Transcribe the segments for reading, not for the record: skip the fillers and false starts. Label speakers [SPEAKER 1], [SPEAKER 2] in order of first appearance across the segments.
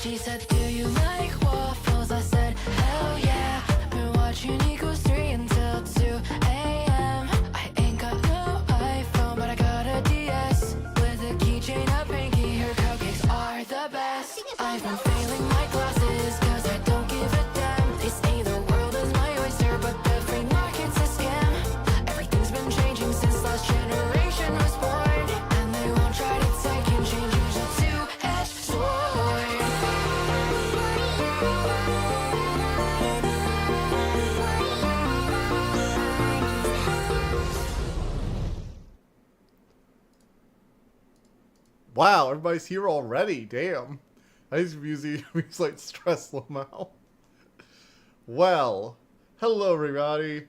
[SPEAKER 1] She said, do you like waffles? I said, hell yeah. Been watching Equals 3 until 2 a.m. I ain't got no iPhone, but I got a DS. With a keychain, a pinky, her cupcakes are the best. I've been failing my classes, cause I don't give a damn. They say the world is my oyster, but the free market's a scam. Everything's been changing since last generation was born. And they won't try to take and change it to two-edged sword.
[SPEAKER 2] Wow, everybody's here already. Damn. I used to music like stress Lamau. Well, hello everybody.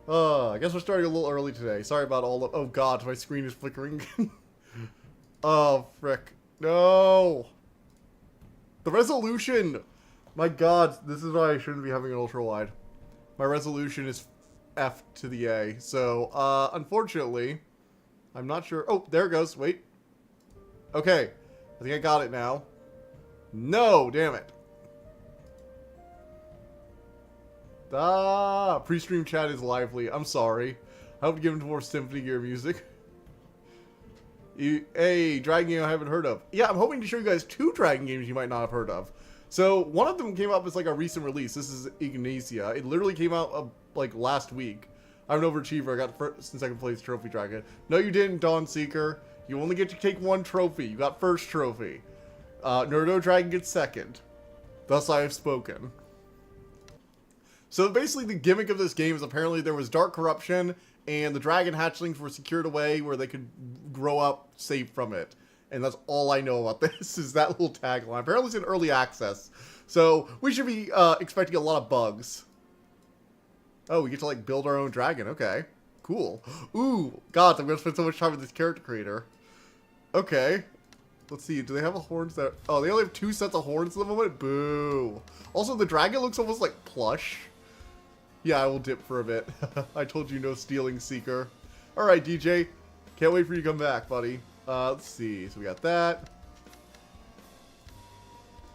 [SPEAKER 2] I guess we're starting a little early today. Sorry about all the... Oh god, my screen is flickering. Oh, frick. No! The resolution! My god, this is why I shouldn't be having an ultra-wide. My resolution is F to the A. So, unfortunately, I'm not sure... Oh, there it goes. Wait. Okay. I think I got it now. No! Damn it. Ah! Pre-stream chat is lively. I'm sorry. I hope to give him more Symphony Gear music. Hey, Dragon game I haven't heard of. Yeah, I'm hoping to show you guys 2 Dragon games you might not have heard of. So, one of them came out as like a recent release. This is Ignacia. It literally came out like last week. I'm an overachiever. I got first and second place trophy dragon. No, you didn't, Dawn Seeker. You only get to take 1 trophy. You got first trophy. Nerdo Dragon gets second. Thus I have spoken. So basically the gimmick of this game is apparently there was dark corruption and the dragon hatchlings were secured away where they could grow up safe from it. And that's all I know about this is that little tagline. Apparently it's in early access. So we should be expecting a lot of bugs. Oh, we get to like build our own dragon. Okay. Cool. Ooh, God, I'm going to spend so much time with this character creator. Okay. Let's see, do they have a horns that... Oh, they only have 2 sets of horns at the moment? Boo. Also, the dragon looks almost like plush. Yeah, I will dip for a bit. I told you no stealing, Seeker. Alright, DJ. Can't wait for you to come back, buddy. Let's see. So we got that.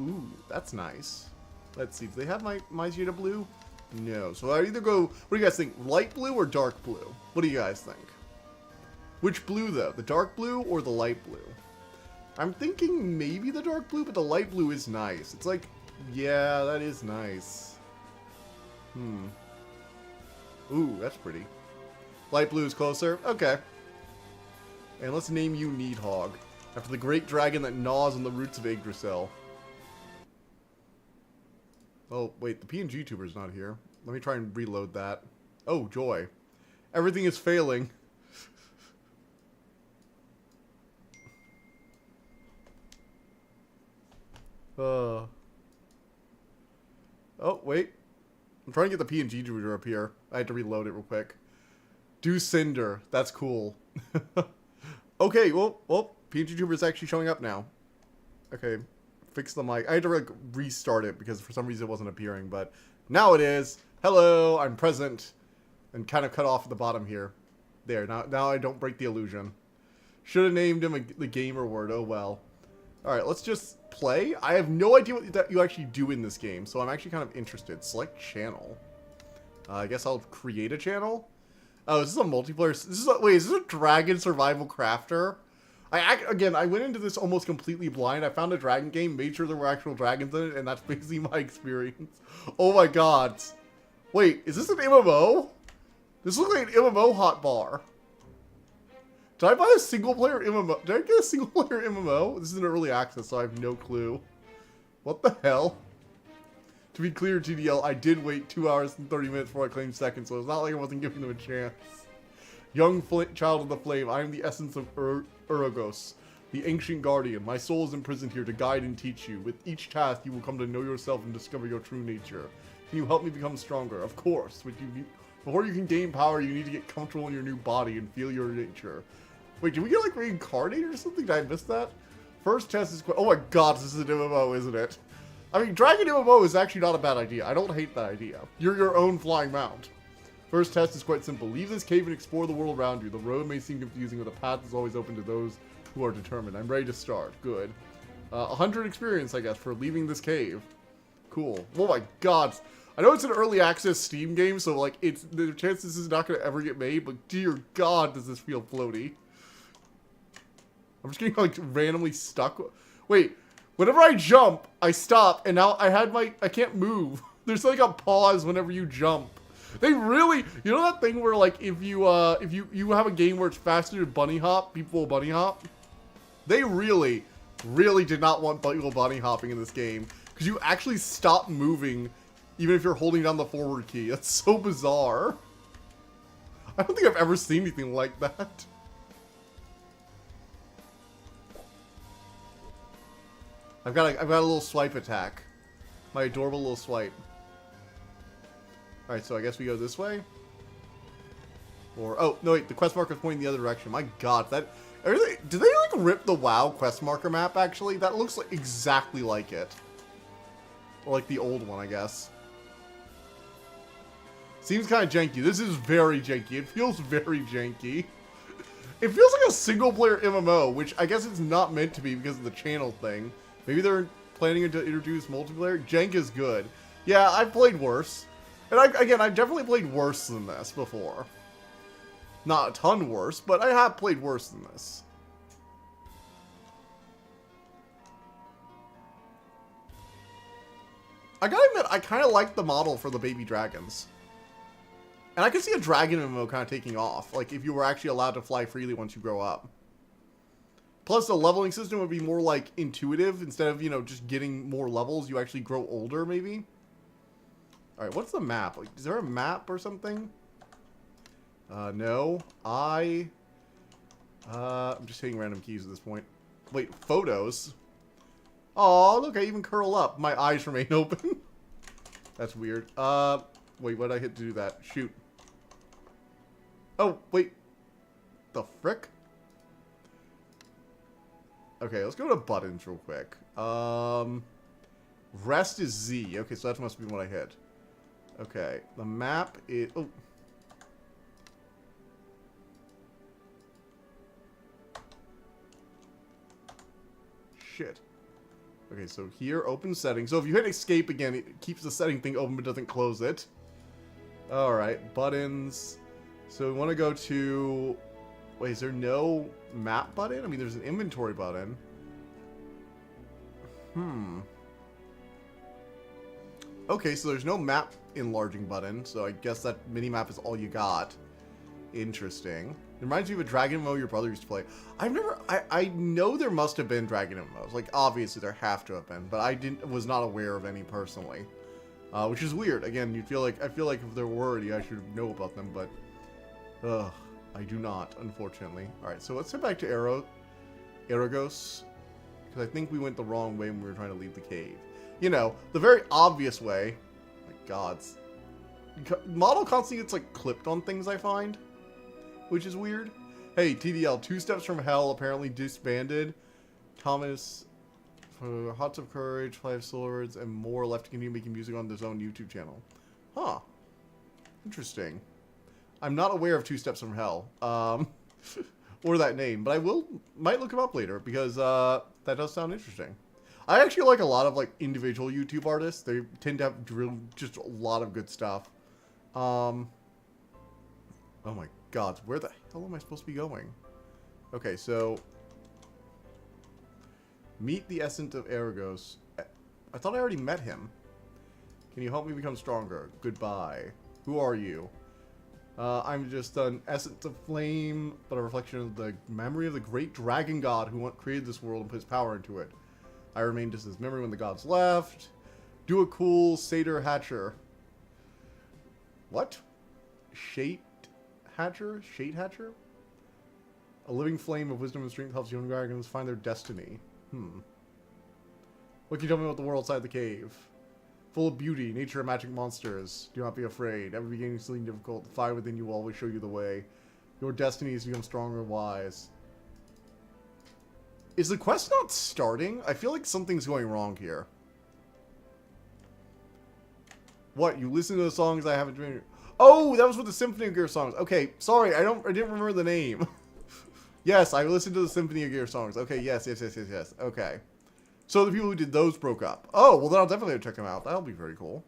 [SPEAKER 2] Ooh, that's nice. Let's see, do they have my Jada Blue? No. So I either go... What do you guys think? Light blue or dark blue? What do you guys think? Which blue, though? The dark blue or the light blue? I'm thinking maybe the dark blue, but the light blue is nice. It's like, yeah, that is nice. Ooh, that's pretty. Light blue is closer. Okay. And let's name you Needhog, after the great dragon that gnaws on the roots of Yggdrasil. Oh, wait, the PNG tuber's not here. Let me try and reload that. Oh, joy. Everything is failing. Oh, wait. I'm trying to get the PNG tuber up here. I had to reload it real quick. Do Cinder. That's cool. Okay, well, PNG tuber is actually showing up now. Okay, fix the mic. I had to like restart it because for some reason it wasn't appearing, but now it is. Hello, I'm present. And kind of cut off at the bottom here. There, now I don't break the illusion. Should have named him the gamer word, oh well. Alright, let's just play. I have no idea what you actually do in this game, so I'm actually kind of interested. Select channel. I guess I'll create a channel. Oh, is this a multiplayer? Wait, is this a dragon survival crafter? I went into this almost completely blind. I found a dragon game, made sure there were actual dragons in it, and that's basically my experience. Oh my god. Wait, is this an MMO? This looks like an MMO hotbar. Did I buy a single player MMO? Did I get a single player MMO? This is an early access, so I have no clue. What the hell? To be clear, TDL, I did wait 2 hours and 30 minutes before I claimed second, so it's not like I wasn't giving them a chance. Young child of the flame, I am the essence of Uragos, the ancient guardian. My soul is imprisoned here to guide and teach you. With each task, you will come to know yourself and discover your true nature. Can you help me become stronger? Of course. Before you can gain power, you need to get comfortable in your new body and feel your nature. Wait, did we get like reincarnated or something? Did I miss that? First test is... Oh my god, this is an MMO, isn't it? I mean, Dragon MMO is actually not a bad idea. I don't hate that idea. You're your own flying mount. First test is quite simple. Leave this cave and explore the world around you. The road may seem confusing, but the path is always open to those who are determined. I'm ready to start. Good. 100 experience, I guess, for leaving this cave. Cool. Oh my god. I know it's an early access Steam game, so like it's the chances this is not gonna ever get made, but dear god does this feel floaty. I'm just getting like randomly stuck. Wait, whenever I jump, I stop, and now I can't move. There's like a pause whenever you jump. They really, you know that thing where like if you have a game where it's faster to bunny hop, people will bunny hop? They really did not want people bunny hopping in this game. Because you actually stop moving even if you're holding down the forward key. That's so bizarre. I don't think I've ever seen anything like that. I've got a little swipe attack. My adorable little swipe. Alright, so I guess we go this way? Or, oh, no wait, the quest marker's pointing the other direction. My god, did they like rip the WoW quest marker map actually? That looks like exactly like it. Or like the old one, I guess. Seems kind of janky. This is very janky. It feels very janky. It feels like a single-player MMO, which I guess it's not meant to be because of the channel thing. Maybe they're planning to introduce multiplayer. Jank is good. Yeah, I've played worse. And I've definitely played worse than this before. Not a ton worse, but I have played worse than this. I gotta admit, I kind of like the model for the baby dragons. And I can see a dragon MMO kind of taking off, like if you were actually allowed to fly freely once you grow up. Plus, the leveling system would be more like intuitive. Instead of, you know, just getting more levels, you actually grow older, maybe? Alright, what's the map? Like, is there a map or something? No. I'm just hitting random keys at this point. Wait, photos? Oh, look, I even curl up. My eyes remain open. That's weird. Wait, what did I hit to do that? Shoot. Oh, wait. The frick? Okay, let's go to buttons real quick. Rest is Z. Okay, so that must be what I hit. Okay, the map is... Oh. Shit. Okay, so here, open settings. So if you hit escape again, it keeps the setting thing open but doesn't close it. Alright, buttons. So we want to go to... Wait, is there no map button? I mean, there's an inventory button. Okay, so there's no map enlarging button, so I guess that mini-map is all you got. Interesting. It reminds me of a Dragon MMO your brother used to play. I know there must have been Dragon MMOs. Like, obviously there have to have been, but I was not aware of any personally. Which is weird. Again, I feel like if there were any, I should know about them, but... I do not, unfortunately. Alright, so let's head back to Aragos. Because I think we went the wrong way when we were trying to leave the cave. You know, the very obvious way. My gods. Model constantly gets, like, clipped on things, I find. Which is weird. Hey, TDL, 2 Steps from Hell apparently disbanded. Thomas, for Hearts of Courage, 5 Swords, and more left to continue making music on his own YouTube channel. Huh. Interesting. I'm not aware of 2 Steps from Hell. Or that name, but I might look him up later because that does sound interesting. I actually like a lot of like individual YouTube artists. They tend to have just a lot of good stuff. Oh my god, where the hell am I supposed to be going? Okay, so meet the Essence of Aragos. I thought I already met him. Can you help me become stronger? Goodbye. Who are you? I'm just an essence of flame, but a reflection of the memory of the great dragon god who created this world and put his power into it. I remain just his memory when the gods left. Do a cool satyr hatcher. What? Shate hatcher? Shate hatcher? A living flame of wisdom and strength helps young dragons find their destiny. What can you tell me about the world outside the cave? Full of beauty, nature, and magic monsters. Do not be afraid. Every beginning is something difficult. The fire within you will always show you the way. Your destiny is to become stronger and wise. Is the quest not starting? I feel like something's going wrong here. What? You listen to the songs I haven't dreamed. Oh, that was with the Symphony of Gear songs. Okay, sorry, I didn't remember the name. Yes, I listened to the Symphony of Gear songs. Okay, yes. Okay. So the people who did those broke up. Oh, well then I'll definitely check them out. That'll be very cool.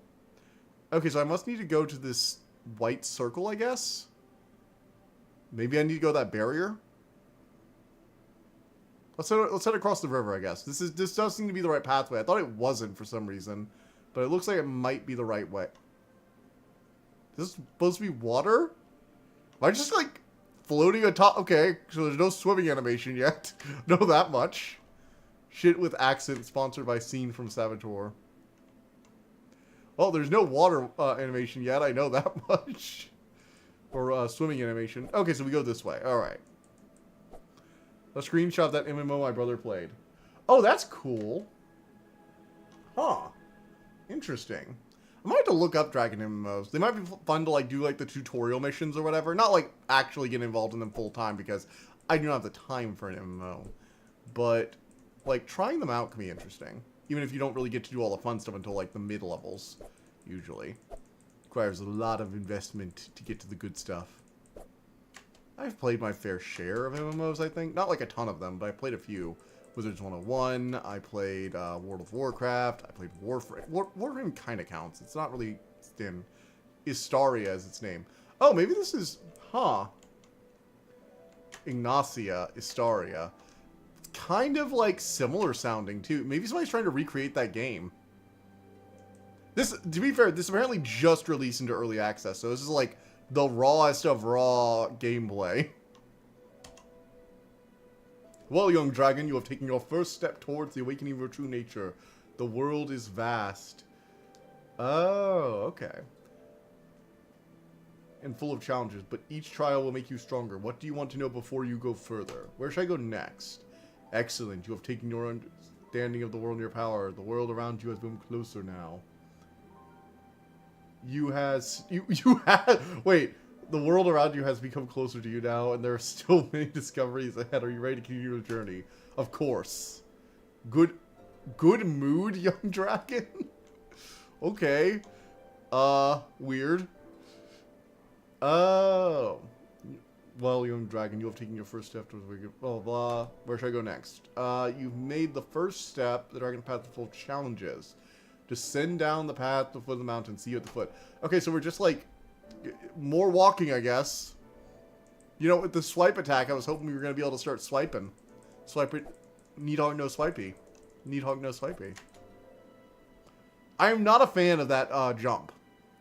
[SPEAKER 2] Okay, so I must need to go to this white circle, I guess. Maybe I need to go to that barrier. Let's head across the river, I guess. This does seem to be the right pathway. I thought it wasn't for some reason, but it looks like it might be the right way. Is this supposed to be water? Am I just like floating atop? Okay, so there's no swimming animation yet. Know that much. Shit with accent, sponsored by Scene from Saboteur. Well, there's no water animation yet. I know that much. Or swimming animation. Okay, so we go this way. All right. A screenshot of that MMO my brother played. Oh, that's cool. Huh. Interesting. I might have to look up Dragon MMOs. They might be fun to like do like the tutorial missions or whatever. Not like actually get involved in them full time because I do not have the time for an MMO. But like trying them out can be interesting. Even if you don't really get to do all the fun stuff until like the mid levels, usually. Requires a lot of investment to get to the good stuff. I've played my fair share of MMOs, I think. Not like a ton of them, but I played a few. Wizards 101, I played World of Warcraft, I played Warframe. Warframe kind of counts. It's not really in Istaria as its name. Oh, maybe this is... Huh. Ignacia, Istaria. Kind of like similar sounding too. Maybe somebody's trying to recreate that game. This, to be fair, this apparently just released into early access, so this is like the rawest of raw gameplay. Well, young dragon, you have taken your first step towards the awakening of your true nature. The world is vast. Oh, okay. And full of challenges, but each trial will make you stronger. What do you want to know before you go further? Where should I go next? Excellent. You have taken your understanding of the world in your power. The world around you has been closer now. Wait, the world around you has become closer to you now, and there are still many discoveries ahead. Are you ready to continue your journey? Of course. Good mood, young dragon? Okay. Weird. Oh. Well, young dragon, you have taken your first step towards blah, blah, blah. Where should I go next? You've made the first step, the dragon path full of challenges. Descend down the path to the foot of the mountain. See you at the foot. Okay, so we're just like more walking, I guess. You know, with the swipe attack, I was hoping we were going to be able to start swiping. Swipe it. Needhog, no swipey. Needhog, no swipey. I am not a fan of that jump.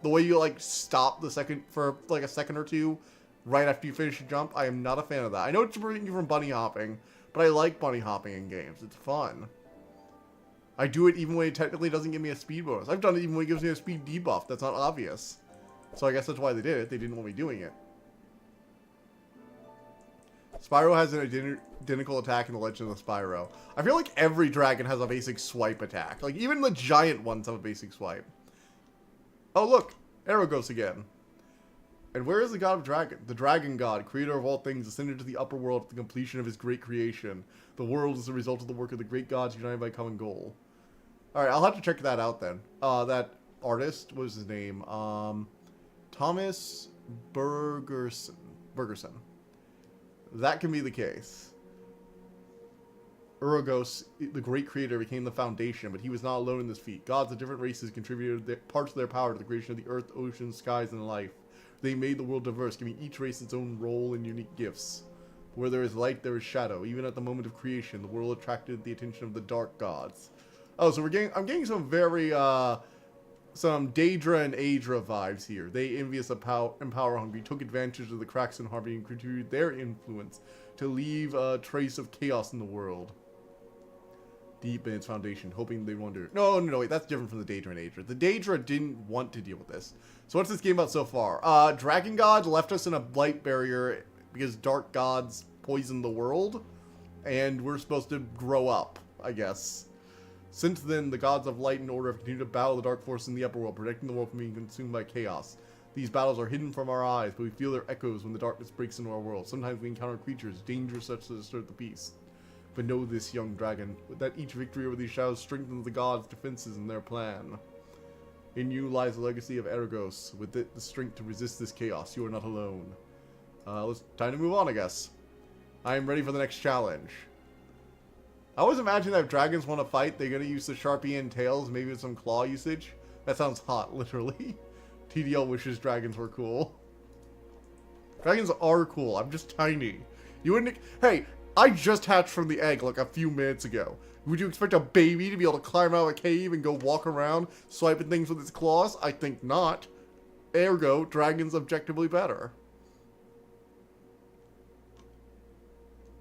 [SPEAKER 2] The way you, like, stop the second for, like, a second or two right after you finish a jump. I am not a fan of that. I know it's preventing you from bunny hopping, but I like bunny hopping in games. It's fun. I do it even when it technically doesn't give me a speed bonus. I've done it even when it gives me a speed debuff. That's not obvious. So I guess that's why they did it. They didn't want me doing it. Spyro has an identical attack in the Legend of Spyro. I feel like every dragon has a basic swipe attack. Like, even the giant ones have a basic swipe. Oh, look. Aragos again. And where is the god of dragon? The dragon god, creator of all things, ascended to the upper world at the completion of his great creation. The world is the result of the work of the great gods united by a common goal. Alright, I'll have to check that out then. That artist, what was his name? Thomas Bergerson. That can be the case. Uragos, the great creator, became the foundation, but he was not alone in this feat. Gods of different races contributed parts of their power to the creation of the earth, oceans, skies, and life. They made the world diverse, giving each race its own role and unique gifts. Where there is light, there is shadow. Even at the moment of creation, the world attracted the attention of the dark gods. Oh, so I'm getting some very, some Daedra and Aedra vibes here. They, envious and power-hungry, took advantage of the cracks in harmony and contributed their influence to leave a trace of chaos in the world. Deep in its foundation, hoping they wonder. No, wait, that's different from the Daedra and Aedra. The Daedra didn't want to deal with this. So what's this game about so far? Dragon God left us in a light barrier because dark gods poisoned the world, and we're supposed to grow up, I guess. Since then, the gods of light and order have continued to battle the dark force in the upper world, protecting the world from being consumed by chaos. These battles are hidden from our eyes, but we feel their echoes when the darkness breaks into our world. Sometimes we encounter creatures, dangerous such to disturb the peace. But know this, young dragon, that each victory over these shadows strengthens the gods' defenses and their plan. In you lies the legacy of Aragos. With it, the strength to resist this chaos. You are not alone. Time to move on, I guess. I am ready for the next challenge. I always imagine that if dragons want to fight, they're going to use the Sharpie and tails, maybe with some claw usage. That sounds hot, literally. TDL wishes dragons were cool. Dragons are cool. I'm just tiny. You wouldn't... Hey, I just hatched from the egg like a few minutes ago. Would you expect a baby to be able to climb out of a cave and go walk around swiping things with its claws? I think not. Ergo, dragons objectively better.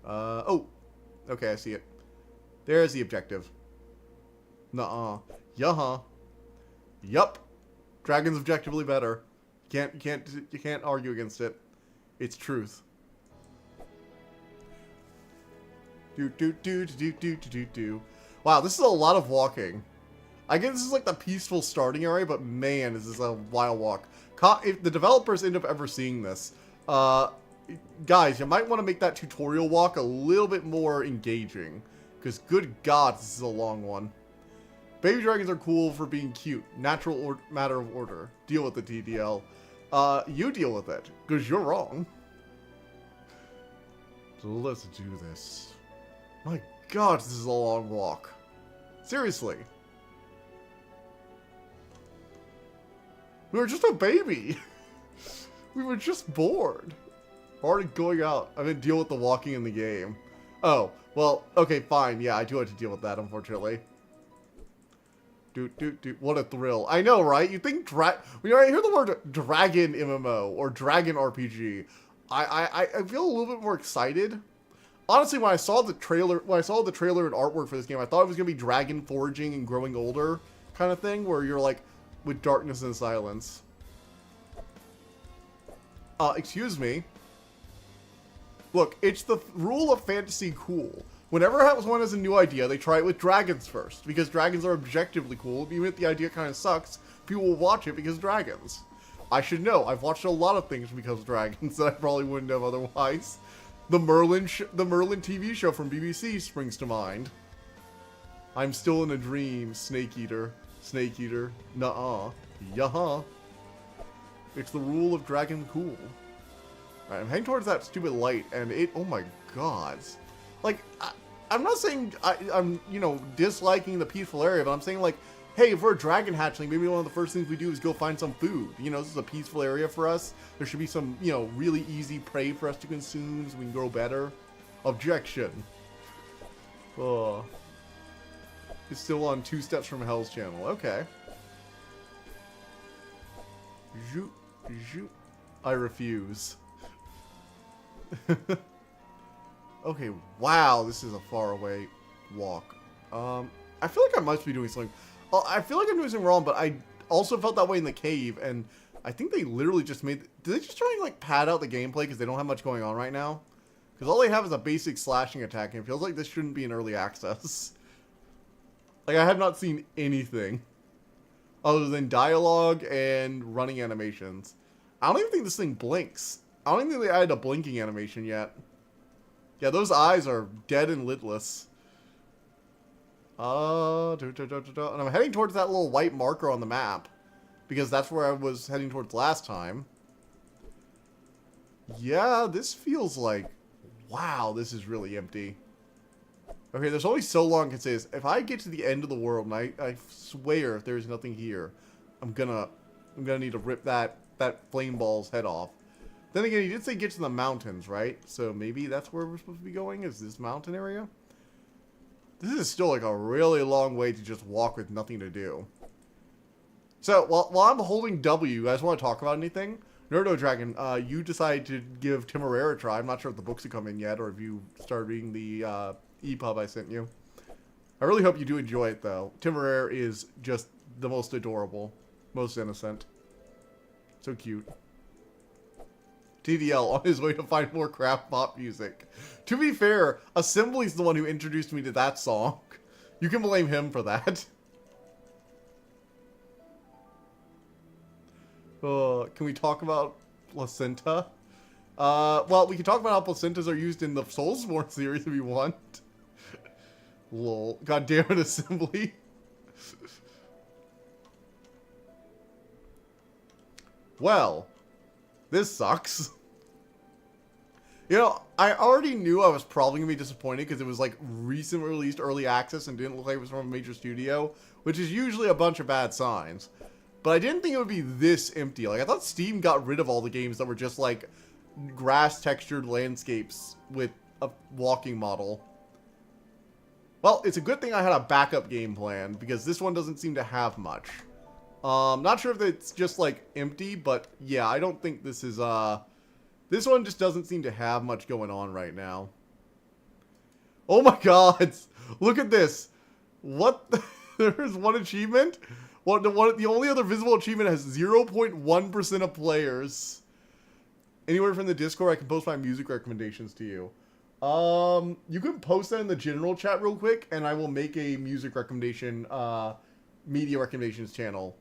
[SPEAKER 2] Oh. Okay, I see it. There's the objective. Nuh-uh. Yuh-huh. Yup. Dragons objectively better. You can't argue against it. It's truth. Do. Wow, this is a lot of walking. I guess this is like the peaceful starting area, but man, is this a wild walk. If the developers end up ever seeing this, guys, you might want to make that tutorial walk a little bit more engaging. Because good God, this is a long one. Baby dragons are cool for being cute. Natural matter of order. Deal with the TDL. You deal with it. Because you're wrong. So let's do this. My God, this is a long walk. Seriously. We were just a baby. We were just bored. Already going out. I didn't deal with the walking in the game. Oh, well, okay, fine. Yeah, I do have to deal with that, unfortunately. What a thrill. I know, right? You think when I hear the word dragon MMO or dragon RPG, I feel a little bit more excited. Honestly, when I saw the trailer and artwork for this game, I thought it was gonna be dragon foraging and growing older kind of thing, where you're like with darkness and silence. Excuse me. Look, it's the rule of fantasy cool. Whenever someone has a new idea, they try it with dragons first, because dragons are objectively cool. Even if the idea kind of sucks, people will watch it because dragons. I should know. I've watched a lot of things because of dragons that I probably wouldn't have otherwise. The Merlin TV show from BBC springs to mind. I'm still in a dream, Snake Eater. Snake Eater. Nuh-uh. Yuh-huh. It's the rule of dragon cool. Alright, I'm heading towards that stupid light, and it... Oh my God. Like, I'm not saying I'm, you know, disliking the peaceful area, but I'm saying, like, hey, if we're a dragon hatchling, maybe one of the first things we do is go find some food. You know, this is a peaceful area for us. There should be some, you know, really easy prey for us to consume so we can grow better. Objection. Oh. It's still on 2 Steps from Hell's channel. Okay. Zoop, zoop. I refuse. Okay, wow, this is a far away walk. I feel like I must be doing something. I feel like I'm doing something wrong, but I also felt that way in the cave, and I think they literally just made... Did they just try and, like, pad out the gameplay because they don't have much going on right now? Because all they have is a basic slashing attack, and it feels like this shouldn't be in early access. Like, I have not seen anything other than dialogue and running animations. I don't even think this thing blinks. I don't even think they added a blinking animation yet. Yeah, those eyes are dead and lidless. And I'm heading towards that little white marker on the map. Because that's where I was heading towards last time. Yeah, this feels like... Wow, this is really empty. Okay, there's only so long I can say this. If I get to the end of the world, and I swear if there's nothing here, I'm gonna need to rip that flame ball's head off. Then again, he did say get to the mountains, right? So maybe that's where we're supposed to be going, is this mountain area? This is still like a really long way to just walk with nothing to do. So, while I'm holding W, you guys want to talk about anything? Nerdo Dragon, you decided to give Temeraire a try. I'm not sure if the books have come in yet, or if you started reading the EPUB I sent you. I really hope you do enjoy it, though. Temeraire is just the most adorable, most innocent. So cute. TDL on his way to find more craft pop music. To be fair, Assembly's the one who introduced me to that song. You can blame him for that. Can we talk about placenta? Well, we can talk about how placentas are used in the Soulsborne series if you want. Lol. God damn it, Assembly. Well, this sucks. You know, I already knew I was probably going to be disappointed because it was like recently released early access and didn't look like it was from a major studio, which is usually a bunch of bad signs. But I didn't think it would be this empty. Like, I thought Steam got rid of all the games that were just like grass textured landscapes with a walking model. Well, it's a good thing I had a backup game plan because this one doesn't seem to have much. Not sure if it's just like empty, but yeah, I don't think this is this one just doesn't seem to have much going on right now. Oh my god! Look at this! What? There's one achievement? The only other visible achievement has 0.1% of players. Anywhere from the Discord, I can post my music recommendations to you. You can post that in the general chat real quick, and I will make a music recommendation, media recommendations channel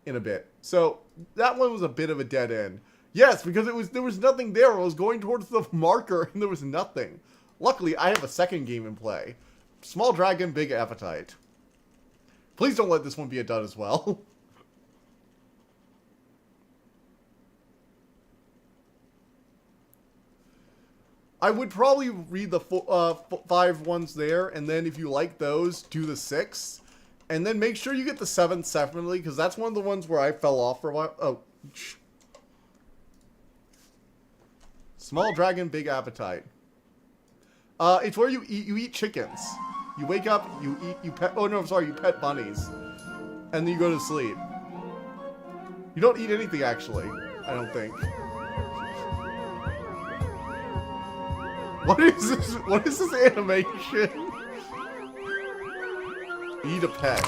[SPEAKER 2] in a bit. So, that one was a bit of a dead end. Yes, because there was nothing there. I was going towards the marker, and there was nothing. Luckily, I have a second game in play. Small Dragon, Big Appetite. Please don't let this one be a dud as well. I would probably read the 5 ones there, and then if you like those, do the 6. And then make sure you get the 7th separately, because that's one of the ones where I fell off for a while. Oh, Small Dragon, Big Appetite. It's where you eat chickens. You wake up, you pet, oh no, I'm sorry, you pet bunnies. And then you go to sleep. You don't eat anything, actually. I don't think. What is this? What is this animation? Eat a pet.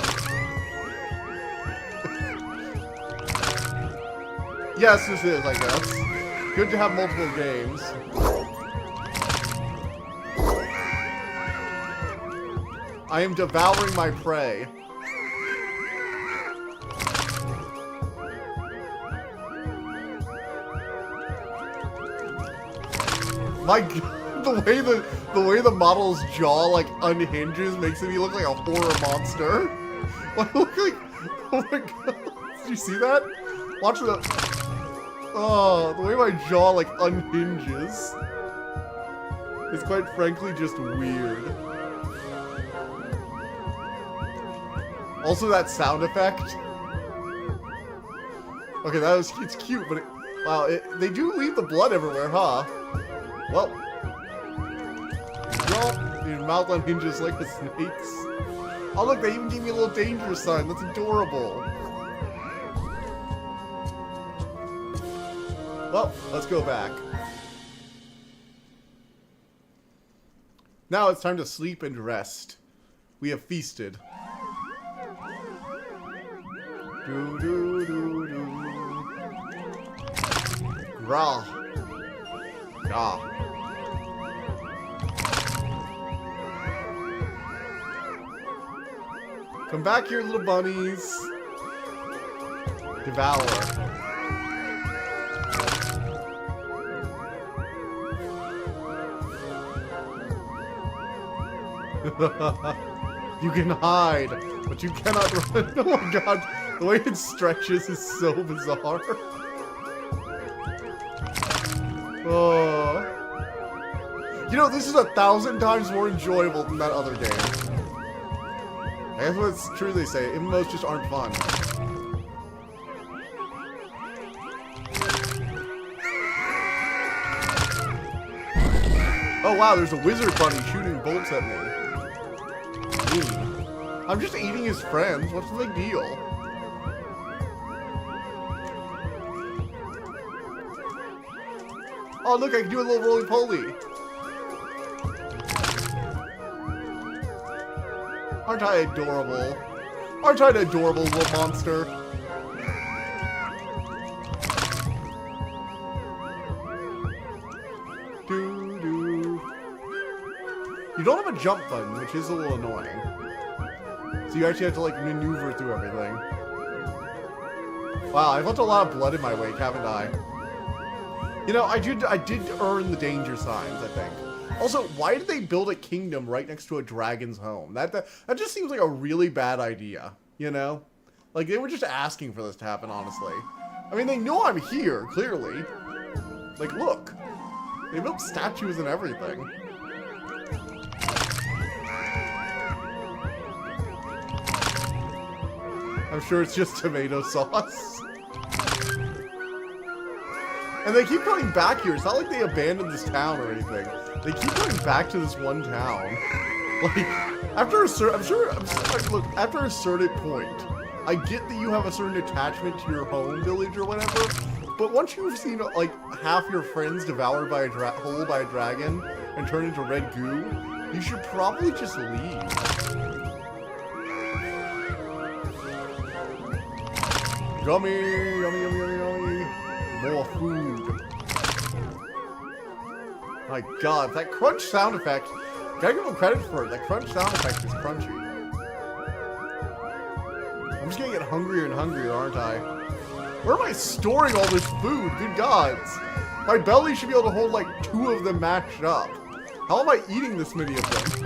[SPEAKER 2] Yes, this is, I guess. Good to have multiple games. I am devouring my prey. My god, the way the model's jaw like unhinges makes me look like a horror monster. What look like? Oh my god! Did you see that? Watch the. Oh, the way my jaw like unhinges. It's quite frankly just weird. Also, that sound effect. Okay, it's cute, but wow, they do leave the blood everywhere, huh? Well, your mouth unhinges like a snake's. Oh look, they even gave me a little danger sign. That's adorable. Well, let's go back. Now it's time to sleep and rest. We have feasted. Do do do do. Grah. Grah. Come back here, little bunnies. Devour. You can hide, but you cannot run. Oh my god, the way it stretches is so bizarre. Oh. You know, this is 1,000 times more enjoyable than that other game. I guess what's true they say, MMOs just aren't fun. Oh wow, there's a wizard bunny shooting bolts at me. I'm just eating his friends. What's the big deal? Oh, look, I can do a little roly-poly. Aren't I adorable? Aren't I an adorable little monster? Doo-doo. You don't have a jump button, which is a little annoying. So you actually have to, like, maneuver through everything. Wow, I've left a lot of blood in my wake, haven't I? You know, I did earn the danger signs, I think. Also, why did they build a kingdom right next to a dragon's home? That just seems like a really bad idea, you know? Like, they were just asking for this to happen, honestly. I mean, they know I'm here, clearly. Like, look. They built statues and everything. I'm sure it's just tomato sauce. And they keep coming back here. It's not like they abandoned this town or anything. They keep coming back to this one town. Like, after a certain, look, after a certain point, I get that you have a certain attachment to your home village or whatever, but once you've seen, like, half your friends devoured by a whole by a dragon and turn into red goo, you should probably just leave. Yummy, yummy, yummy, yummy, yummy. More food. My god, that crunch sound effect. Gotta give them credit for it. That crunch sound effect is crunchy. I'm just gonna get hungrier and hungrier, aren't I? Where am I storing all this food? Good gods. My belly should be able to hold like 2 of them mashed up. How am I eating this many of them?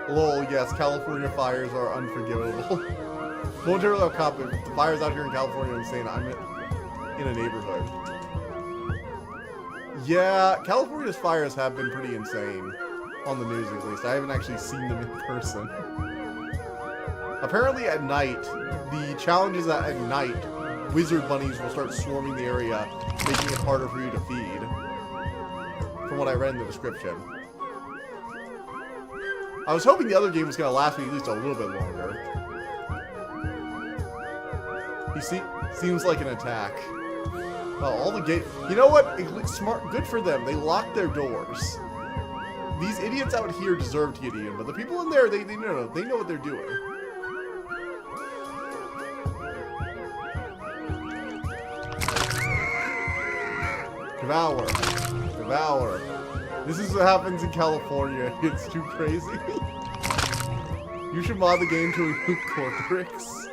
[SPEAKER 2] Lol, yes, California fires are unforgivable. Momentarily I'll cop it. The fires out here in California are insane. I'm in a neighborhood. Yeah, California's fires have been pretty insane. On the news, at least. I haven't actually seen them in person. Apparently at night, the challenge is that at night, wizard bunnies will start swarming the area, making it harder for you to feed. From what I read in the description. I was hoping the other game was going to last me at least a little bit longer. He seems like an attack. Oh, all the gate. You know what? Smart. Good for them. They locked their doors. These idiots out here deserve to get eaten, but the people in there, they know what they're doing. Devour. Devour. This is what happens in California. It's too crazy. You should mod the game to include Cortex.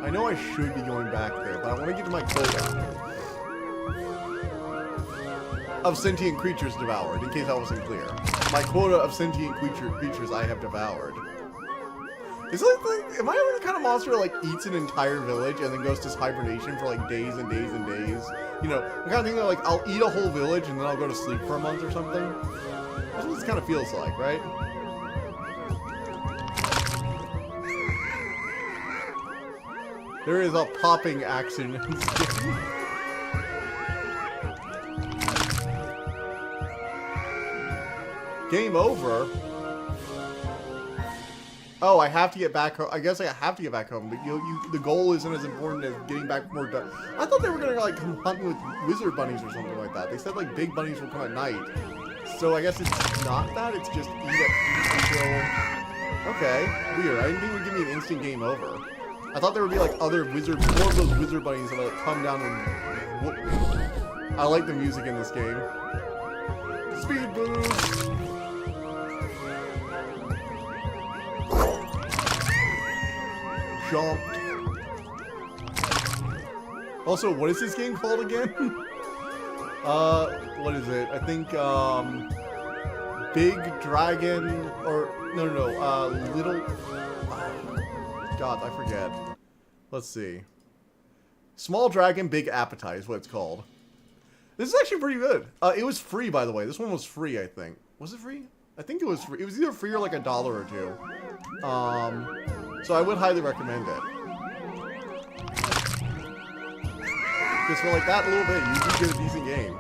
[SPEAKER 2] I know I should be going back there, but I want to get to my quota of sentient creatures devoured, in case I wasn't clear. My quota of sentient creatures I have devoured. Is it like, am I the kind of monster that like eats an entire village and then goes to hibernation for like days and days and days? You know, the kind of thing that like I'll eat a whole village and then I'll go to sleep for a month or something. That's what this kind of feels like, right? There is a popping action in this game. Game over? Oh, I have to get back home. I guess I have to get back home. But the goal isn't as important as getting back more done. I thought they were gonna like come hunt me with wizard bunnies or something like that. They said like big bunnies will come at night. So I guess it's not that. It's just eat until. Okay, weird. I didn't think it would give me an instant game over. I thought there would be like other more of those wizard bunnies that would like come down and whoop me. I like the music in this game. Speed boost. Jumped. Also, what is this game called again? What is it? I think, Big Dragon, or, no, Little, God, I forget. Let's see. Small Dragon, Big Appetite is what it's called. This is actually pretty good. It was free, by the way. This one was free, I think. Was it free? I think it was free. It was either free or like $1 or $2. So I would highly recommend it. Because for like that little bit, you do get a decent game.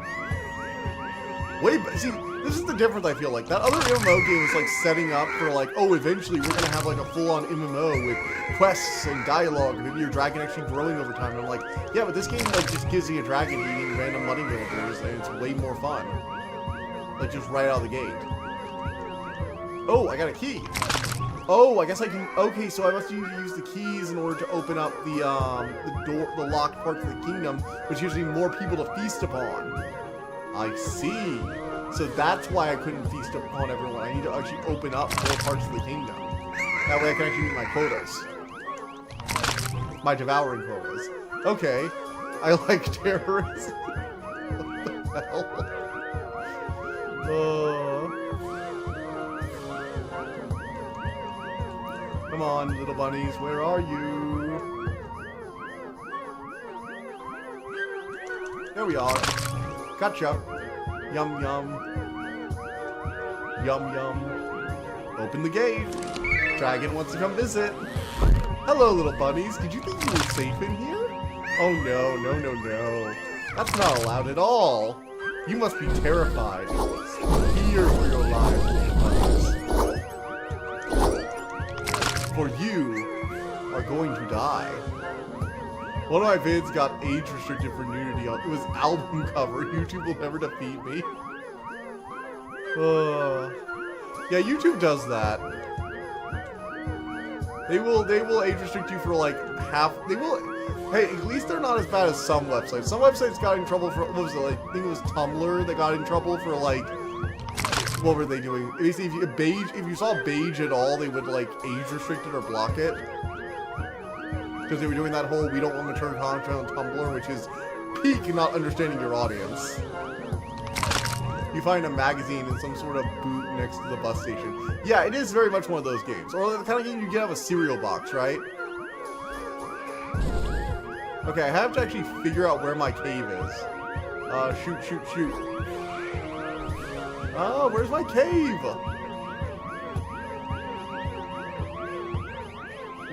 [SPEAKER 2] See, this is the difference I feel like. That other MMO game was like setting up for like, oh, eventually we're going to have like a full-on MMO with quests and dialogue. Maybe your dragon actually growing over time. And I'm like, yeah, but this game like just gives you a dragon eating random bunny villagers and it's way more fun. Like just right out of the gate. Oh, I got a key. Oh, I guess I can. Okay, so I must use the keys in order to open up the locked parts of the kingdom, which gives me more people to feast upon. I see. So that's why I couldn't feast upon everyone. I need to actually open up more parts of the kingdom. That way I can actually meet my quotas, my devouring quotas. Okay, I like terrorism. What the hell? Come on. on, little bunnies. Where are you? There we are. Gotcha. Yum, yum. Yum, yum. Open the gate. Dragon wants to come visit. Hello, little bunnies. Did you think you were safe in here? Oh, no, no, no, no. That's not allowed at all. You must be terrified. Fear for your lives, little bunnies. For you are going to die. One of my vids got age restricted for nudity. It was album cover. YouTube will never defeat me. Yeah, YouTube does that. They will age restrict you for like half. They will. Hey, at least they're not as bad as some websites. Some websites got in trouble for, what was it, like, I think it was Tumblr that got in trouble for, like, what were they doing? Basically, if you saw beige at all, they would, like, age restrict it or block it. Because they were doing that whole we don't want mature content on Tumblr, which is peak not understanding your audience. You find a magazine in some sort of boot next to the bus station. Yeah, it is very much one of those games. Or the kind of game you get out of a cereal box, right? Okay, I have to actually figure out where my cave is. Shoot, shoot, shoot. Oh, where's my cave?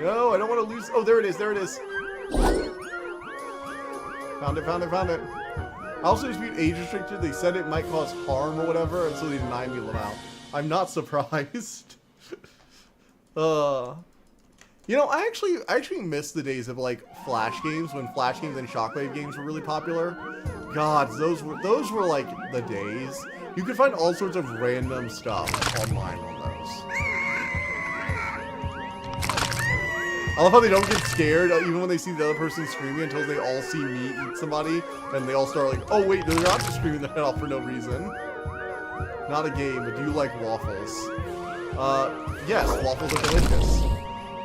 [SPEAKER 2] No, I don't want to lose. Oh, there it is, there it is. Found it, found it, found it. I also dispute age restricted. They said it might cause harm or whatever, and so they denied me out. I'm not surprised. You know, I actually miss the days of like Flash games, when Flash games and Shockwave games were really popular. God, those were like the days. You could find all sorts of random stuff online on those. I love how they don't get scared even when they see the other person screaming until they all see me eat somebody, and they all start like, oh wait, they're not just screaming their head off for no reason. Not a game, but do you like waffles? Yes, waffles are delicious.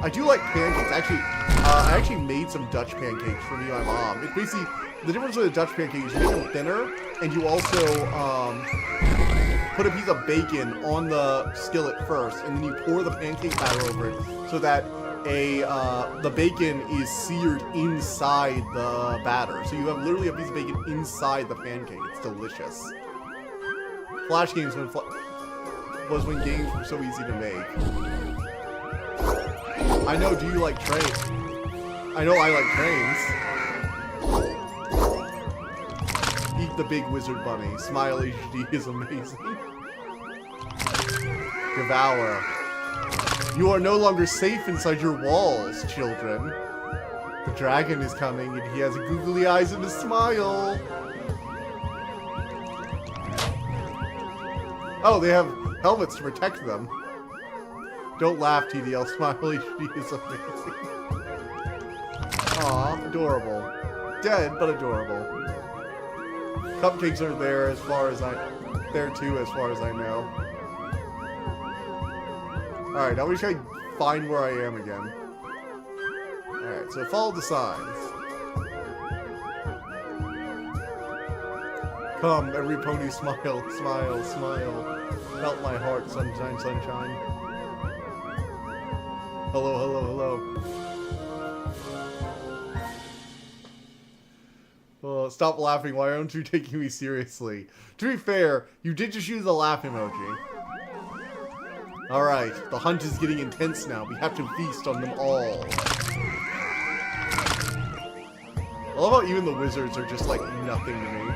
[SPEAKER 2] I do like pancakes. Actually, I actually made some Dutch pancakes for me and my mom. It's basically, the difference with a Dutch pancake is you make them thinner, and you also put a piece of bacon on the skillet first, and then you pour the pancake batter over it so that the bacon is seared inside the batter. So you have literally a piece of bacon inside the pancake. It's delicious. Flash games was when games were so easy to make. I know, do you like trains? I know I like trains. Eat the big wizard bunny. Smile HD is amazing. Devour. You are no longer safe inside your walls, children. The dragon is coming and he has googly eyes and a smile. Oh, they have helmets to protect them. Don't laugh, TDL. Smile HD is amazing. Aw, adorable. Dead, but adorable. Cupcakes are there as far as there too, as far as I know. Alright, now we try to find where I am again. Alright, so follow the signs. Come, every pony smile, smile, smile. Melt my heart, sunshine, sunshine. Hello, hello, hello. Oh, stop laughing. Why aren't you taking me seriously? To be fair, you did just use the laugh emoji. Alright, the hunt is getting intense now. We have to feast on them all. I love how even the wizards are just like nothing to me.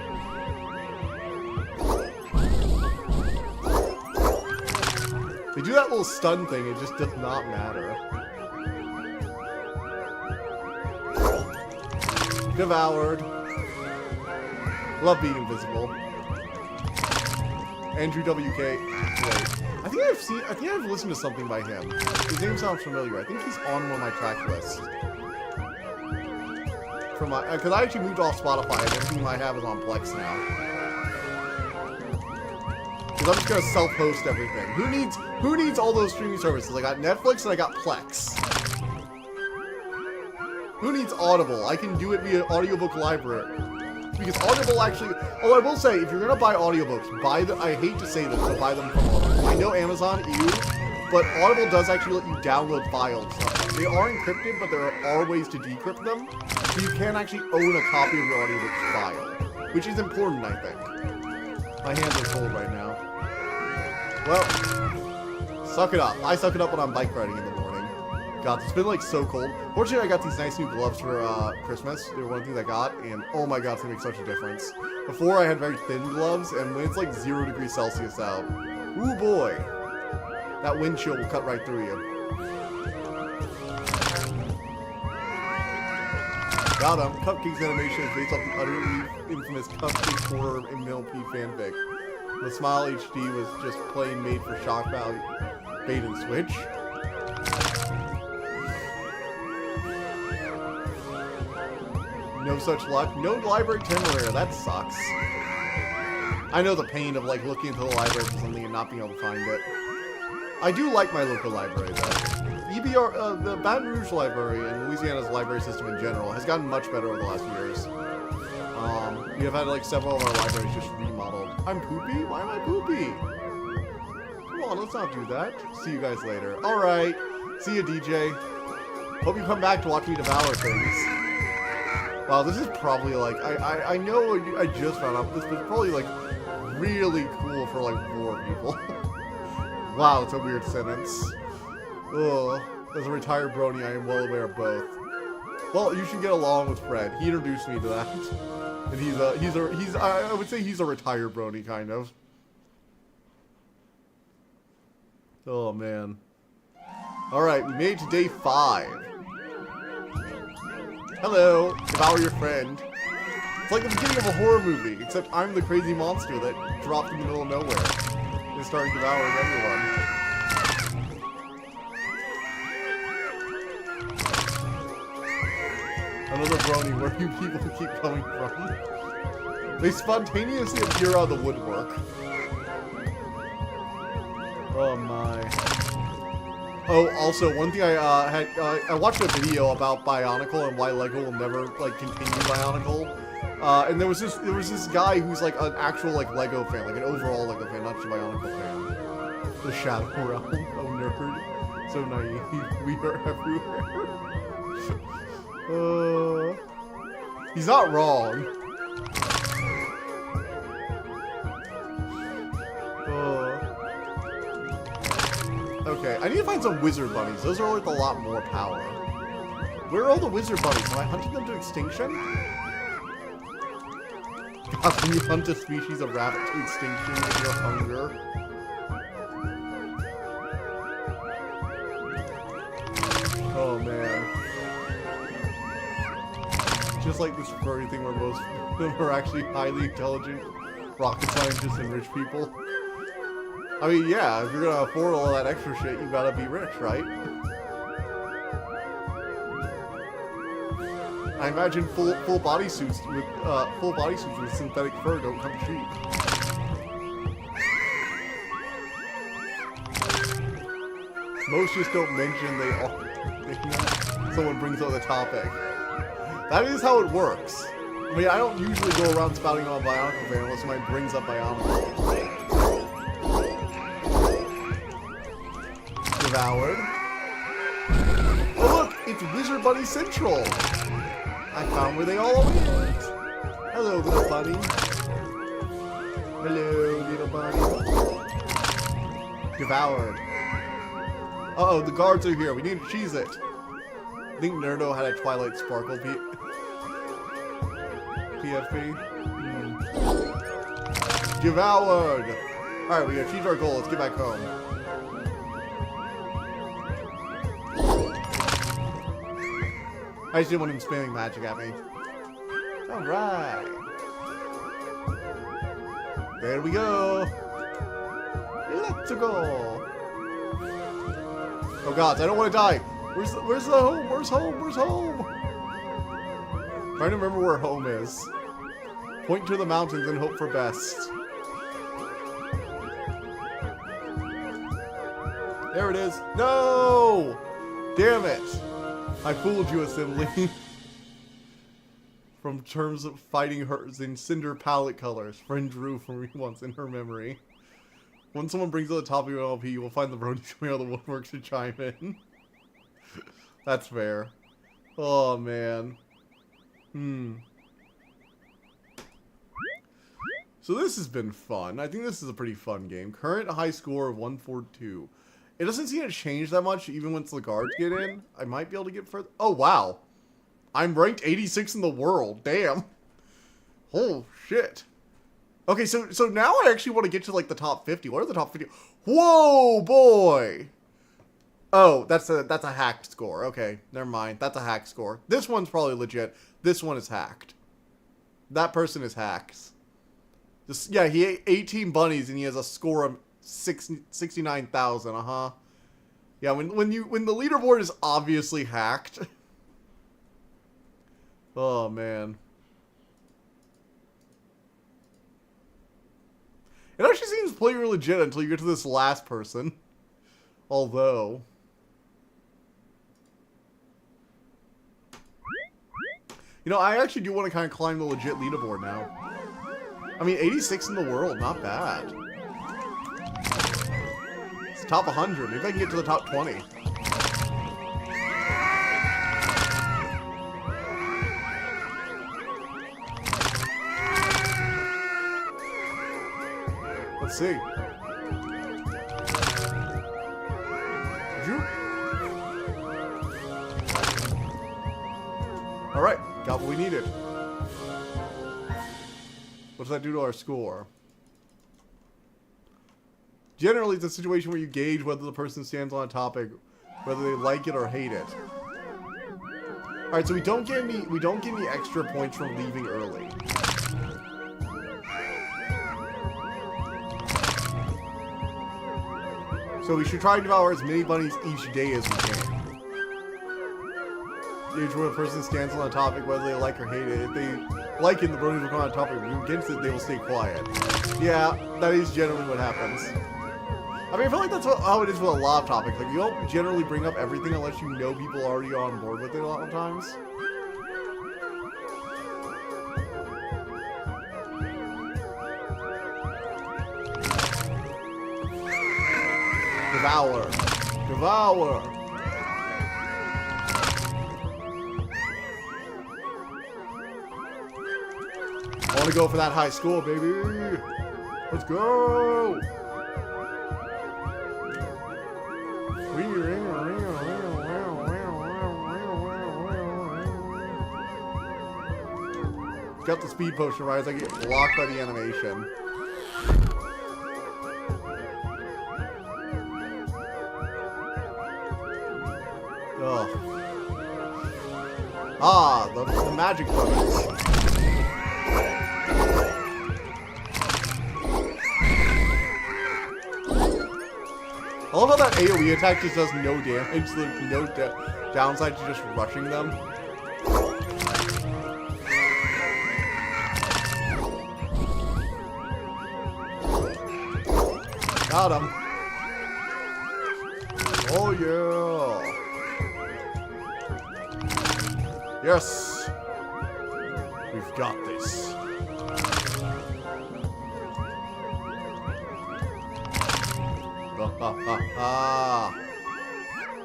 [SPEAKER 2] They do that little stun thing, it just does not matter. Devoured. Love being invisible. Andrew WK. Wait. I think I've listened to something by him. His name sounds familiar. I think he's on one of my track lists. From my, because I actually moved off Spotify and everything I have is on Plex now. Because I'm just gonna self-host everything. Who needs all those streaming services? I got Netflix and I got Plex. Who needs Audible? I can do it via audiobook library. Because Audible actually... Oh, I will say, if you're gonna buy audiobooks, I hate to say this, but buy them from Audible. I know Amazon, but Audible does actually let you download files. They are encrypted, but there are ways to decrypt them, so you can actually own a copy of your audiobook file, which is important, I think. My hands are cold right now. Well, suck it up. I suck it up when I'm bike riding in the morning. God, it's been like so cold. Fortunately, I got these nice new gloves for Christmas. They were one thing I got, and oh my god, it's gonna make such a difference. Before, I had very thin gloves, and when it's like 0 degrees Celsius out, ooh boy, that wind chill will cut right through you. Got him. Cupcake's animation is based off the utterly infamous Cupcake horror in MLP fanfic. The Smile HD was just plain made for shock value, bait and switch. No such luck. No library temporary. That sucks. I know the pain of like looking into the library for something and not being able to find it. I do like my local library though. EBR, the Baton Rouge Library and Louisiana's library system in general has gotten much better over the last years. We have had like several of our libraries just remodeled. I'm poopy? Why am I poopy? Come on, let's not do that. See you guys later. Alright. See you, DJ. Hope you come back to watch me devour things. Wow, this is probably like, I know I just found out, this was probably like really cool for like 4 people. Wow, it's a weird sentence. Ugh. As a retired brony, I am well aware of both. Well, you should get along with Fred. He introduced me to that. And I would say he's a retired brony, kind of. Oh, man. Alright, we made it to day 5. Hello, devour your friend. It's like the beginning of a horror movie, except I'm the crazy monster that dropped in the middle of nowhere and started devouring everyone. Another brony, where do people keep coming from? They spontaneously appear out of the woodwork. Oh my. Oh, also, one thing I watched a video about Bionicle and why LEGO will never, like, continue Bionicle. And there was this guy who's, like, an actual, like, LEGO fan, like, an overall LEGO fan, not just a Bionicle fan. The Shadow Realm. Oh, nerd. So naive. We are everywhere. He's not wrong. Okay, I need to find some wizard bunnies. Those are worth a lot more power. Where are all the wizard bunnies? Am I hunting them to extinction? God, when you hunt a species of rabbit to extinction with your hunger. Oh, man. Just like this furry thing where most of them are actually highly intelligent rocket scientists and rich people. I mean, yeah, if you're gonna afford all that extra shit, you gotta be rich, right? I imagine full bodysuits with synthetic fur don't come cheap. Most just don't mention they are. Someone brings up the topic. That is how it works. I mean, I don't usually go around spouting on Bionicle fan unless somebody brings up Bionicle. Devoured. Oh look, it's Wizard Bunny Central. I found where they all went. Hello, little bunny. Hello, little bunny. Devoured. Uh-oh, the guards are here. We need to cheese it. I think Nerdo had a Twilight Sparkle PFP. Devoured. Alright, we achieved our goal. Let's get back home. I just didn't want him spamming magic at me. Alright. There we go. Let's go. Oh gods, I don't want to die. Where's the home? Where's home? Where's home? I'm trying to remember where home is. Point to the mountains and hope for best. There it is. No! Damn it. I fooled you, Assembly. From terms of fighting hers in cinder palette colors. Friend Drew from once in her memory. When someone brings up the topic of LP, you will find the bronies coming out of the woodworks to chime in. That's fair. Oh, man. So this has been fun. I think this is a pretty fun game. Current high score of 142. It doesn't seem to change that much even once the guards get in. I might be able to get further. Oh, wow. I'm ranked 86 in the world. Damn. Oh, shit. Okay, so now I actually want to get to, like, the top 50. What are the top 50? Whoa, boy! Oh, that's a hacked score. Okay, never mind. That's a hacked score. This one's probably legit. This one is hacked. That person is hacks. Just, yeah, he ate 18 bunnies and he has a score of 69,000. Yeah, when the leaderboard is obviously hacked. Oh man. It actually seems pretty legit until you get to this last person. Although, you know, I actually do want to kind of climb the legit leaderboard now. I mean, 86 in the world, not bad. It's top 100. Maybe I can get to the top 20. Let's see. Alright, got what we needed. What does that do to our score? Generally, it's a situation where you gauge whether the person stands on a topic, whether they like it or hate it. Alright, so we don't get any extra points from leaving early. So we should try to devour as many bunnies each day as we can. Gauge where a person stands on a topic, whether they like or hate it. If they like it, the bronies will come on a topic. If you're against it, they will stay quiet. Yeah, that is generally what happens. I mean, I feel like that's how it is with a lot of topics. Like, you don't generally bring up everything unless you know people are already on board with it a lot of times. Devour. Devour. I want to go for that high score, baby. Let's go. Got the speed potion right as I get blocked by the animation. Ugh. Ah, the magic buttons. I love how that AoE attack just does no damage, so there's no downside to just rushing them. Got him. Oh yeah. Yes. We've got this.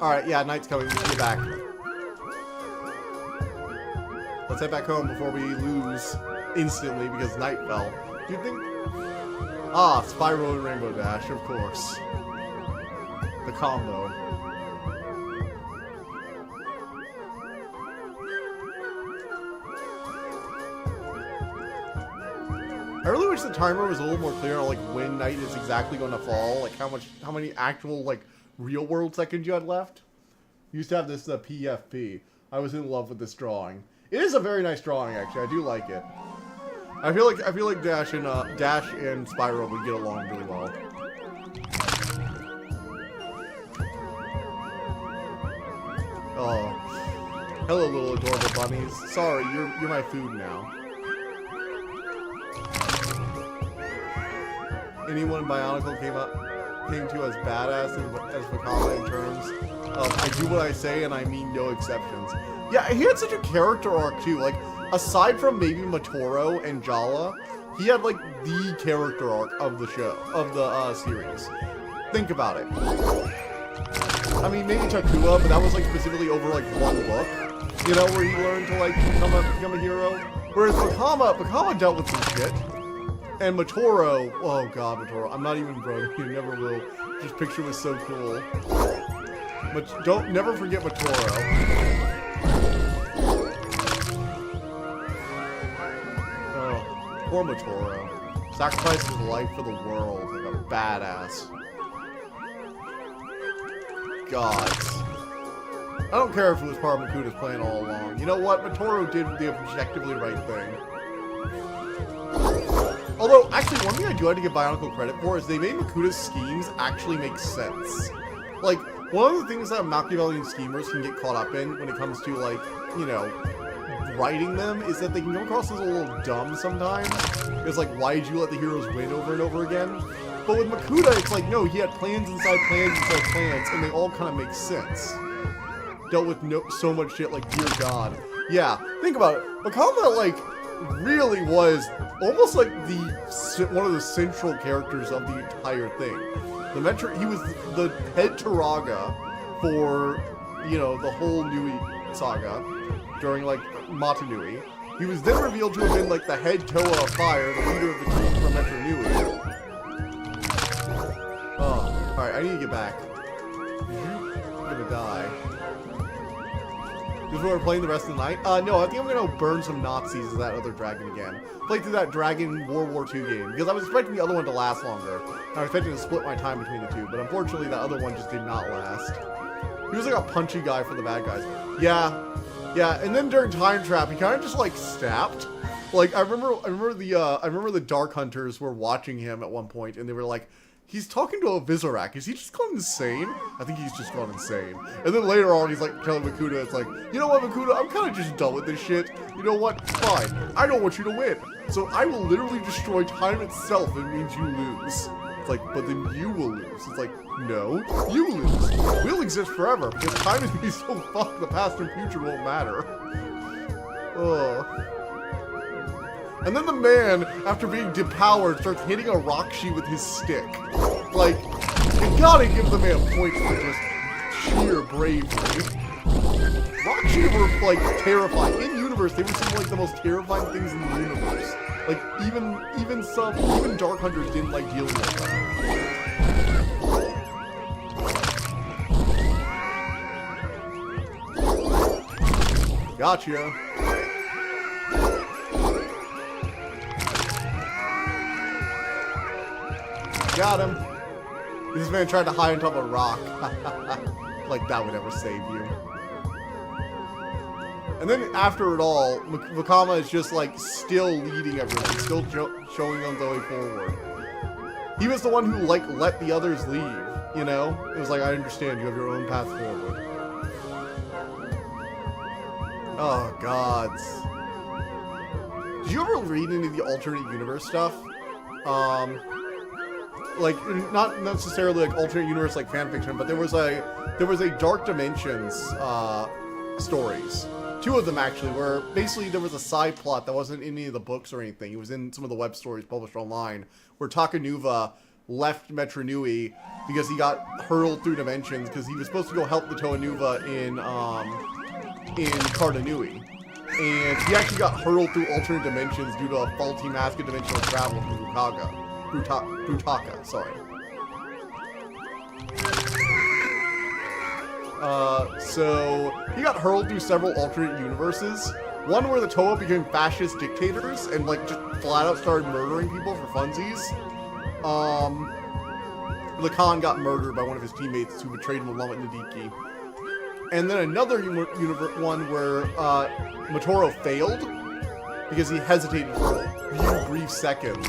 [SPEAKER 2] Alright, yeah, night's coming. We should get back. Let's head back home before we lose instantly because night fell. Do you think? Ah, Spyro and Rainbow Dash, of course. The combo. I really wish the timer was a little more clear on like when night is exactly going to fall, like how many actual like real world seconds you had left. Used to have this PFP. I was in love with this drawing. It is a very nice drawing, actually. I do like it. I feel like Dash and Spyro would get along really well. Oh, hello, little adorable bunnies. Sorry, you're my food now. Anyone Bionicle came to as badass as Vakala in terms of I do what I say and I mean no exceptions. Yeah, he had such a character arc too. Like, aside from maybe Matoro and Jala, he had like the character arc of the show, of the series. Think about it. I mean, maybe Takua, but that was like specifically over like one book, you know, where he learned to like become a hero. Whereas Bakama dealt with some shit. And Motoro, oh god, Motoro, I'm not even bro, you never will. This picture was so cool. But never forget Motoro. Oh, poor Motoro. Sacrificed his life for the world like a badass. Gods. I don't care if it was part of Makuta's plan all along. You know what? Motoro did the objectively right thing. Although, actually, one thing I do have to give Bionicle credit for is they made Makuta's schemes actually make sense. Like, one of the things that Machiavellian schemers can get caught up in when it comes to, like, you know, writing them is that they can come across as a little dumb sometimes. It's like, why did you let the heroes win over and over again? But with Makuta, it's like, no, he had plans inside plans inside plans, and they all kind of make sense. Dealt with so much shit like, dear God. Yeah, think about it. Makama, like, really was almost like one of the central characters of the entire thing. He was the head Turaga for, you know, the whole Nui saga during, like, Mata Nui. He was then revealed to have been, like, the head Toa of Fire, the leader of the team from Metro Nui. Oh, alright, I need to get back. I'm gonna die. This is where we're playing the rest of the night? No, I think I'm gonna burn some Nazis as that other dragon again. Play through that Dragon World War II game, because I was expecting the other one to last longer. I was expecting to split my time between the two, but unfortunately that other one just did not last. He was like a punchy guy for the bad guys. Yeah, and then during Time Trap, he kind of just like snapped. Like, I remember the Dark Hunters were watching him at one point, and they were like, he's talking to a Vizorak. Is he just gone insane? I think he's just gone insane. And then later on, he's like telling Makuta, it's like, you know what, Makuta, I'm kind of just done with this shit. You know what? Fine. I don't want you to win. So I will literally destroy time itself if it means you lose. It's like, but then you will lose. It's like, no, you lose. We'll exist forever because time is going to be so fucked the past and future won't matter. Ugh. And then the man, after being depowered, starts hitting a Rakshi with his stick. Like, you gotta give the man points for just sheer bravery. Rakshi were, like, terrifying. In universe, they were some, like, the most terrifying things in the universe. Like, even Dark Hunters didn't like dealing with them. Gotcha. Got him. This man tried to hide on top of a rock. Like that would ever save you. And then after it all, Vakama is just like still leading everyone, still showing them the way forward. He was the one who like let the others leave, you know? It was like, I understand, you have your own path forward. Oh, gods. Did you ever read any of the alternate universe stuff? Like, not necessarily like alternate universe like fanfiction, but there was a Dark Dimensions stories. Two of them actually, where basically there was a side plot that wasn't in any of the books or anything. It was in some of the web stories published online, where Takanuva left Metro Nui because he got hurled through dimensions because he was supposed to go help the Toanuva in Cardanui. And he actually got hurled through alternate dimensions due to a faulty mask of dimensional travel from Brutaka, sorry. So he got hurled through several alternate universes. One where the Toa became fascist dictators and like just flat out started murdering people for funsies. The Khan got murdered by one of his teammates who betrayed him along with Nadiki. And then another one where Motoro failed because he hesitated for a few brief seconds.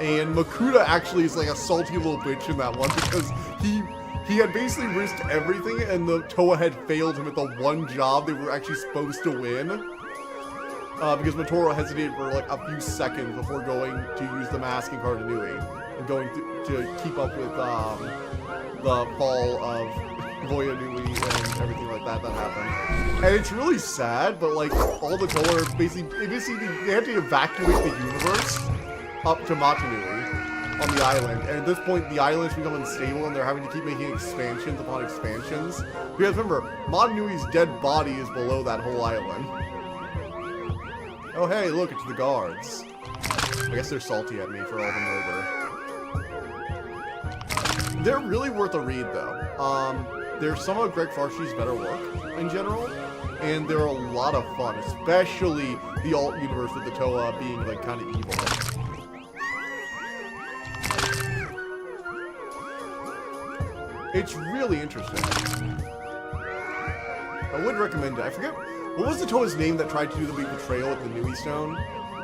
[SPEAKER 2] And Makuta actually is like a salty little bitch in that one because he had basically risked everything and the Toa had failed him at the one job they were actually supposed to win. Because Motoro hesitated for like a few seconds before going to use the mask in Cardanui and going to keep up with the fall of Voya Nui and everything like that happened. And it's really sad, but like all the Toa basically they had to evacuate the universe up to Matanui on the island. And at this point, the island's become unstable, and they're having to keep making expansions upon expansions. Because remember, Matanui's dead body is below that whole island. Oh hey, look, it's the guards. I guess they're salty at me for all the murder. They're really worth a read, though. There's some of Greg Farshi's better work in general, and they're a lot of fun, especially the alt universe with the Toa being like kind of evil. It's really interesting. I would recommend it. I forget, what was the Toa's name that tried to do the big betrayal with the Nui Stone?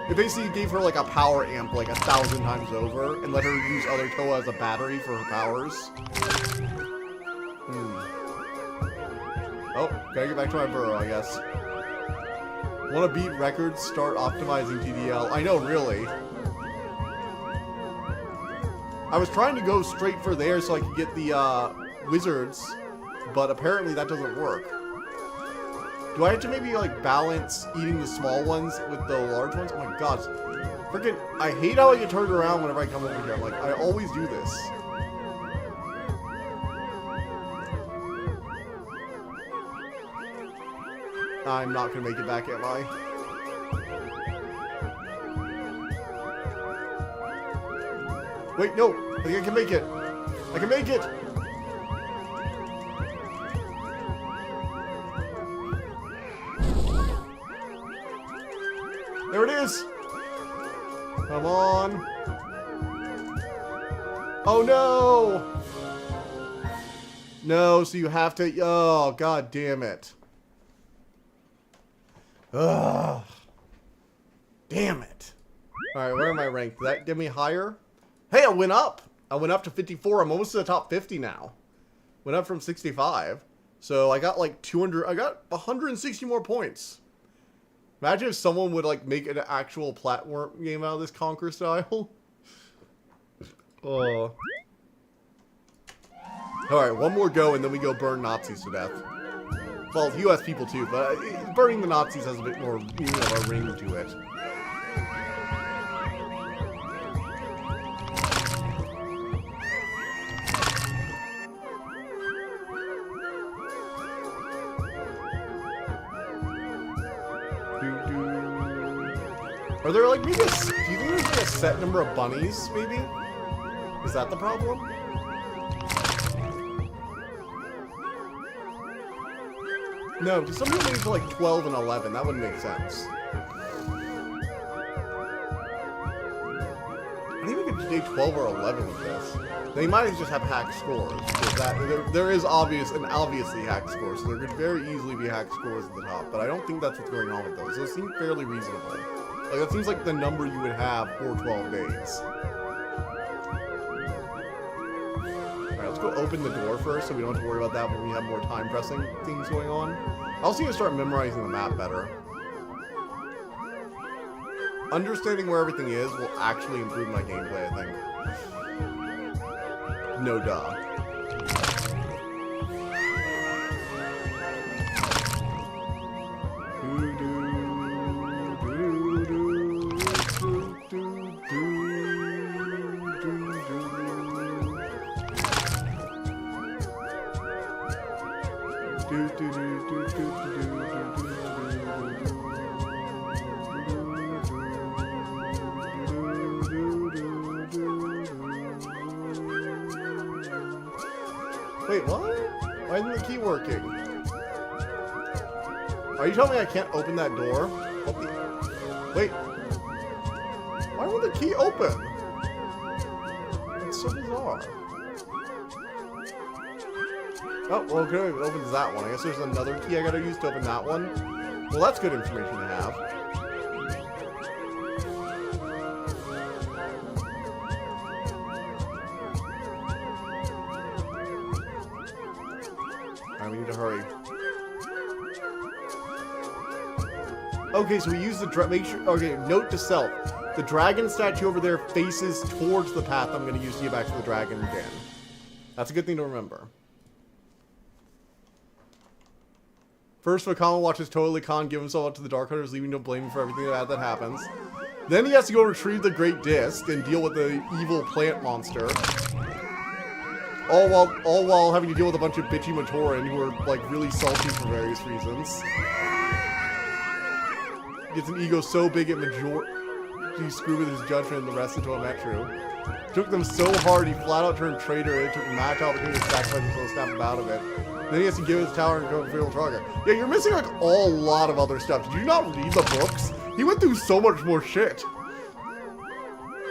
[SPEAKER 2] It basically gave her like a power amp like 1,000 times over and let her use other Toa as a battery for her powers. Oh, gotta get back to my burrow, I guess. Wanna beat records? Start optimizing TDL. I know, really. I was trying to go straight for there so I could get the wizards, but apparently that doesn't work. Do I have to maybe like balance eating the small ones with the large ones? Oh my god. Freaking, I hate how I get turned around whenever I come over here. I'm like, I always do this. I'm not gonna make it back, am I? Wait, no! I think I can make it! I can make it! There it is! Come on! Oh no! No, so you have to... Oh, god damn it. Ugh. Damn it. Alright, where am I ranked? Did that get me higher? Hey, I went up! I went up to 54. I'm almost to the top 50 now. Went up from 65. So I got like 200... I got 160 more points. Imagine if someone would like make an actual platform game out of this Conquer style. Oh. Alright, one more go and then we go burn Nazis to death. Well, US people too, but burning the Nazis has a bit more, you know, a ring to it. Are there like maybe do you think there's like a set number of bunnies, maybe? Is that the problem? No, because some people make like 12 and 11. That wouldn't make sense. I think we could do 12 or 11 with this. They might just have hacked scores. Because there is obviously hacked scores. So there could very easily be hacked scores at the top. But I don't think that's what's going on with those. Those seem fairly reasonable. Like, that seems like the number you would have for 12 days. Alright, let's go open the door first so we don't have to worry about that when we have more time-pressing things going on. I also need to start memorizing the map better. Understanding where everything is will actually improve my gameplay, I think. No duh. Wait, what? Why isn't the key working? Are you telling me I can't open that door? Wait. Why won't the key open? It's so bizarre. Oh, well, okay, it opens that one. I guess there's another key I gotta use to open that one. Well, that's good information to have. Alright, we need to hurry. Okay, so we use the make sure. Okay, note to self: the dragon statue over there faces towards the path I'm going to use to get back to the dragon den. That's a good thing to remember. First, Vakama watches Totally Khan give himself up to the Dark Hunters, leaving no blame for everything bad that happens. Then he has to go retrieve the Great Disc and deal with the evil plant monster. All while having to deal with a bunch of bitchy Matoran who are, like, really salty for various reasons. Gets an ego so big it he screwed with his judgment and the rest into a Metru. Took them so hard he flat out turned traitor, and it took Matau between his sacrifice until snap him out of it. Then he has to give his tower and go for Traga. Yeah, you're missing like a lot of other stuff. Did you not read the books? He went through so much more shit.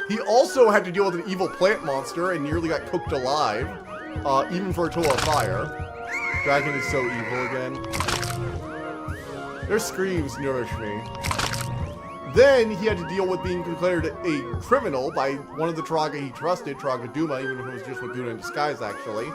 [SPEAKER 2] He also had to deal with an evil plant monster and nearly got cooked alive, even for a total of fire. Dragon is so evil again. Their screams nourish me. Then he had to deal with being declared a criminal by one of the Traga he trusted, Traga Duma, even if it was just Laguna in disguise, actually,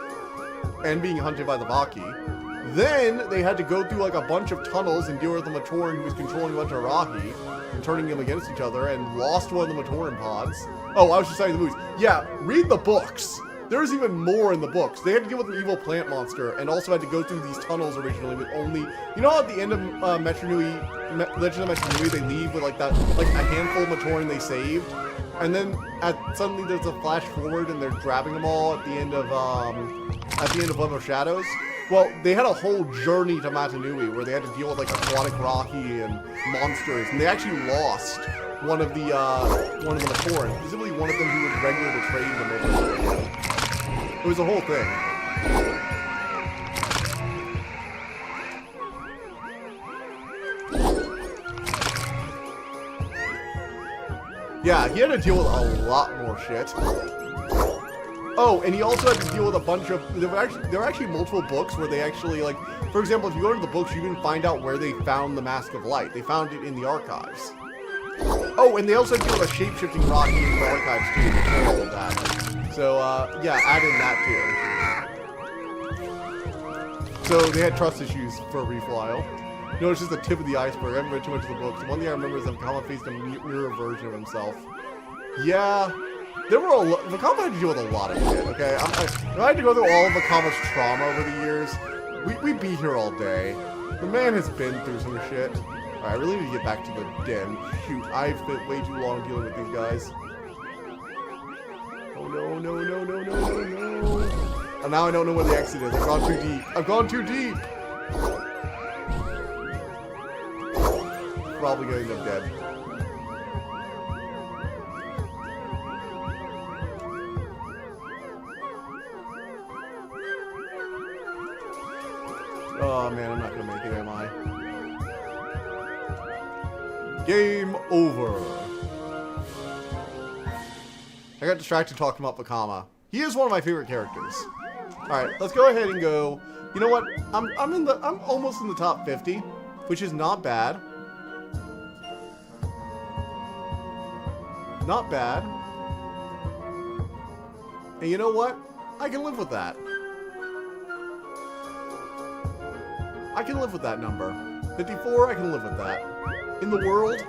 [SPEAKER 2] and being hunted by the Vaki. Then they had to go through like a bunch of tunnels and deal with the Matoran who was controlling a bunch of Rahi and turning them against each other, and lost one of the Matoran pods. Oh, I was just saying the movies. Yeah, read the books. There's even more in the books. They had to deal with an evil plant monster, and also had to go through these tunnels originally with only... You know how at the end of Legend of Metru Nui, they leave with like that, like a handful of Matoran they saved, and then suddenly there's a flash forward and they're grabbing them all at the end of Web of Shadows? Well, they had a whole journey to Matanui where they had to deal with like aquatic Rahi and monsters, and they actually lost one of the Matoran, specifically one of them who was regularly betraying them over and over again. It was a whole thing. Yeah, he had to deal with a lot more shit. Oh, and he also had to deal with a bunch of... There were actually multiple books where they actually, like... For example, if you go into the books, you can find out where they found the Mask of Light. They found it in the archives. Oh, and they also had to deal with a shape-shifting Rocky in the archives, too. All of that. So, yeah, add in that, too. So, they had trust issues for a brief while. No, it's just the tip of the iceberg. I haven't read too much of the books. The one thing I remember is that Vakama faced a mirror version of himself. Yeah, there were Vakama had to deal with a lot of shit, okay? I had to go through all of Vakama's trauma over the years. We'd be here all day. The man has been through some shit. Alright, I really need to get back to the den. Shoot, I've spent way too long dealing with these guys. Oh no, no, no, no, no, no, no. And now I don't know where the exit is. I've gone too deep. I've gone too deep! Probably gonna end up dead. Oh man, I'm not gonna make it, am I? Game over. I got distracted talking about Vakama. He is one of my favorite characters. Alright, let's go ahead and go. You know what? I'm almost in the top 50, which is not bad. Not bad. And you know what? I can live with that. I can live with that number. 54, I can live with that. In the world,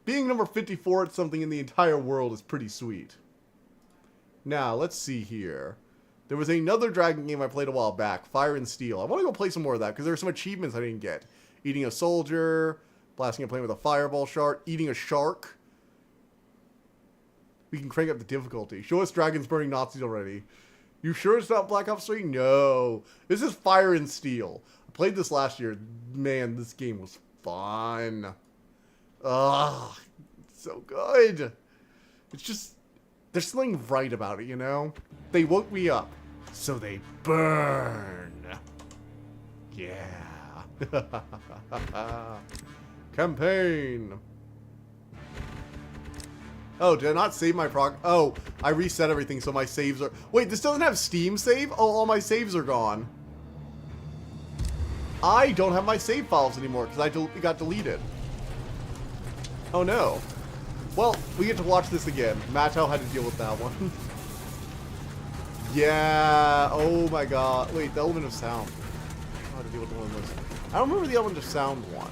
[SPEAKER 2] being number 54 at something in the entire world is pretty sweet. Now, let's see here. There was another Dragon game I played a while back, Fire and Steel. I want to go play some more of that, because there are some achievements I didn't get. Eating a soldier, blasting a plane with a fireball shard, eating a shark. We can crank up the difficulty. Show us dragons burning Nazis already. You sure it's not Black Ops 3? No. This is Fire and Steel. I played this last year. Man, this game was fun. Ugh. It's so good. It's just... There's something right about it, you know? They woke me up. So they burn. Yeah. Campaign. Oh, did I not save my Oh, I reset everything so my saves are... Wait, this doesn't have Steam save? Oh, all my saves are gone. I don't have my save files anymore because it got deleted. Oh, no. Well, we get to watch this again. Mattel had to deal with that one. Yeah. Oh, my God. Wait, the element of sound. I had to deal with the one of those. I don't remember the element of sound one.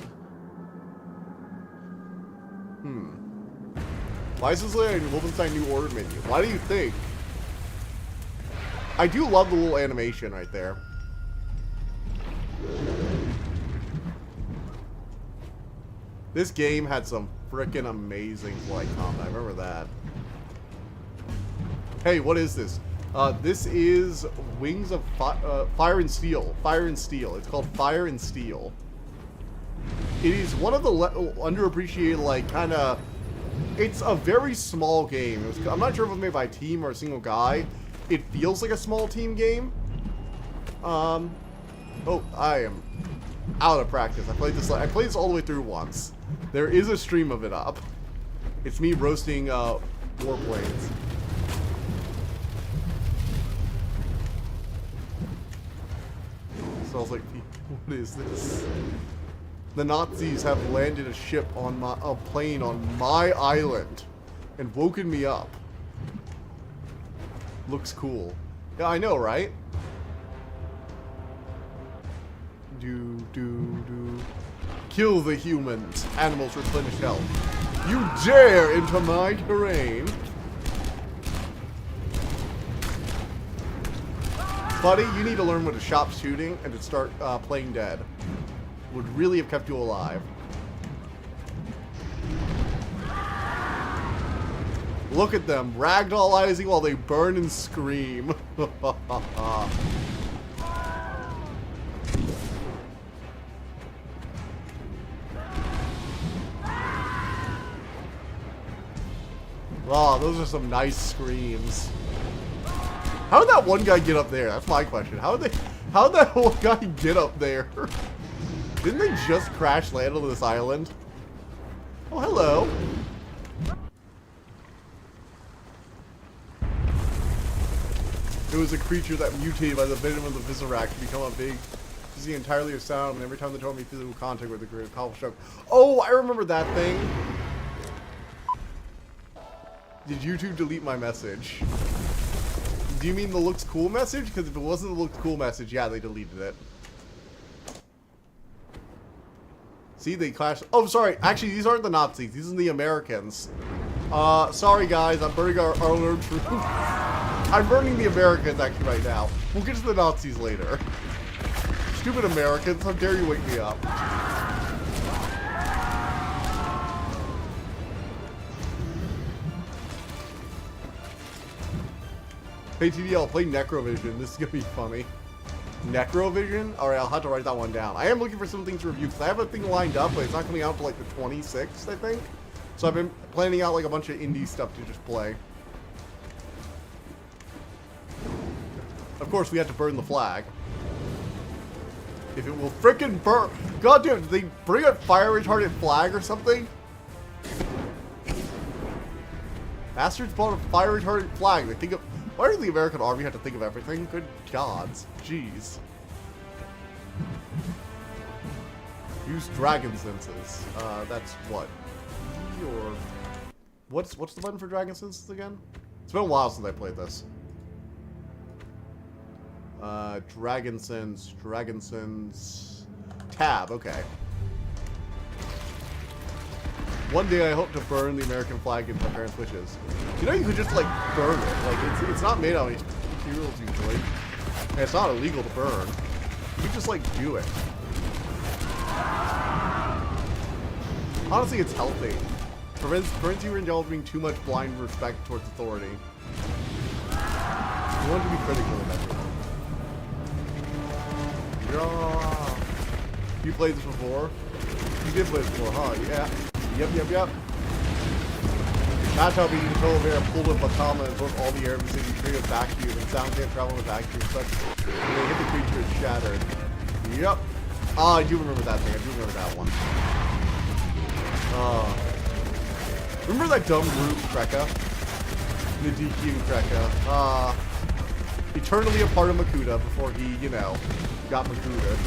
[SPEAKER 2] Why is this like a Wolfenstein New Order menu? Why do you think? I do love the little animation right there. This game had some frickin' amazing flight combat. I remember that. Hey, what is this? This is Wings of Fire and Steel. Fire and Steel. It's called Fire and Steel. It is one of the underappreciated, like, kind of... It's a very small game. I'm not sure if it was made by a team or a single guy. It feels like a small team game. Oh, I am out of practice. I played this all the way through once. There is a stream of it up. It's me roasting warplanes. So I was like, what is this? The Nazis have landed a plane on my island and woken me up. Looks cool. Yeah, I know, right? Kill the humans. Animals replenish health. You dare into my terrain. Buddy, you need to learn when to stop shooting and to start playing dead. Would really have kept you alive. Look at them, ragdollizing while they burn and scream. Wow, those are some nice screams. How did that one guy get up there? That's my question. How did that one guy get up there? Didn't they just crash land on this island? Oh, hello. It was a creature that mutated by the venom of the Visceract to become a big, consisting entirely of sound, and every time the toad made physical contact with the great powerful stroke. Oh, I remember that thing. Did YouTube delete my message? Do you mean the looks cool message? Because if it wasn't the looks cool message, yeah, they deleted it. See, they clashed. Oh, sorry. Actually, these aren't the Nazis. These are the Americans. Sorry, guys. I'm burning our own troops. I'm burning the Americans, actually, right now. We'll get to the Nazis later. Stupid Americans. How dare you wake me up? Hey, TDL, play Necrovision. This is going to be funny. Necrovision? Alright, I'll have to write that one down. I am looking for some things to review, because I have a thing lined up, but it's not coming out until, like, the 26th, I think. So I've been planning out, like, a bunch of indie stuff to just play. Of course, we have to burn the flag. If it will frickin' burn... God damn, did they bring a fire-retardant flag or something? Bastards bought a fire-retardant flag. They think of... Why does the American Army have to think of everything? Good gods. Jeez. Use dragon senses. That's what? Or... What's the button for dragon senses again? It's been a while since I played this. Dragon sense, tab, okay. One day I hope to burn the American flag in my parents' wishes. You know, you could just, like, burn it. Like, it's not made out of materials usually. And it's not illegal to burn. You could just, like, do it. Honestly, it's healthy. Prevents you from indulging too much blind respect towards authority. You want to be critical of everything. Yeah. You played this before? You did play this before, huh? Yeah. Yep. That's how being told there pulled a batama and broke all the air in the city tree of vacuum, and sound can't travel in a vacuum, such when they hit the creature, it's shattered. Yep. Ah, I do remember that thing. I do remember that one. Remember that dumb Groot Kreka? The DQ Kreka. Eternally a part of Makuta before he, you know, got Makuta.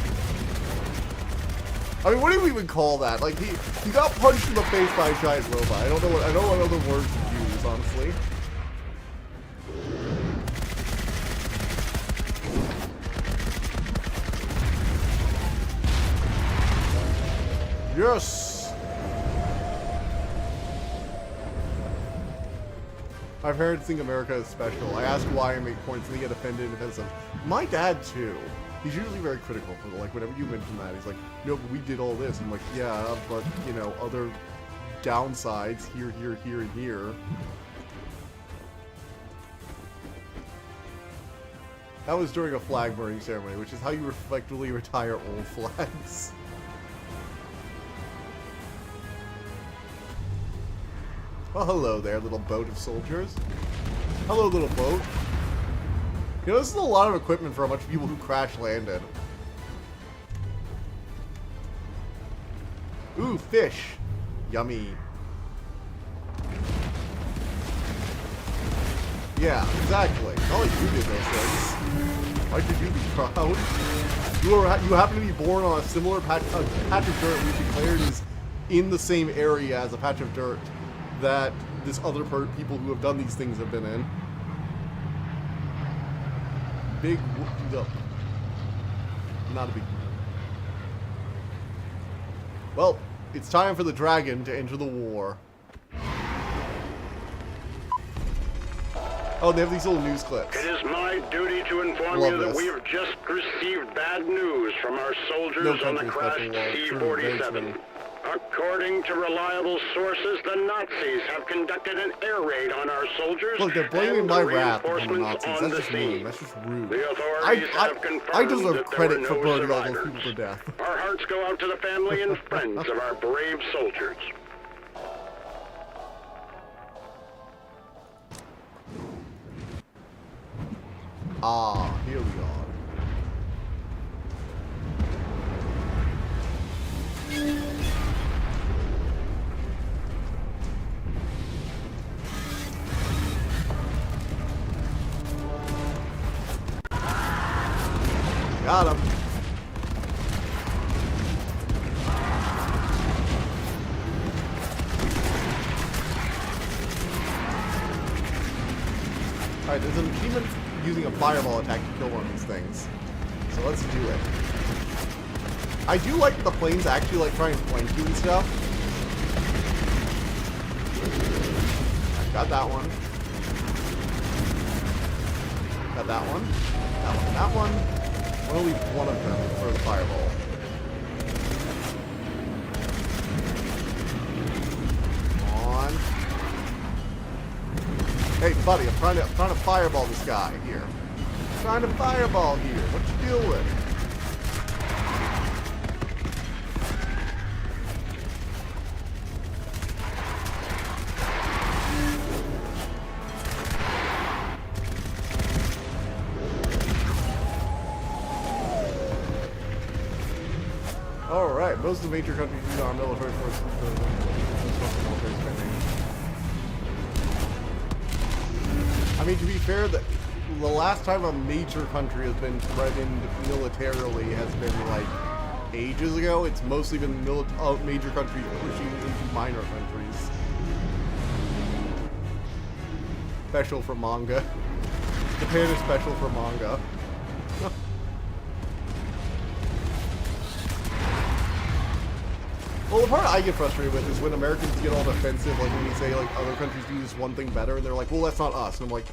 [SPEAKER 2] I mean, what do we even call that? Like, he got punched in the face by a giant robot. I don't know what other words to use, honestly. Yes! My parents think America is special. I ask why I make points and they get offended and defensive. My dad, too. He's usually very critical for, like, whenever you mention that, he's like, no, but we did all this. I'm like, yeah, but, you know, other downsides here, here, here, and here. That was during a flag burning ceremony, which is how you effectively retire old flags. Well, hello there, little boat of soldiers. Hello, little boat. You know, this is a lot of equipment for a bunch of people who crash landed. Ooh, fish. Yummy. Yeah, exactly. Not like you did those things. Why should you be proud? You happen to be born on a similar patch of dirt we declared is in the same area as a patch of dirt that this other people who have done these things have been in. Big whooped up. Not a big deal. Well, it's time for the dragon to enter the war. Oh, they have these little news clips.
[SPEAKER 3] It is my duty to inform you that we have just received bad news from our soldiers on the crashed C-47. According to reliable sources, the Nazis have conducted an air raid on our soldiers.
[SPEAKER 2] Look, they're blaming my wrath on the
[SPEAKER 3] reinforcements
[SPEAKER 2] Nazis.
[SPEAKER 3] on
[SPEAKER 2] That's
[SPEAKER 3] the
[SPEAKER 2] just
[SPEAKER 3] scene.
[SPEAKER 2] rude. That's just rude.
[SPEAKER 3] The authorities have confirmed
[SPEAKER 2] I deserve
[SPEAKER 3] that
[SPEAKER 2] credit
[SPEAKER 3] there
[SPEAKER 2] for
[SPEAKER 3] were no
[SPEAKER 2] burning all those
[SPEAKER 3] survivors.
[SPEAKER 2] people to death.
[SPEAKER 3] Our hearts go out to the family and friends of our brave soldiers.
[SPEAKER 2] Ah, here we are. Got him. Alright, there's an achievement using a fireball attack to kill one of these things. So let's do it. I do like that the planes actually like try and flank you and stuff. I got that one. Got that one. That one. That one. Only one of them for the fireball. Come on. Hey, buddy, I'm trying to fireball this guy here. I'm trying to fireball here. What you doing? Alright, most of the major countries use our military forces for military spending. I mean, to be fair, the last time a major country has been threatened militarily has been, like, ages ago. It's mostly been major countries pushing into minor countries. Special for manga. Japan is special for manga. Well, the part I get frustrated with is when Americans get all defensive, like when we say like other countries do this one thing better, and they're like, "Well, that's not us." And I'm like,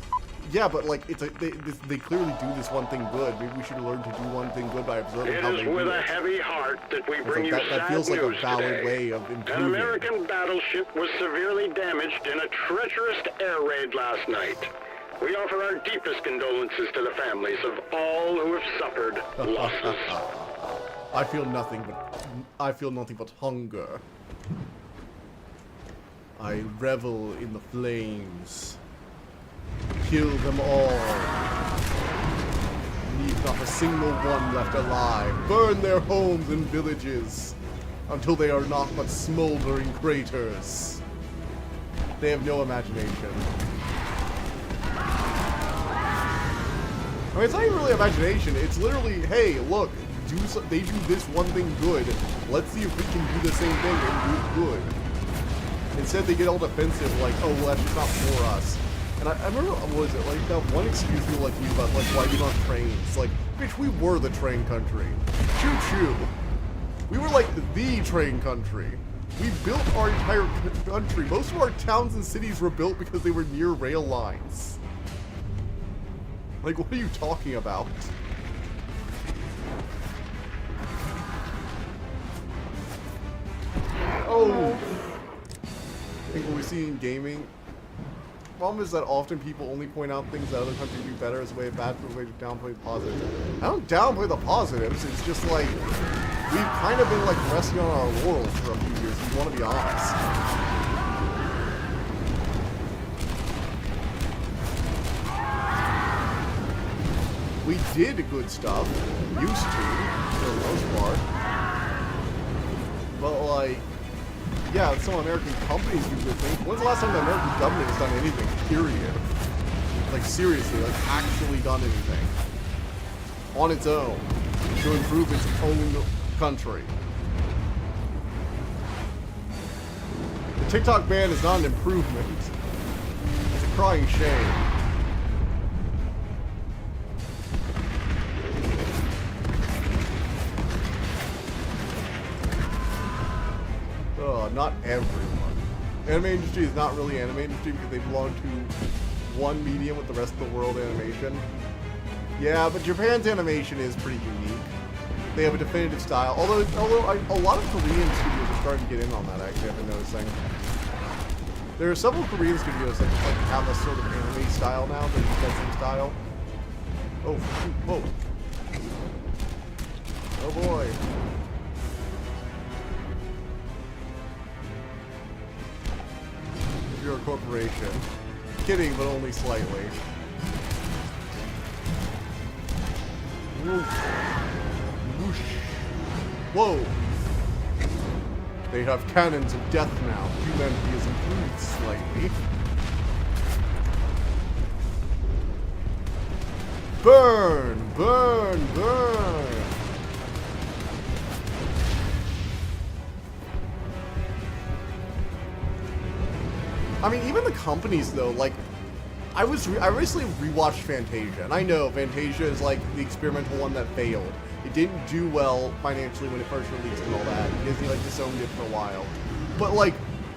[SPEAKER 2] "Yeah, but like they clearly do this one thing good. Maybe we should learn to do one thing good by observing how they do it."
[SPEAKER 3] It is with a heavy heart that we bring you sad
[SPEAKER 2] that feels like a
[SPEAKER 3] news
[SPEAKER 2] valid
[SPEAKER 3] today.
[SPEAKER 2] way of improving.
[SPEAKER 3] An American battleship was severely damaged in a treacherous air raid last night. We offer our deepest condolences to the families of all who have suffered losses.
[SPEAKER 2] I feel nothing but hunger. I revel in the flames. Kill them all. Leave not a single one left alive. Burn their homes and villages until they are naught but smoldering craters. They have no imagination. I mean, it's not even really imagination. It's literally, hey, look, they do this one thing good. Let's see if we can do the same thing and do it good. Instead, they get all defensive, like, oh, well, that's just not for us. And I remember, what was it, like, that one excuse people like you about, like, why you don't have trains? Like, bitch, we were the train country. Choo-choo. We were, like, the train country. We built our entire country. Most of our towns and cities were built because they were near rail lines. Like, what are you talking about? Oh! see in gaming. Problem is that often people only point out things that other countries do better as a way of way to downplay the positives. I don't downplay the positives. It's just like we've kind of been like resting on our laurels for a few years. If you want to be honest. We did good stuff, used to, for the most part. But like, yeah, some American companies do good things. When's the last time the American government has done anything, period? Like, seriously, like, actually done anything. On its own. To improve its own country. The TikTok ban is not an improvement. It's a crying shame. Not everyone. Anime industry is not really anime industry because they belong to one medium with the rest of the world animation. Yeah, but Japan's animation is pretty unique. They have a definitive style. Although a lot of Korean studios are starting to get in on that, actually, I've been noticing. There are several Korean studios that like have a sort of anime style now, the Japanese style. Oh, whoa. Oh boy. You're a corporation. Kidding, but only slightly. Woof. Whoosh. Whoa! They have cannons of death now. Humanity is improved slightly. Burn! Burn! Burn! I mean, even the companies, though, like, I recently rewatched Fantasia, and I know Fantasia is, like, the experimental one that failed. It didn't do well financially when it first released and all that. Disney, like, disowned it for a while. But, like,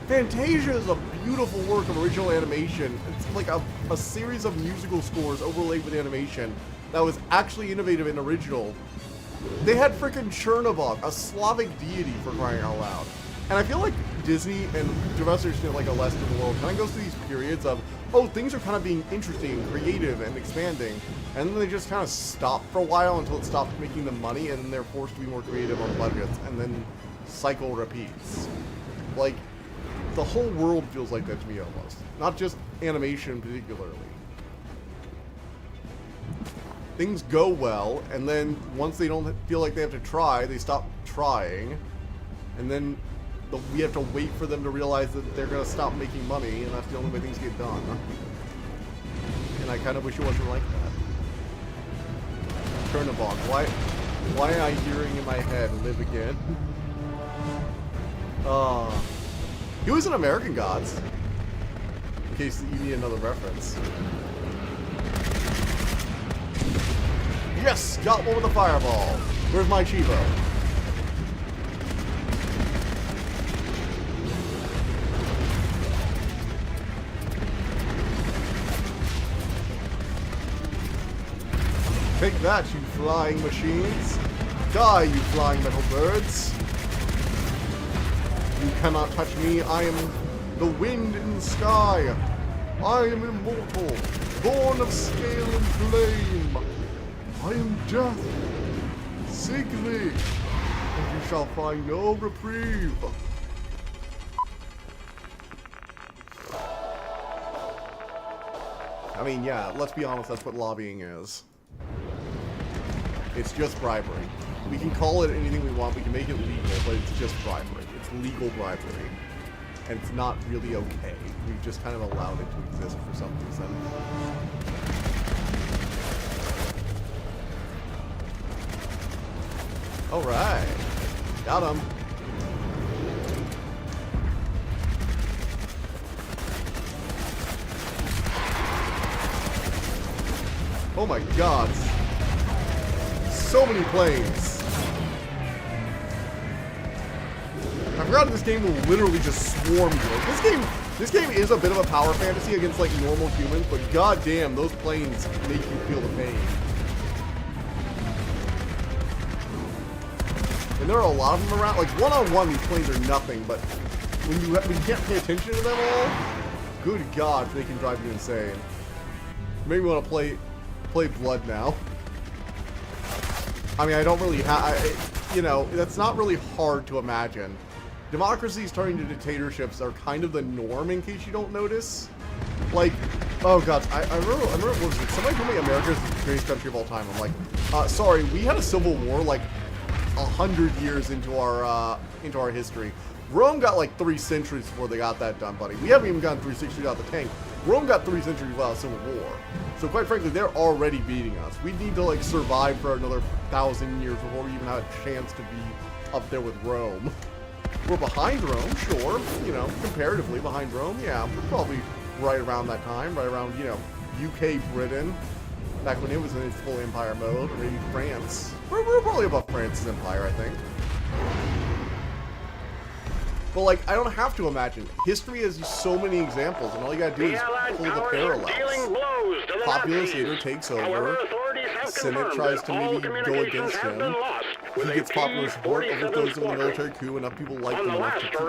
[SPEAKER 2] Fantasia is a beautiful work of original animation. It's like a series of musical scores overlaid with animation that was actually innovative and original. They had frickin' Chernobog, a Slavic deity, for crying out loud. And I feel like Disney and to a certain extent, like West of the world, kind of goes through these periods of, oh, things are kind of being interesting, creative, and expanding, and then they just kind of stop for a while until it stops making them money, and then they're forced to be more creative on budgets, and then cycle repeats. Like, the whole world feels like that to me almost. Not just animation particularly. Things go well, and then once they don't feel like they have to try, they stop trying, and then we have to wait for them to realize that they're going to stop making money, and that's the only way things get done. And I kind of wish it wasn't like that. Chernobog, why am I hearing in my head, live again? He was in American Gods. In case you need another reference. Yes! Got one with a fireball! Where's my Chivo? Take that, you flying machines! Die, you flying metal birds! You cannot touch me, I am the wind in the sky! I am immortal, born of scale and flame! I am death! Seek me, and you shall find no reprieve! I mean, yeah, let's be honest, that's what lobbying is. It's just bribery. We can call it anything we want, we can make it legal, but it's just bribery. It's legal bribery. And it's not really okay. We've just kind of allowed it to exist for some reason. Alright. Got him. Oh my god. So many planes. I forgot this game will literally just swarm you. Like, this game is a bit of a power fantasy against like normal humans, but goddamn, those planes make you feel the pain. And there are a lot of them around. Like one-on-one, these planes are nothing, but when you can't pay attention to them all, good God, they can drive you insane. Maybe want to play Blood now. I mean, I don't really have, you know, that's not really hard to imagine. Democracies turning to dictatorships are kind of the norm, in case you don't notice. Like, oh god, I remember what was it? Somebody told me America's the greatest country of all time. I'm like, sorry, we had a civil war like 100 years into our history. Rome got like 3 centuries before they got that done, buddy. We haven't even gotten 3 centuries out the tank. Rome got 3 centuries without a civil war. So quite frankly, they're already beating us. We need to like survive for another 1,000 years before we even have a chance to be up there with Rome. We're behind Rome, sure. You know, comparatively behind Rome. Yeah, we're probably right around that time, right around, you know, UK, Britain, back when it was in its full empire mode, or maybe France. We're probably above France's empire, I think. But, like, I don't have to imagine. History has so many examples, and all you gotta do is pull the parallels. Populist leader takes over. Senate tries to maybe go against him. He gets popular support, overthrows him in the military coup, enough people like him enough to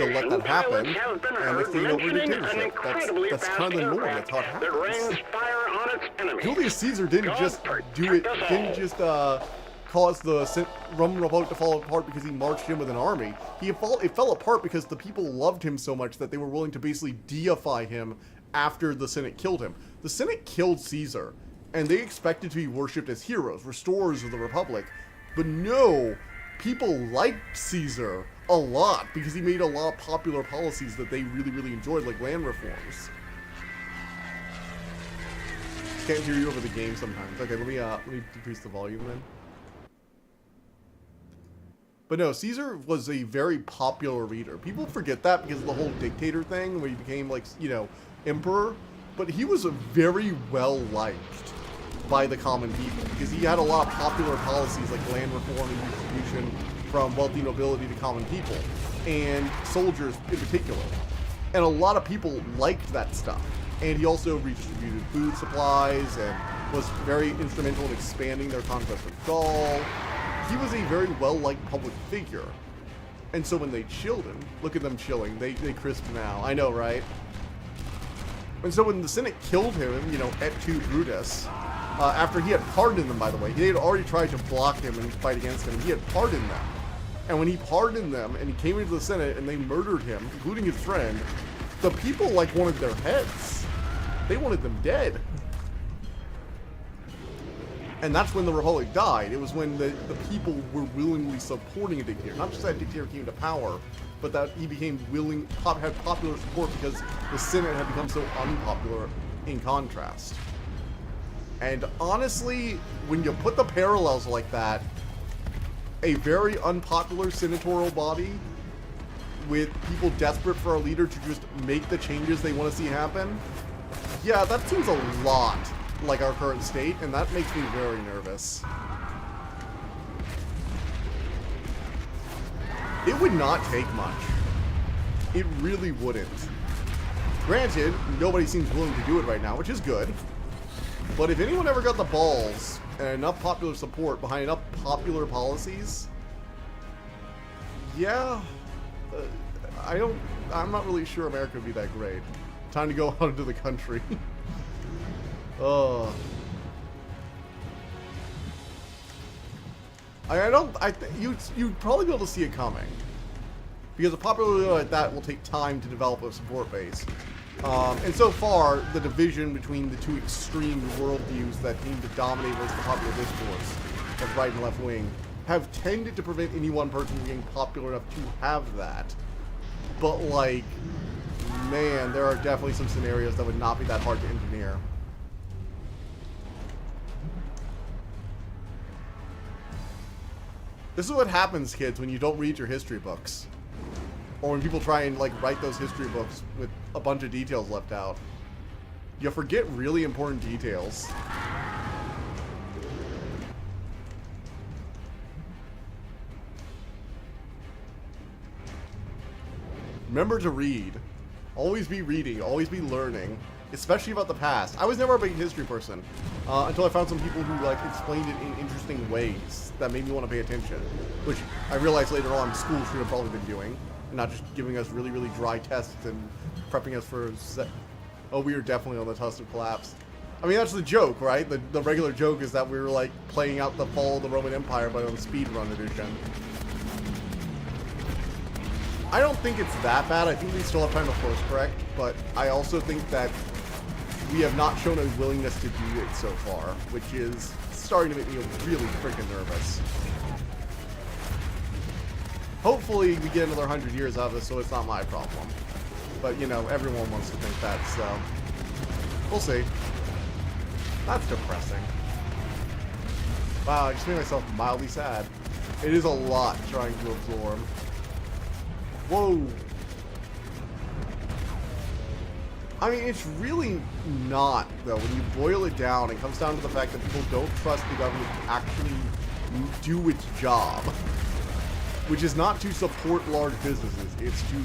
[SPEAKER 2] let that happen, and next thing you know, we're dictatorship. That's kind of the norm. That's how it happens. Julius Caesar didn't just do it, cause the Roman Republic to fall apart because he marched in with an army. It fell apart because the people loved him so much that they were willing to basically deify him after the Senate killed him. The Senate killed Caesar, and they expected to be worshipped as heroes, restorers of the Republic. But no, people liked Caesar a lot because he made a lot of popular policies that they really, really enjoyed, like land reforms. Can't hear you over the game sometimes. Okay, let me decrease the volume then. But no, Caesar was a very popular leader. People forget that because of the whole dictator thing, where he became, like, you know, emperor. But he was very well liked by the common people because he had a lot of popular policies like land reform and distribution from wealthy nobility to common people and soldiers in particular. And a lot of people liked that stuff. And he also redistributed food supplies and was very instrumental in expanding their conquest of Gaul. He was a very well-liked public figure. And so when they chilled him, look at them chilling, they crisp now. I know, right? And so when the Senate killed him, you know, et tu Brutus, after he had pardoned them, by the way, he had already tried to block him and fight against him, and he had pardoned them. And when he pardoned them, and he came into the Senate, and they murdered him, including his friend, the people, like, wanted their heads. They wanted them dead. And that's when the Republic died. It was when the people were willingly supporting a dictator. Not just that dictator came to power, but that he became had popular support because the Senate had become so unpopular in contrast. And honestly, when you put the parallels like that, a very unpopular senatorial body with people desperate for a leader to just make the changes they want to see happen, yeah, that seems a lot like our current state, and that makes me very nervous. It would not take much. It really wouldn't. Granted, nobody seems willing to do it right now, which is good. But if anyone ever got the balls and enough popular support behind enough popular policies, yeah, I'm not really sure America would be that great. Time to go out into the country. I think you'd probably be able to see it coming. Because a popular leader like that will take time to develop a support base. And so far, the division between the two extreme worldviews that seem to dominate most of the popular discourse, of right and left wing, have tended to prevent any one person from getting popular enough to have that. But, like, man, there are definitely some scenarios that would not be that hard to engineer. This is what happens, kids, when you don't read your history books. Or when people try and, like, write those history books with a bunch of details left out. You forget really important details. Remember to read. Always be reading, always be learning, especially about the past. I was never a big history person until I found some people who, like, explained it in interesting ways that made me want to pay attention, which I realized later on school should have probably been doing. and not just giving us really, really dry tests and prepping us for... Oh, we are definitely on the cusp of collapse. I mean, that's the joke, right? The regular joke is that we were, like, playing out the fall of the Roman Empire, but on speedrun edition. I don't think it's that bad. I think we still have time to course correct, but I also think that we have not shown a willingness to do it so far, which is starting to make me really freaking nervous. Hopefully we get another 100 years out of this, so it's not my problem. But, you know, everyone wants to think that, so... We'll see. That's depressing. Wow, I just made myself mildly sad. It is a lot trying to absorb. Whoa! I mean, it's really not, though. When you boil it down, it comes down to the fact that people don't trust the government to actually do its job. Which is not to support large businesses. It's to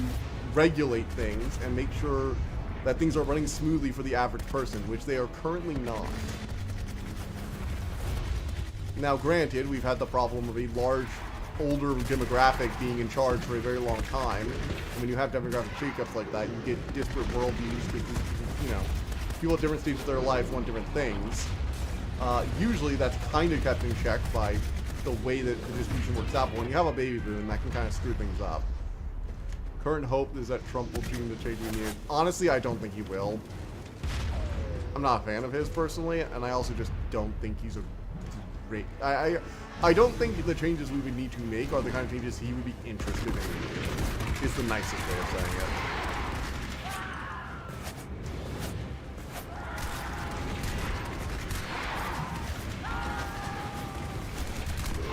[SPEAKER 2] regulate things and make sure that things are running smoothly for the average person, which they are currently not. Now, granted, we've had the problem of a large, older demographic being in charge for a very long time. And when you have demographic shakeups like that, you get disparate worldviews, you know, people at different stages of their life want different things. Usually that's kind of kept in check by the way that the distribution works out, but when you have a baby boom, that can kind of screw things up. Current hope is that Trump will change the trade union. Honestly, I don't think he will. I'm not a fan of his personally, and I also just don't think he's a great... I don't think the changes we would need to make are the kind of changes he would be interested in. Is the nicest way of saying it.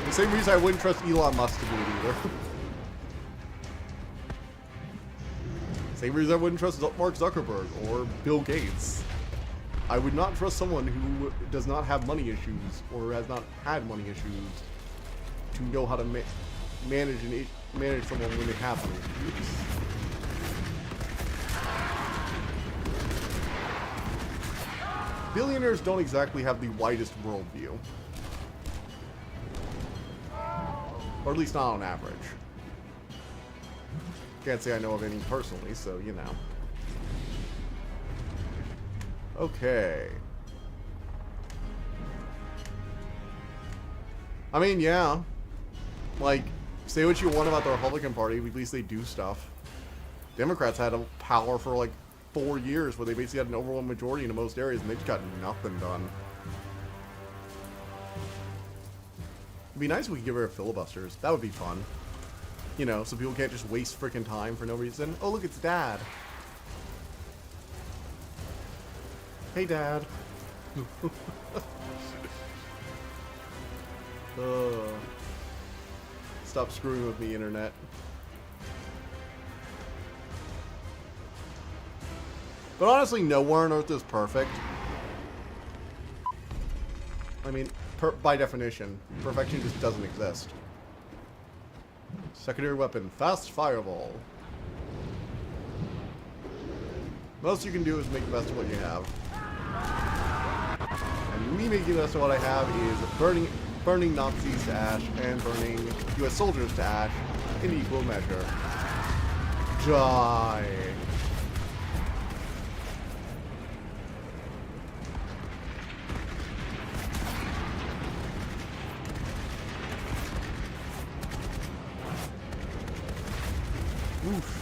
[SPEAKER 2] The same reason I wouldn't trust Elon Musk to do it either. Same reason I wouldn't trust Mark Zuckerberg or Bill Gates. I would not trust someone who does not have money issues or has not had money issues to know how to manage someone when they have money issues. Billionaires don't exactly have the widest worldview. Or at least not on average. Can't say I know of any personally, so you know. Okay. I mean, yeah. Like, say what you want about the Republican Party, at least they do stuff. Democrats had a power for like 4 years where they basically had an overwhelming majority in most areas and they just got nothing done. It'd be nice if we could get rid of filibusters. That would be fun. You know, so people can't just waste freaking time for no reason. Oh, look, it's Dad. Hey, Dad. Stop screwing with me, Internet. But honestly, nowhere on Earth is perfect. I mean, by definition, perfection just doesn't exist. Secondary weapon, fast fireball. Most you can do is make the best of what you have. And me making the best of what I have is burning Nazis to ash and burning US soldiers to ash in equal measure. Die. Oof.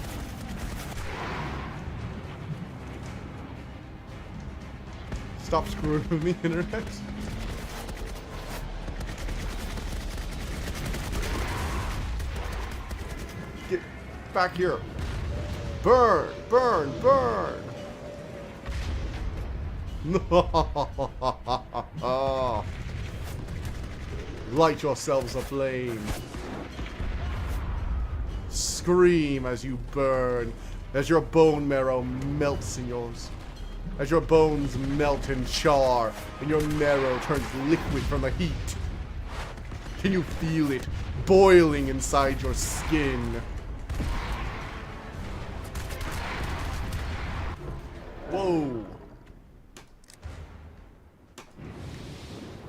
[SPEAKER 2] Stop screwing with me, Internet. Get back here. Burn, burn, burn. Light yourselves aflame. Scream as you burn, as your bone marrow melts in yours, as your bones melt and char, and your marrow turns liquid from the heat. Can you feel it boiling inside your skin? Whoa.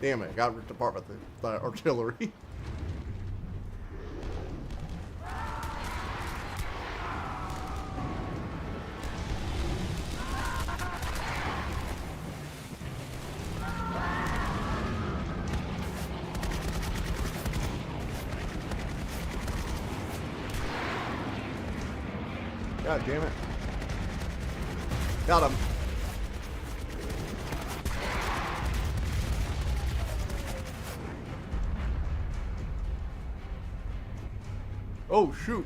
[SPEAKER 2] Damn it, I got ripped apart by the artillery. God damn it. Got him. Oh, shoot.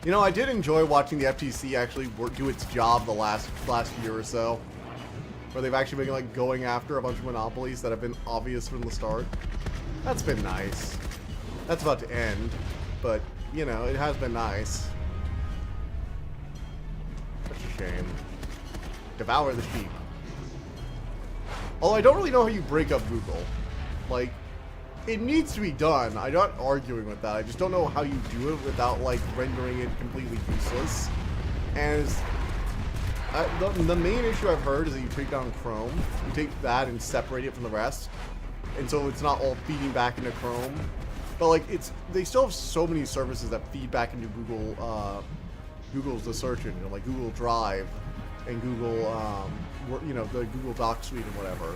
[SPEAKER 2] You know, I did enjoy watching the FTC actually do its job the last year or so, where they've actually been like going after a bunch of monopolies that have been obvious from the start. That's been nice. That's about to end, but you know, it has been nice. Such a shame. Devour the sheep. Although I don't really know how you break up Google. Like, it needs to be done. I'm not arguing with that. I just don't know how you do it without, like, rendering it completely useless. And the main issue I've heard is that you take down Chrome. You take that and separate it from the rest. And so it's not all feeding back into Chrome. But, like, they still have so many services that feed back into Google, Google's the search engine, like Google Drive and Google, you know, the Google Doc Suite and whatever.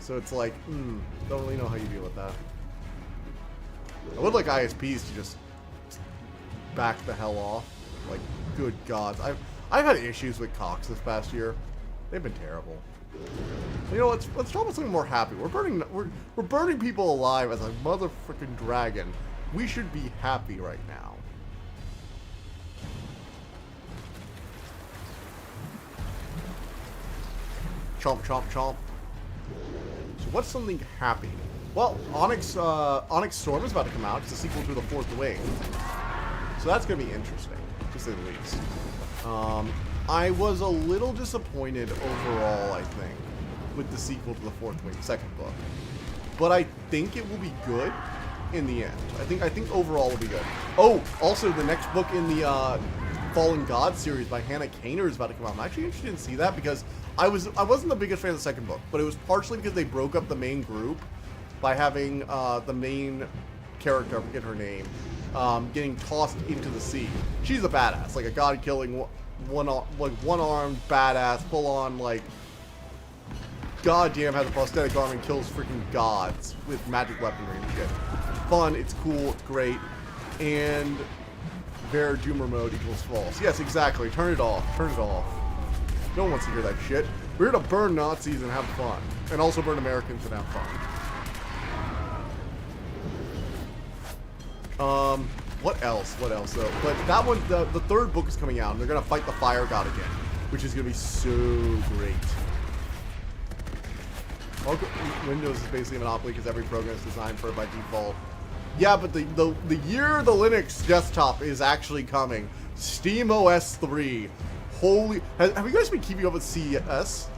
[SPEAKER 2] So it's like, don't really know how you deal with that. I would like ISPs to just back the hell off. Like, good God. I've had issues with Cox this past year. They've been terrible. You know, let's talk about something more happy. We're burning people alive as a motherfucking dragon. We should be happy right now. Chomp, chomp, chomp. So what's something happy? Well, Onyx Storm is about to come out. It's a sequel to The Fourth Wing. So that's going to be interesting, to say the least. I was a little disappointed overall, I think, with the sequel to The Fourth Wing, second book. But I think it will be good in the end. I think overall it'll be good. Oh, also the next book in the Fallen God series by Hannah Kaner is about to come out. I'm actually interested in see that because I wasn't the biggest fan of the second book, but it was partially because they broke up the main group by having the main character, I forget her name, getting tossed into the sea. She's a badass, like a god-killing, one-armed badass, full-on, like, goddamn has a prosthetic arm and kills freaking gods with magic weaponry and shit. It's fun, it's cool, it's great, and Bear Doomer mode equals false. Yes, exactly. Turn it off. Turn it off. No one wants to hear that shit. We're here to burn Nazis and have fun. And also burn Americans and have fun. What else? What else, though? But that one, the third book is coming out, and they're going to fight the Fire God again, which is going to be so great. Windows is basically a monopoly because every program is designed for it by default. Yeah, but the year the Linux desktop is actually coming. SteamOS 3. Holy... Have you guys been keeping up with CES?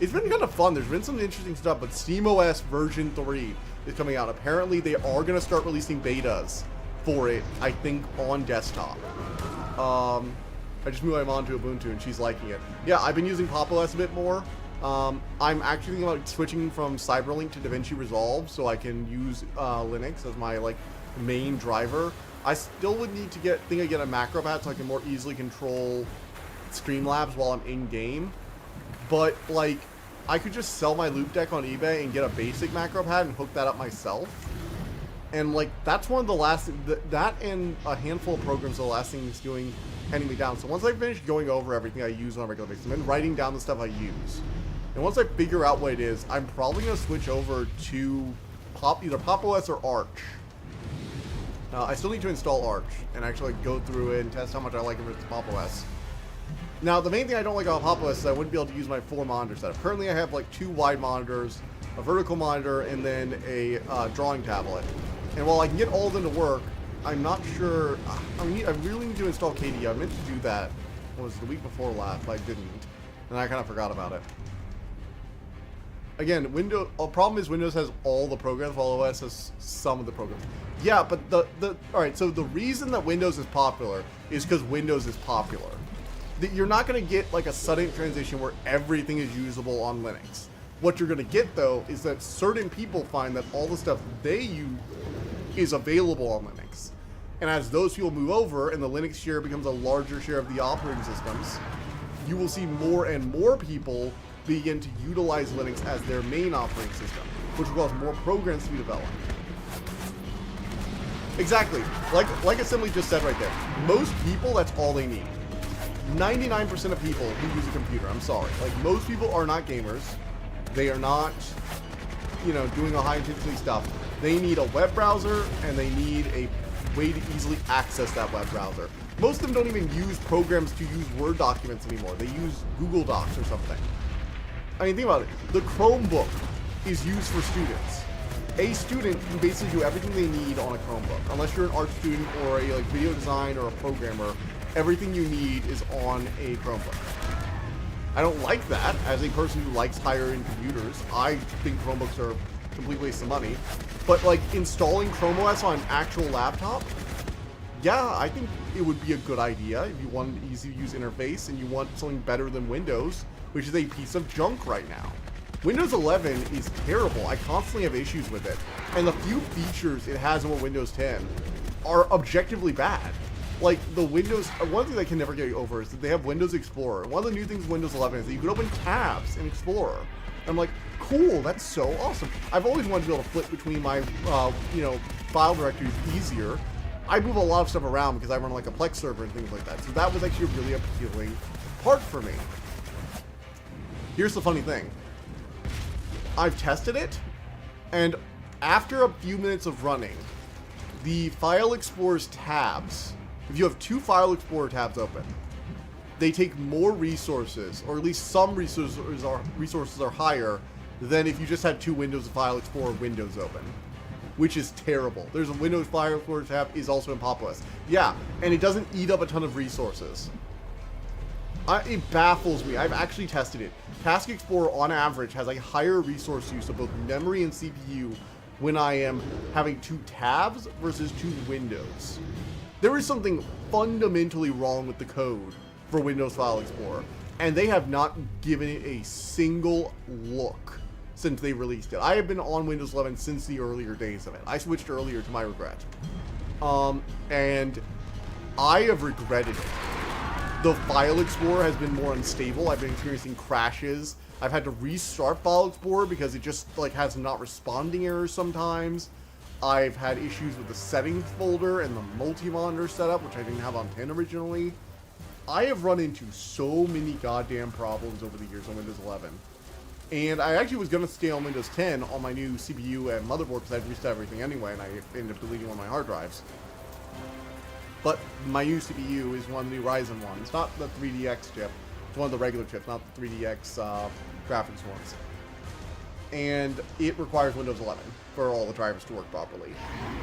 [SPEAKER 2] It's been kind of fun. There's been some interesting stuff, but SteamOS version 3 is coming out. Apparently, they are going to start releasing betas for it, I think, on desktop. I just moved my mom to Ubuntu, and she's liking it. Yeah, I've been using PopOS a bit more. I'm actually thinking about switching from Cyberlink to DaVinci Resolve so I can use Linux as my like main driver. I still would need to get a macro pad so I can more easily control Streamlabs while I'm in game. But like, I could just sell my loop deck on eBay and get a basic macro pad and hook that up myself. And like, that's one of the last, that and a handful of programs are the last things handing me down. So once I finish going over everything I use on a regular basis, and then writing down the stuff I use. And once I figure out what it is, I'm probably going to switch over to either PopOS or Arch. I still need to install Arch and actually go through it and test how much I like it versus PopOS. Now, the main thing I don't like about PopOS is I wouldn't be able to use my 4-monitor setup. Currently, I have like 2 wide monitors, a vertical monitor, and then a drawing tablet. And while I can get all of them to work, I'm not sure. I really need to install KDE. I meant to do that. It was the week before last, but I didn't. And I kind of forgot about it. Again, the problem is Windows has all the programs while OS has some of the programs. Yeah, but alright, so the reason that Windows is popular is because Windows is popular. You're not going to get like a sudden transition where everything is usable on Linux. What you're going to get though is that certain people find that all the stuff they use is available on Linux. And as those people move over and the Linux share becomes a larger share of the operating systems, you will see more and more people begin to utilize Linux as their main operating system, which will cause more programs to be developed. Exactly. Like Assembly just said right there. Most people, that's all they need. 99% of people who use a computer, I'm sorry. Like, most people are not gamers. They are not, you know, doing a high-intensity stuff. They need a web browser, and they need a way to easily access that web browser. Most of them don't even use programs to use Word documents anymore. They use Google Docs or something. I mean, think about it. The Chromebook is used for students. A student can basically do everything they need on a Chromebook. Unless you're an art student or a video design or a programmer, everything you need is on a Chromebook. I don't like that. As a person who likes higher-end computers, I think Chromebooks are a complete waste of money. But, like, installing Chrome OS on an actual laptop, yeah, I think it would be a good idea if you want an easy-to-use interface and you want something better than Windows, which is a piece of junk right now. Windows 11 is terrible. I constantly have issues with it. And the few features it has over Windows 10 are objectively bad. Like, the Windows... One thing I can never get over is that they have Windows Explorer. One of the new things with Windows 11 is that you can open tabs in Explorer. I'm like, cool, that's so awesome. I've always wanted to be able to flip between my, you know, file directories easier. I move a lot of stuff around because I run like a Plex server and things like that. So that was actually a really appealing part for me. Here's the funny thing. I've tested it, and after a few minutes of running, the File Explorer's tabs, if you have two File Explorer tabs open, they take more resources, or at least some resources are higher than if you just had two Windows File Explorer windows open, which is terrible. There's a Windows File Explorer tab is also in Pop! OS. Yeah, and it doesn't eat up a ton of resources. It baffles me. I've actually tested it. Task Explorer, on average, has a higher resource use of both memory and CPU when I am having two tabs versus two windows. There is something fundamentally wrong with the code for Windows File Explorer, and they have not given it a single look since they released it. I have been on Windows 11 since the earlier days of it. I switched earlier to my regret. And I have regretted it. The File Explorer has been more unstable. I've been experiencing crashes. I've had to restart File Explorer because it just like has not responding errors sometimes. I've had issues with the settings folder and the multi-monitor setup, which I didn't have on 10 originally. I have run into so many goddamn problems over the years on Windows 11. And I actually was going to stay on Windows 10 on my new CPU and motherboard because I'd reset everything anyway, and I ended up deleting one of my hard drives. But my new CPU is one of the new Ryzen ones, not the 3DX chip. It's one of the regular chips, not the 3DX graphics ones. And it requires Windows 11 for all the drivers to work properly.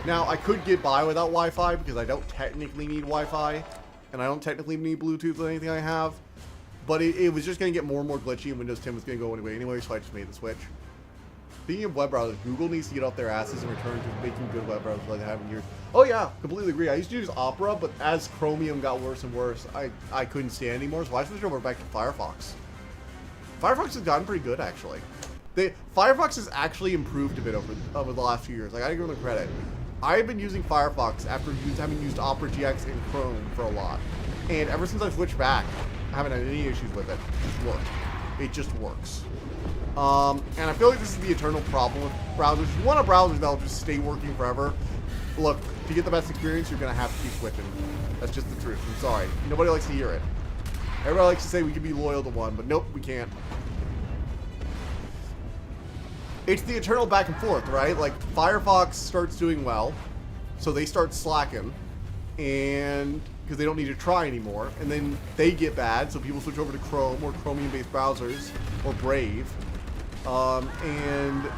[SPEAKER 2] Now, I could get by without Wi-Fi because I don't technically need Wi-Fi, and I don't technically need Bluetooth or anything I have. But it was just going to get more and more glitchy, and Windows 10 was going to go anyway, so I just made the switch. Speaking of web browsers, Google needs to get off their asses and return to making good web browsers like they have in years. Oh yeah, completely agree. I used to use Opera, but as Chromium got worse and worse, I couldn't stand anymore, so I switched over back to Firefox. Firefox has gotten pretty good, actually. Firefox has actually improved a bit over the last few years. I gotta give them credit. I've been using Firefox after having used Opera GX and Chrome for a lot. And ever since I switched back, I haven't had any issues with it. It just works. And I feel like this is the eternal problem with browsers. If you want a browser that'll just stay working forever, look, to get the best experience, you're going to have to keep switching. That's just the truth. I'm sorry. Nobody likes to hear it. Everybody likes to say we can be loyal to one, but nope, we can't. It's the eternal back and forth, right? Like, Firefox starts doing well, so they start slacking, and because they don't need to try anymore, and then they get bad, so people switch over to Chrome or Chromium-based browsers, or Brave, and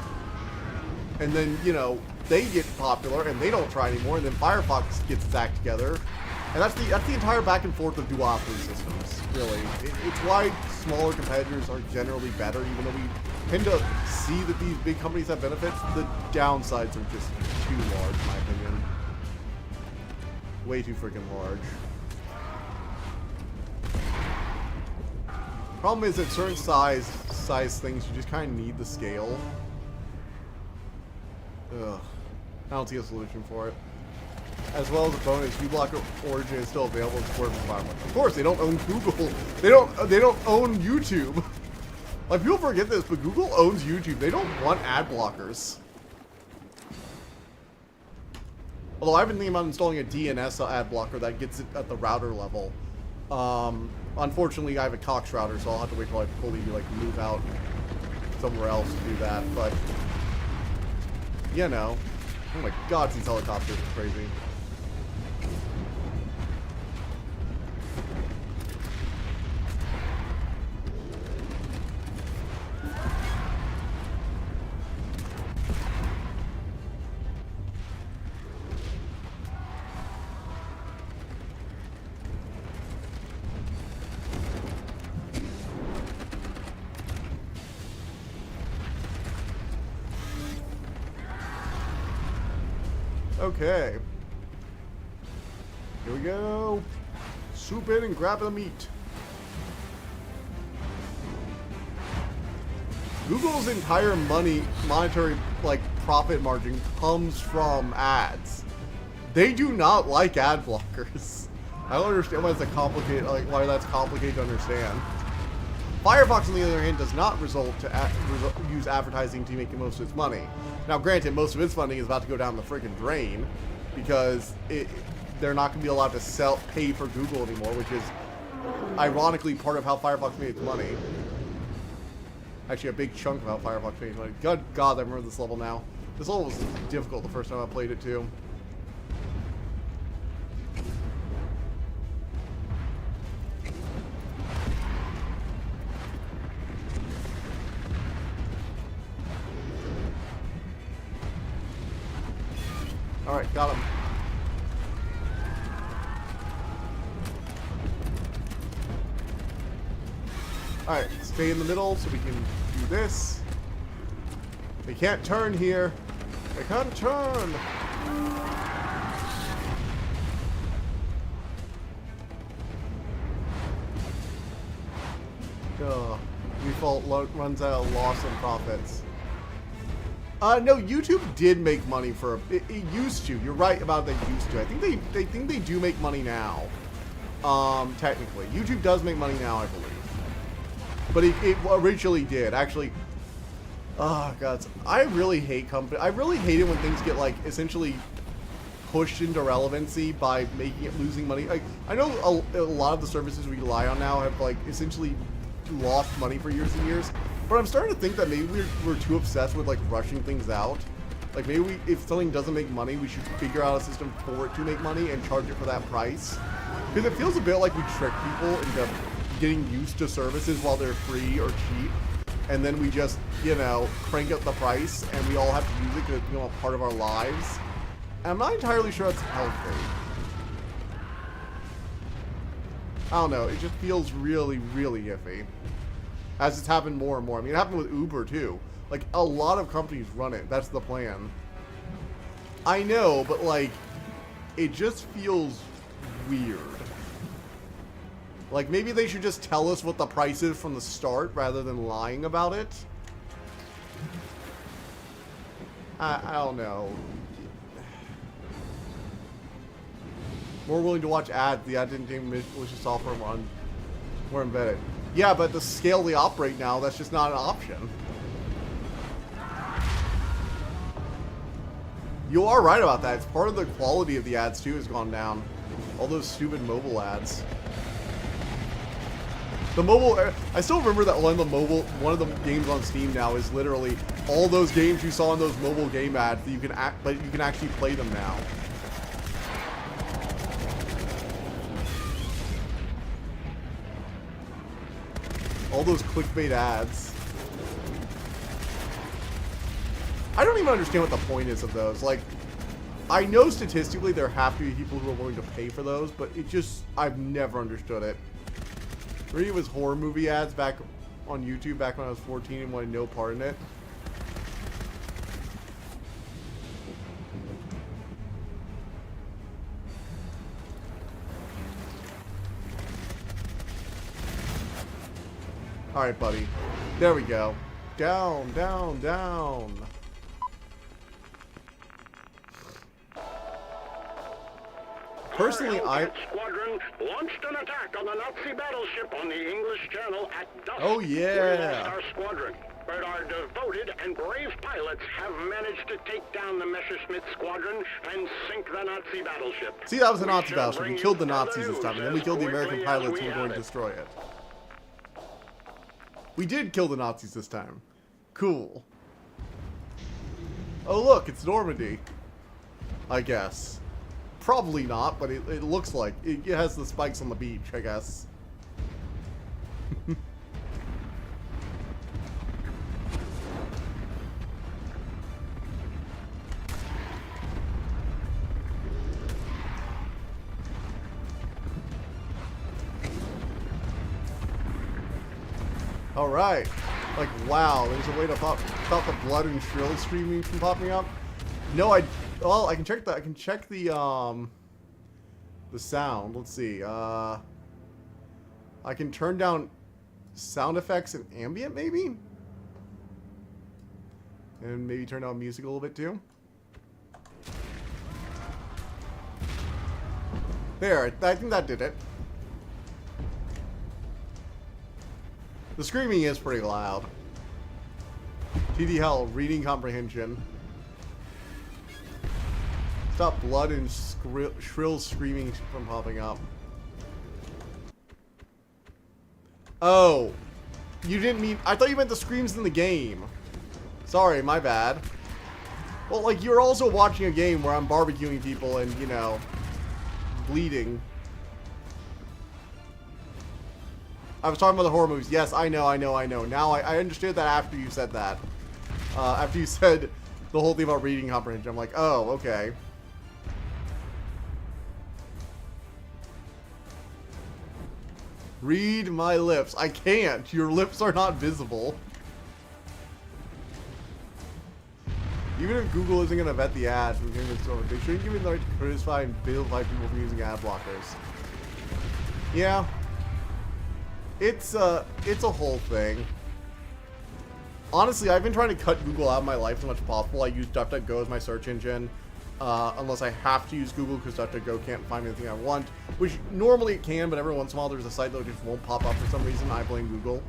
[SPEAKER 2] then, you know, they get popular, and they don't try anymore, and then Firefox gets its act together, and that's the entire back and forth of duopoly systems, really. It's why smaller competitors are generally better, even though we tend to see that these big companies have benefits. The downsides are just too large, in my opinion. Way too freaking large. Problem is that certain size things, you just kind of need the scale. Ugh. I don't see a solution for it. As well as a bonus, uBlock Origin is still available in support environment. Of course, they don't own Google. They don't own YouTube. Like, people forget this, but Google owns YouTube. They don't want ad blockers. Although I've been thinking about installing a DNS ad blocker that gets it at the router level. Unfortunately, I have a Cox router, so I'll have to wait till I fully like move out somewhere else to do that. But you know, oh my God, these helicopters are crazy. Okay. Here we go. Swoop in and grab the meat. Google's entire monetary like profit margin comes from ads. They do not like ad blockers. I don't understand why it's a complicated, like why that's complicated to understand. Firefox, on the other hand, does not use advertising to make most of its money. Now, granted, most of its funding is about to go down the freaking drain because they're not going to be allowed to pay for Google anymore, which is ironically part of how Firefox made its money. Actually, a big chunk of how Firefox made its money. God, I remember this level now. This level was difficult the first time I played it too. Alright, got him. Alright, stay in the middle so we can do this. They can't turn here. They can't turn. Default runs out of loss and profits. No, YouTube did make money for it used to. You're right about they used to. I think they do make money now. Technically, YouTube does make money now, I believe. But it originally did. Actually, oh god, I really hate I really hate it when things get like essentially pushed into relevancy by making it losing money. Like I know a lot of the services we rely on now have like essentially lost money for years and years. But I'm starting to think that maybe we're too obsessed with like rushing things out. Like maybe if something doesn't make money, we should figure out a system for it to make money and charge it for that price. Because it feels a bit like we trick people into getting used to services while they're free or cheap. And then we just, you know, crank up the price and we all have to use it because it's become a part of our lives. And I'm not entirely sure that's healthy. I don't know. It just feels really, really iffy. As it's happened more and more. I mean, it happened with Uber, too. Like, a lot of companies run it. That's the plan. I know, but, like, it just feels weird. Like, maybe they should just tell us what the price is from the start rather than lying about it. I don't know. More willing to watch ads. The ad didn't think malicious software were embedded. Yeah, but the scale they operate now, that's just not an option. You are right about that. It's part of the quality of the ads, too, has gone down. All those stupid mobile ads. The mobile... I still remember that one of the games on Steam now is literally all those games you saw in those mobile game ads that you can but you can actually play them now. All those clickbait ads. I don't even understand what the point is of those. Like, I know statistically there have to be people who are willing to pay for those, but it just, I've never understood it. Really, it was horror movie ads back on YouTube back when I was 14 and wanted no part in it. Alright, buddy. There we go. Down, down, down. Personally,
[SPEAKER 3] our Hellcat squadron launched an attack on the Nazi battleship on the English Channel at dusk.
[SPEAKER 2] Oh, yeah.
[SPEAKER 3] We lost our squadron, but our devoted and brave pilots have managed to take down the Messerschmitt squadron and sink the Nazi battleship.
[SPEAKER 2] See, that was a
[SPEAKER 3] We
[SPEAKER 2] Nazi
[SPEAKER 3] shall
[SPEAKER 2] battleship.
[SPEAKER 3] bring
[SPEAKER 2] We killed the
[SPEAKER 3] you further
[SPEAKER 2] Nazis this time, and then we
[SPEAKER 3] news
[SPEAKER 2] killed the
[SPEAKER 3] as
[SPEAKER 2] American
[SPEAKER 3] quickly
[SPEAKER 2] pilots
[SPEAKER 3] as
[SPEAKER 2] who
[SPEAKER 3] we
[SPEAKER 2] were going
[SPEAKER 3] have
[SPEAKER 2] to
[SPEAKER 3] it.
[SPEAKER 2] destroy it. We did kill the Nazis this time. Cool. Oh, look, it's Normandy. I guess. Probably not, but it looks like. It has the spikes on the beach, I guess. Alright. Like, wow, there's a way to stop the blood and shrill screaming from popping up. No, well, I can check that. I can check the sound. Let's see. I can turn down sound effects and ambient, maybe? And maybe turn down music a little bit, too. There, I think that did it. The screaming is pretty loud. TD Hell, reading comprehension. Stop blood and shrill screaming from popping up. Oh. You didn't mean... I thought you meant the screams in the game. Sorry, my bad. Well, like, you're also watching a game where I'm barbecuing people and, you know, bleeding. I was talking about the horror movies. Yes, I know. Now, I understood that after you said that. After you said the whole thing about reading comprehension. I'm like, oh, okay. Read my lips. I can't. Your lips are not visible. Even if Google isn't going to vet the ads, they shouldn't give me the right to criticize and vilify people for using ad blockers. Yeah. It's a whole thing. Honestly, I've been trying to cut Google out of my life as much as possible. I use DuckDuckGo as my search engine. Unless I have to use Google because DuckDuckGo can't find anything I want. Which normally it can, but every once in a while there's a site that just won't pop up for some reason. I blame Google.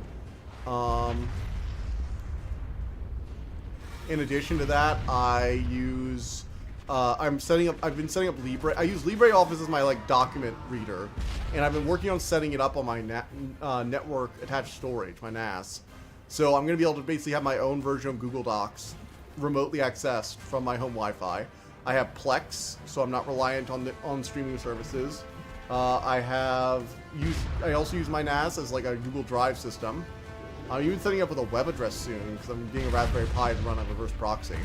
[SPEAKER 2] In addition to that, I use... I've been setting up Libre. I use LibreOffice as my, like, document reader. And I've been working on setting it up on my network attached storage, my NAS. So I'm going to be able to basically have my own version of Google Docs remotely accessed from my home Wi-Fi. I have Plex, so I'm not reliant on streaming services. I also use my NAS as like a Google Drive system. I'm even setting up with a web address soon because I'm getting a Raspberry Pi to run a reverse proxy.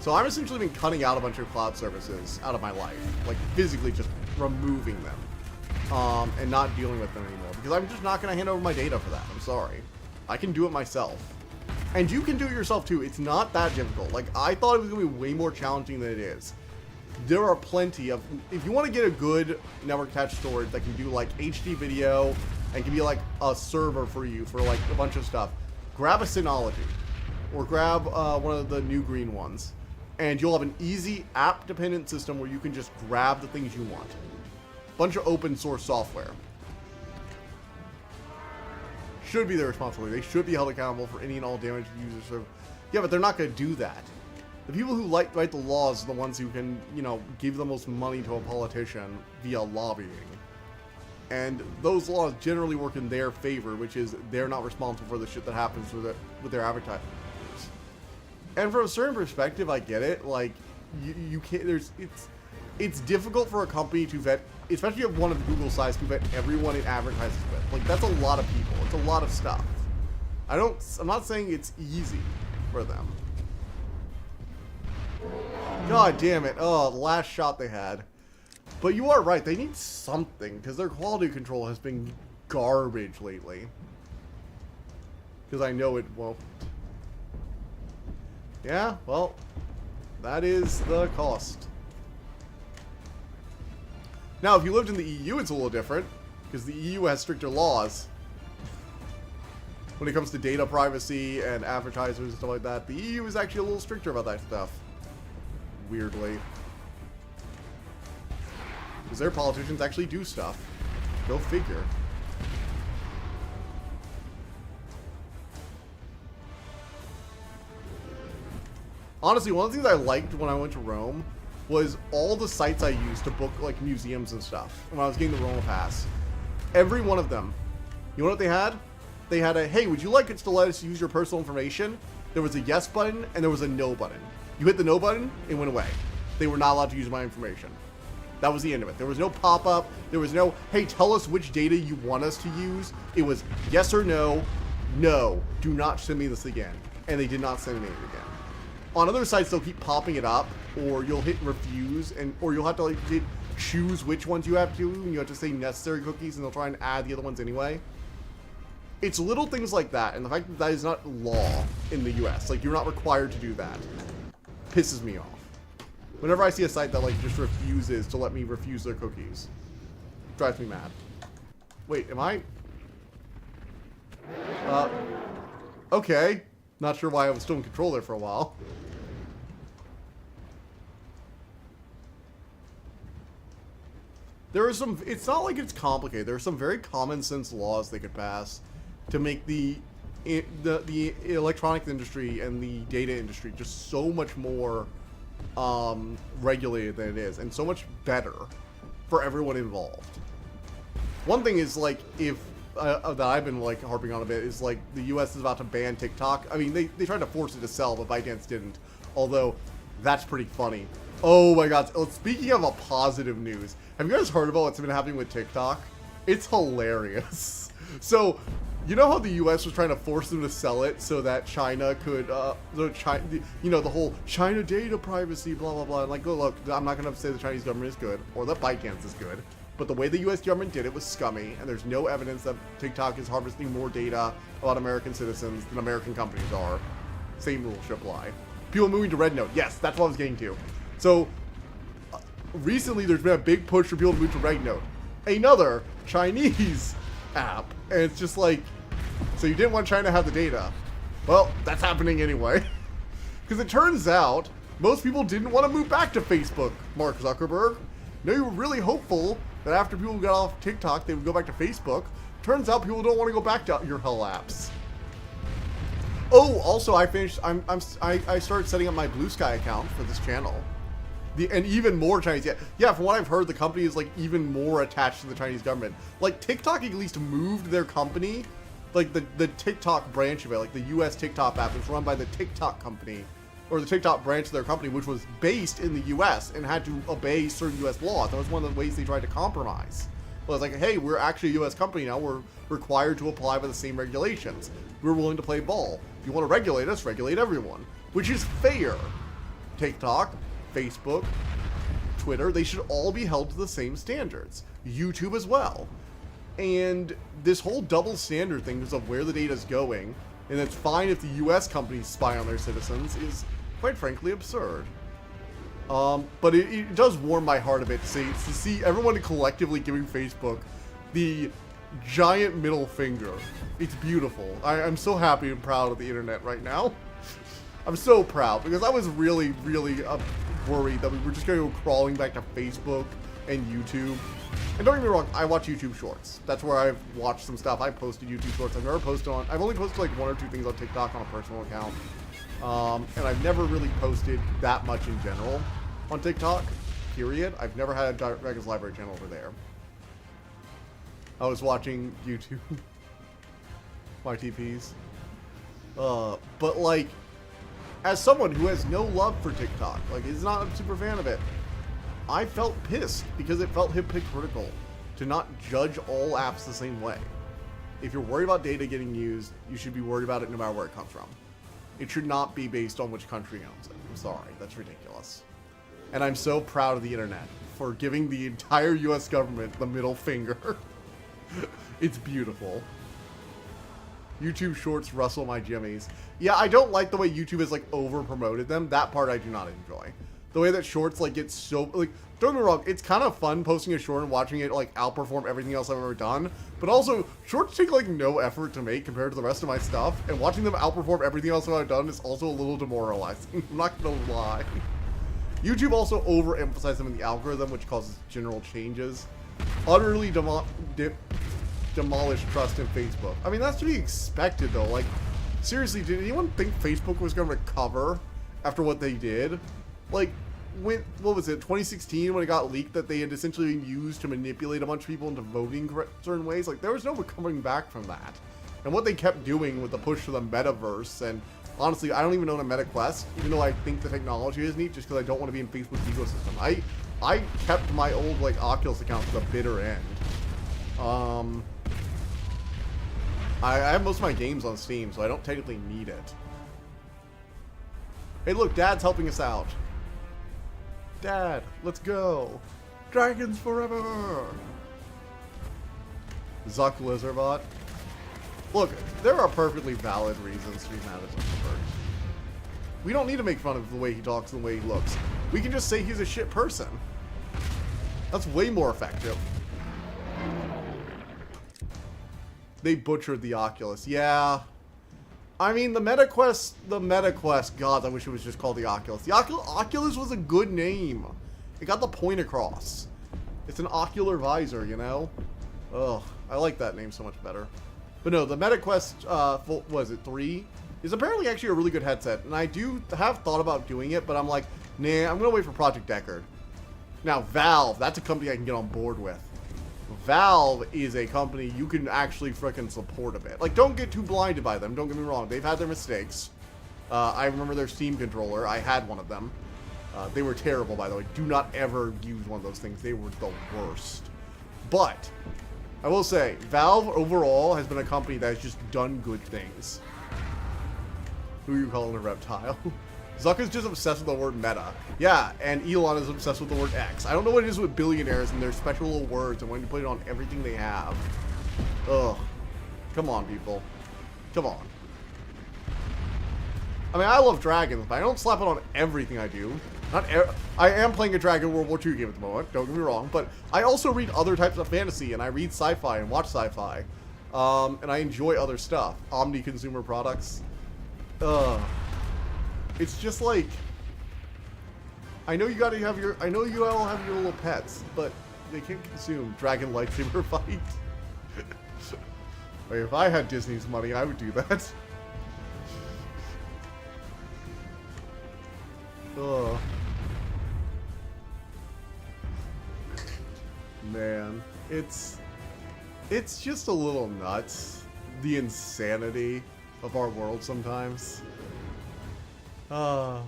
[SPEAKER 2] So I've essentially been cutting out a bunch of cloud services out of my life, like physically just removing them, and not dealing with them anymore because I'm just not going to hand over my data for that. I'm sorry. I can do it myself. And you can do it yourself too. It's not that difficult. Like, I thought it was going to be way more challenging than it is. There are plenty of... If you want to get a good network-attached storage that can do, like, HD video and can be, like, a server for you for, like, a bunch of stuff, grab a Synology. Or grab one of the new green ones. And you'll have an easy app-dependent system where you can just grab the things you want. Bunch of open-source software. Should be their responsibility. They should be held accountable for any and all damage to user server. Yeah, but they're not going to do that. The people who write the laws are the ones who can, you know, give the most money to a politician via lobbying. And those laws generally work in their favor, which is they're not responsible for the shit that happens with their advertisers. And from a certain perspective, I get it. Like, you can't. It's difficult for a company to vet, especially of one of Google's size, to vet everyone it advertises with. Like, that's a lot of people. It's a lot of stuff. I'm not saying it's easy for them. God damn it. Oh, the last shot they had. But you are right. They need something, because their quality control has been garbage lately. Because I know it won't. Yeah, well, that is the cost. Now, if you lived in the EU, it's a little different, because the EU has stricter laws. When it comes to data privacy and advertisers and stuff like that, the EU is actually a little stricter about that stuff. Weirdly. Because their politicians actually do stuff. Go figure. Honestly, one of the things I liked when I went to Rome was all the sites I used to book, like, museums and stuff when I was getting the Roma Pass. Every one of them. You know what they had? They had a, hey, would you like us to let us use your personal information? There was a yes button and there was a no button. You hit the no button, it went away. They were not allowed to use my information. That was the end of it. There was no pop-up. There was no, hey, tell us which data you want us to use. It was yes or no. No, do not send me this again. And they did not send me it again. On other sites, they'll keep popping it up, or you'll hit refuse, or you'll have to like choose which ones you have to, and you have to say necessary cookies, and they'll try and add the other ones anyway. It's little things like that, and the fact that that is not law in the US, like, you're not required to do that, pisses me off. Whenever I see a site that, like, just refuses to let me refuse their cookies, drives me mad. Wait, am I? Okay. Not sure why I was still in control there for a while. There are some, it's not like it's complicated. There are some very common sense laws they could pass to make the electronics industry and the data industry just so much more regulated than it is, and so much better for everyone involved. One thing is, like, if that I've been like harping on a bit is like the US is about to ban TikTok. I mean, they tried to force it to sell, but ByteDance didn't. Although that's pretty funny. Oh my god! Speaking of a positive news, have you guys heard about what's been happening with TikTok? It's hilarious. So, you know how the US was trying to force them to sell it so that China could, you know, the whole China data privacy, blah blah blah. And like, look, I'm not gonna say the Chinese government is good or that ByteDance is good. But the way the US government did it was scummy, and there's no evidence that TikTok is harvesting more data about American citizens than American companies are. Same rule should apply. People moving to Red Note. Yes, that's what I was getting to. So, recently there's been a big push for people to move to Red Note. Another Chinese app. And it's just like, so you didn't want China to have the data. Well, that's happening anyway. Because it turns out, most people didn't want to move back to Facebook, Mark Zuckerberg. No, you were really hopeful that after people got off TikTok, they would go back to Facebook. Turns out people don't want to go back to your hell apps. Oh, also I started setting up my Blue Sky account for this channel. And even more Chinese. Yeah, from what I've heard, the company is like even more attached to the Chinese government. Like TikTok at least moved their company, like the TikTok branch of it, like the US TikTok app is run by the TikTok company, or the TikTok branch of their company, which was based in the US and had to obey certain US laws. That was one of the ways they tried to compromise. Well, it's like, hey, we're actually a US company now. We're required to apply by the same regulations. We're willing to play ball. If you want to regulate us, regulate everyone. Which is fair. TikTok, Facebook, Twitter, they should all be held to the same standards. YouTube as well. And this whole double standard thing of where the data is going, and it's fine if the US companies spy on their citizens, is quite frankly absurd. But it does warm my heart a bit to see everyone collectively giving Facebook the giant middle finger. It's beautiful. I'm so happy and proud of the internet right now. I'm so proud, because I was really, really worried that we were just going to go crawling back to Facebook and YouTube. And don't get me wrong, I watch YouTube Shorts. That's where I've watched some stuff. I posted YouTube Shorts. I've only posted like 1 or 2 things on TikTok on a personal account. And I've never really posted that much in general on TikTok, period. I've never had a Dragon's Library channel over there. I was watching YouTube. My TPs. But like, as someone who has no love for TikTok, like is not a super fan of it, I felt pissed because it felt hypocritical to not judge all apps the same way. If you're worried about data getting used, you should be worried about it no matter where it comes from. It should not be based on which country owns it. I'm sorry, that's ridiculous. And I'm so proud of the internet for giving the entire US government the middle finger. It's beautiful. YouTube Shorts rustle my jimmies. Yeah, I don't like the way YouTube has like over promoted them. That part I do not enjoy. The way that Shorts like get so like, don't get me wrong, it's kind of fun posting a short and watching it like outperform everything else I've ever done. But also, Shorts take like no effort to make compared to the rest of my stuff, and watching them outperform everything else I've done is also a little demoralizing. I'm not gonna lie. YouTube also overemphasized them in the algorithm, which causes general changes. Utterly demolished trust in Facebook. I mean, that's to be expected, though. Like, seriously, did anyone think Facebook was going to recover after what they did? Like, when, what was it, 2016, when it got leaked that they had essentially been used to manipulate a bunch of people into voting certain ways? Like, there was no coming back from that. And what they kept doing with the push to the metaverse, and honestly, I don't even own a Meta Quest, even though I think the technology is neat, just because I don't want to be in Facebook's ecosystem. I kept my old, like, Oculus account to the bitter end. I have most of my games on Steam, so I don't technically need it. Hey, look, Dad's helping us out. Dad, let's go. Dragons forever. Zuck Lizardbot. Look, there are perfectly valid reasons to be mad at Zuckerberg. We don't need to make fun of the way he talks and the way he looks. We can just say he's a shit person. That's way more effective. They butchered the Oculus. Yeah. I mean, the MetaQuest, God, I wish it was just called the Oculus. The Oculus was a good name. It got the point across. It's an ocular visor, you know? Ugh, I like that name so much better. But no, the MetaQuest, was it 3? Is apparently actually a really good headset. And I do have thought about doing it, but I'm like, nah, I'm going to wait for Project Deckard. Now, Valve, that's a company I can get on board with. Valve is a company you can actually frickin' support a bit. Like, don't get too blinded by them. Don't get me wrong. They've had their mistakes. I remember their Steam controller. I had one of them. They were terrible, by the way. Do not ever use one of those things. They were the worst. But I will say, Valve overall has been a company that has just done good things. Who are you calling a reptile? Zuck is just obsessed with the word meta. Yeah, and Elon is obsessed with the word X. I don't know what it is with billionaires and their special little words and when you put it on everything they have. Ugh. Come on, people. Come on. I mean, I love dragons, but I don't slap it on everything I do. I am playing a Dragon World War II game at the moment, don't get me wrong, but I also read other types of fantasy, and I read sci-fi and watch sci-fi. And I enjoy other stuff. Omni consumer products. Ugh. It's just like, I know you all have your little pets, but they can't consume dragon lightsaber fight. Like, if I had Disney's money, I would do that. Ugh. Man, it's just a little nuts, the insanity of our world sometimes. But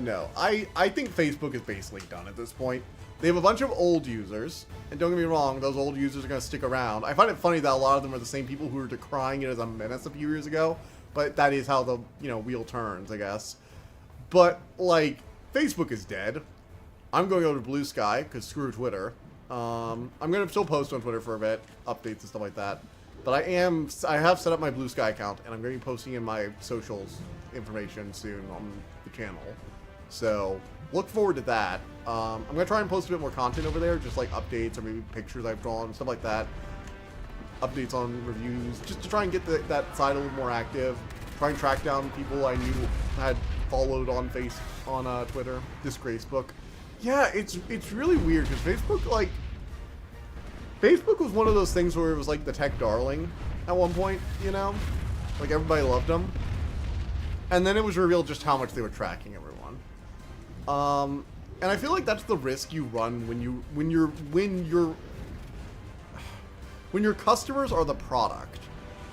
[SPEAKER 2] no, I think Facebook is basically done at this point. They have a bunch of old users, and don't get me wrong, those old users are going to stick around. I find it funny that a lot of them are the same people who were decrying it as a menace a few years ago, but that is how the, wheel turns, I guess. But, like, Facebook is dead. I'm going over to Blue Sky, because screw Twitter. I'm going to still post on Twitter for a bit, updates and stuff like that. But I have set up my Blue Sky account, and I'm going to be posting in my socials information soon on the channel. So, look forward to that. I'm going to try and post a bit more content over there, just like updates or maybe pictures I've drawn, stuff like that. Updates on reviews, just to try and get that side a little more active. Try and track down people I knew had followed on Twitter. Disgracebook. Yeah, it's really weird because Facebook was one of those things where it was like the tech darling at one point, like everybody loved them, and then it was revealed just how much they were tracking everyone. And I feel like that's the risk you run when your customers are the product.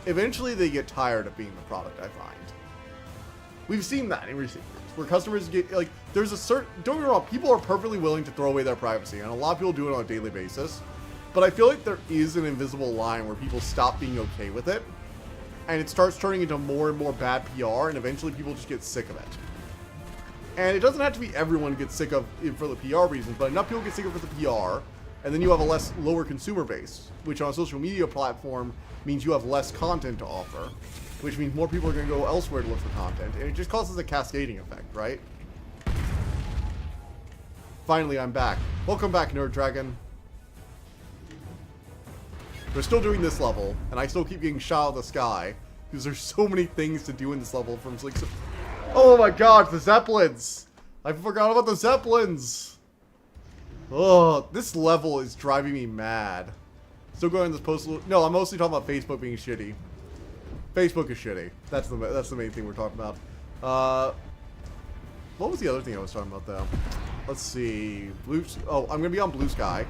[SPEAKER 2] Eventually, they get tired of being the product. I find we've seen that in recent years. Where customers get, like, there's a certain, don't get me wrong, people are perfectly willing to throw away their privacy, and a lot of people do it on a daily basis, but I feel like there is an invisible line where people stop being okay with it, and it starts turning into more and more bad PR, and eventually people just get sick of it. And it doesn't have to be everyone gets sick of it for the PR reasons, but enough people get sick of it for the PR, and then you have a lower consumer base, which on a social media platform means you have less content to offer, which means more people are going to go elsewhere to look for content, and it just causes a cascading effect, right? Finally, I'm back. Welcome back, Nerd Dragon. We're still doing this level, and I still keep getting shot out of the sky, because there's so many things to do in this level from like... Oh my god, the Zeppelins! I forgot about the Zeppelins. Oh, this level is driving me mad. Still going on this post. No, I'm mostly talking about Facebook being shitty. Facebook is shitty. That's the main thing we're talking about. What was the other thing I was talking about though? Let's see. Oh, I'm gonna be on Blue Sky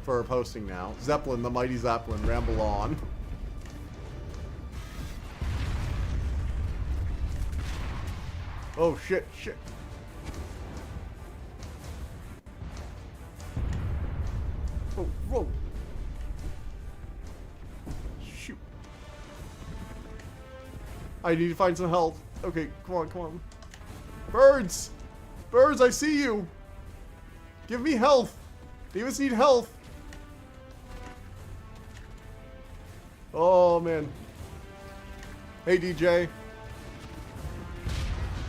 [SPEAKER 2] for posting now. Zeppelin, the mighty Zeppelin, ramble on. Oh shit, shit. Oh, whoa. Shoot. I need to find some health. Okay, come on, come on. Birds! Birds, I see you! Give me health! Demons need health! Oh, man. Hey, DJ.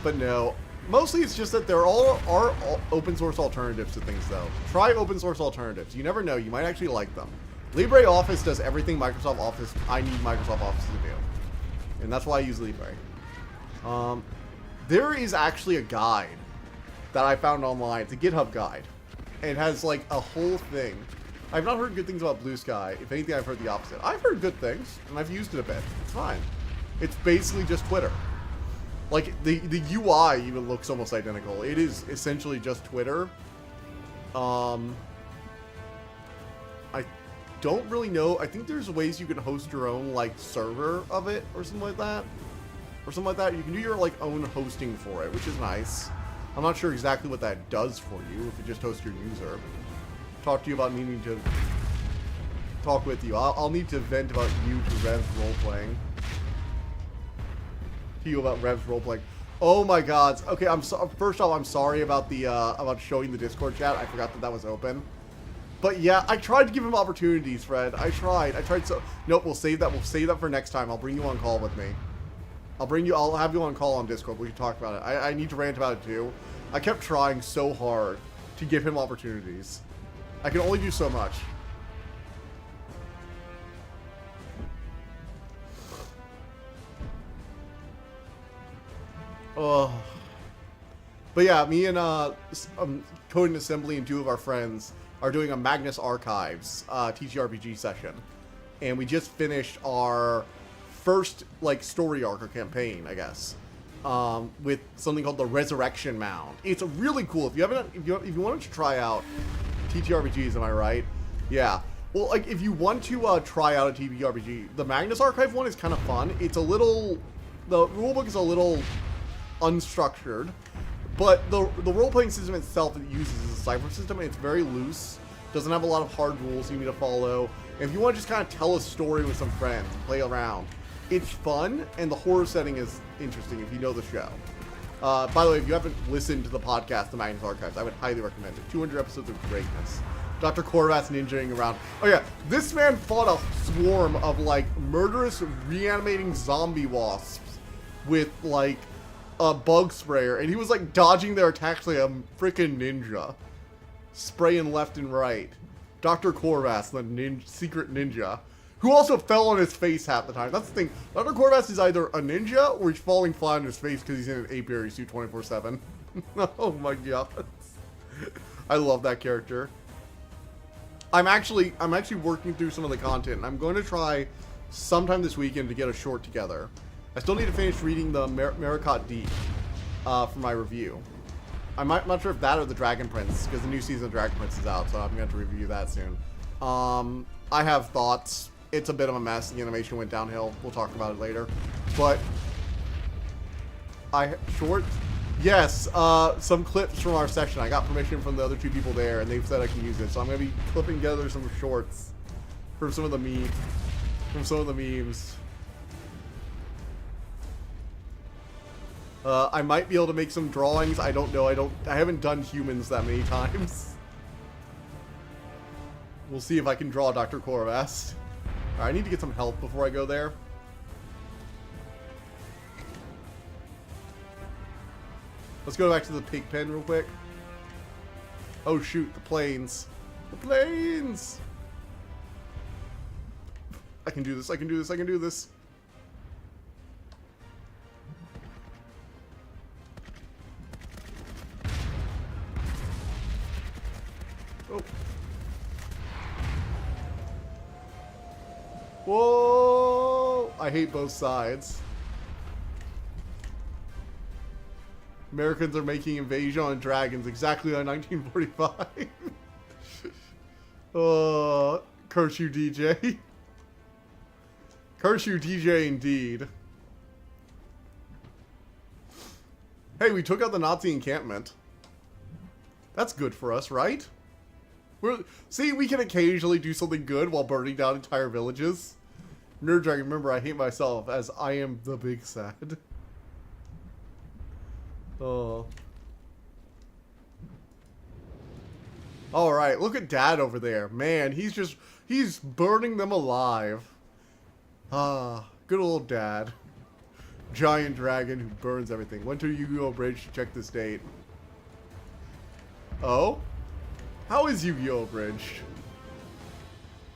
[SPEAKER 2] But no. Mostly it's just that there are all open source alternatives to things, though. Try open source alternatives. You never know. You might actually like them. LibreOffice does everything Microsoft Office I need Microsoft Office to do. And that's why I use Libre. There is actually a guide that I found online. It's a GitHub guide. And it has, like, a whole thing. I've not heard good things about Blue Sky. If anything, I've heard the opposite. I've heard good things, and I've used it a bit. It's fine. It's basically just Twitter. Like, the UI even looks almost identical. It is essentially just Twitter. I don't really know. I think there's ways you can host your own, like, server of it or something like that. Or something like that. You can do your, like, own hosting for it, which is nice. I'm not sure exactly what that does for you if you just host your user. Talk to you about needing to talk with you. I'll need to vent about you to Rev's roleplaying. To you about Rev's roleplaying. Oh my god. Okay, first off, I'm sorry about the about showing the Discord chat. I forgot that that was open. But yeah, I tried to give him opportunities, Fred. I tried so. Nope, we'll save that. We'll save that for next time. I'll bring you on call with me. I'll have you on call on Discord. We can talk about it. I need to rant about it too. I kept trying so hard to give him opportunities. I can only do so much. Oh. But yeah, me and Code and Assembly and two of our friends are doing a Magnus Archives TTRPG session. And we just finished our first, like, story arc or campaign, I guess. With something called the Resurrection Mound. It's really cool. If you wanted to try out TTRPGs, am I right? Yeah. Well, like, if you want to try out a TTRPG, the Magnus Archive one is kind of fun. It's a little... The rulebook is a little unstructured, but the role-playing system itself that it uses is a cipher system, and it's very loose. Doesn't have a lot of hard rules you need to follow. And if you want to just kind of tell a story with some friends and play around, it's fun, and the horror setting is interesting if you know the show. By the way, if you haven't listened to the podcast, The Magnus Archives, I would highly recommend it. 200 episodes of greatness. Dr. Corvass ninjaing around. Oh yeah, this man fought a swarm of, like, murderous reanimating zombie wasps with, like, a bug sprayer, and he was, like, dodging their attacks like a freaking ninja. Spraying left and right. Dr. Corvass, the secret ninja. Who also fell on his face half the time. That's the thing. Dr. Corvass is either a ninja or he's falling flat on his face because he's in an apiary suit 24/7. Oh my god. I love that character. I'm actually working through some of the content, and I'm going to try sometime this weekend to get a short together. I still need to finish reading the Maricot Deep for my review. I'm not sure if that or the Dragon Prince, because the new season of Dragon Prince is out, so I'm going to review that soon. I have thoughts. It's a bit of a mess. The animation went downhill. We'll talk about it later. But short? Yes, some clips from our session. I got permission from the other two people there, and they've said I can use it. So I'm going to be clipping together some shorts from some of the memes. I might be able to make some drawings. I don't know. I haven't done humans that many times. We'll see if I can draw Dr. Corvass. Alright, I need to get some help before I go there. Let's go back to the pig pen real quick. Oh shoot, the planes. The planes! I can do this, I can do this, I can do this. Oh. Whoa! I hate both sides. Americans are making Invasion on Dragons exactly on 1945. Curse you, DJ. Curse you, DJ, indeed. Hey, we took out the Nazi encampment. That's good for us, right? See, we can occasionally do something good while burning down entire villages. Nerd Dragon, remember, I hate myself as I am the big sad. Oh. Alright, look at Dad over there. Man, he's burning them alive. Ah, good old Dad. Giant dragon who burns everything. Went to Yu-Gi-Oh! Bridge to check this date. Oh? How is Yu-Gi-Oh! Bridge?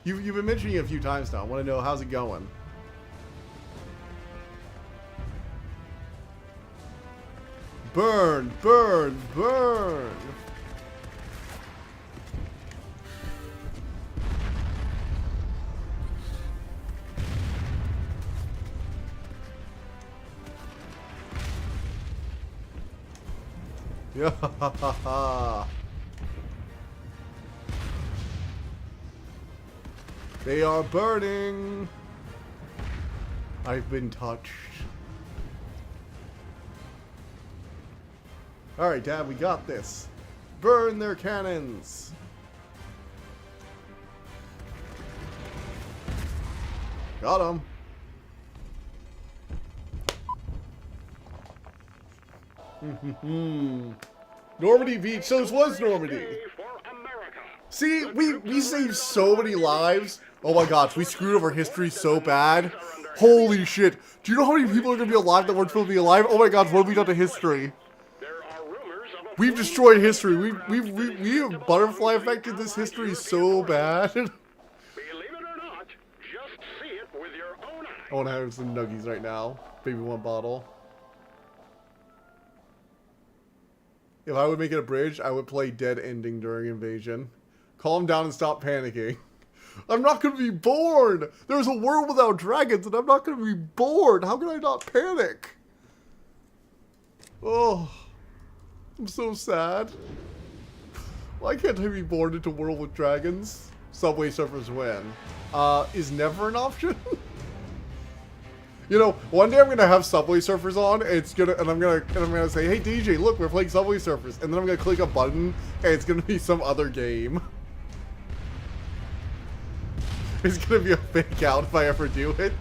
[SPEAKER 2] You've been mentioning it a few times now. I want to know, how's it going? Burn, burn, burn! Yeah, ha ha ha. They are burning. I've been touched. Alright, Dad, we got this. Burn their cannons. Got him. Normandy Beach. So this was Normandy. See, we saved so many lives. Oh my gosh, we screwed over history so bad. Holy shit. Do you know how many people are going to be alive that weren't supposed to be alive? Oh my god, what have we done to history? We've destroyed history. We have butterfly affected this history so bad.
[SPEAKER 3] Believe it or not, just see it with your own eyes.
[SPEAKER 2] I want to have some nuggies right now. Baby one bottle. If I would make it a bridge, I would play Dead Ending during Invasion. Calm down and stop panicking. I'm not going to be bored! There's a world without dragons and I'm not going to be bored! How can I not panic? Oh, I'm so sad. Why can't I be born into a world with dragons? Subway Surfers win. Is never an option? You know, one day I'm gonna have Subway Surfers on, and I'm gonna say, hey DJ, look, we're playing Subway Surfers, and then I'm gonna click a button, and it's gonna be some other game. It's gonna be a fake out if I ever do it.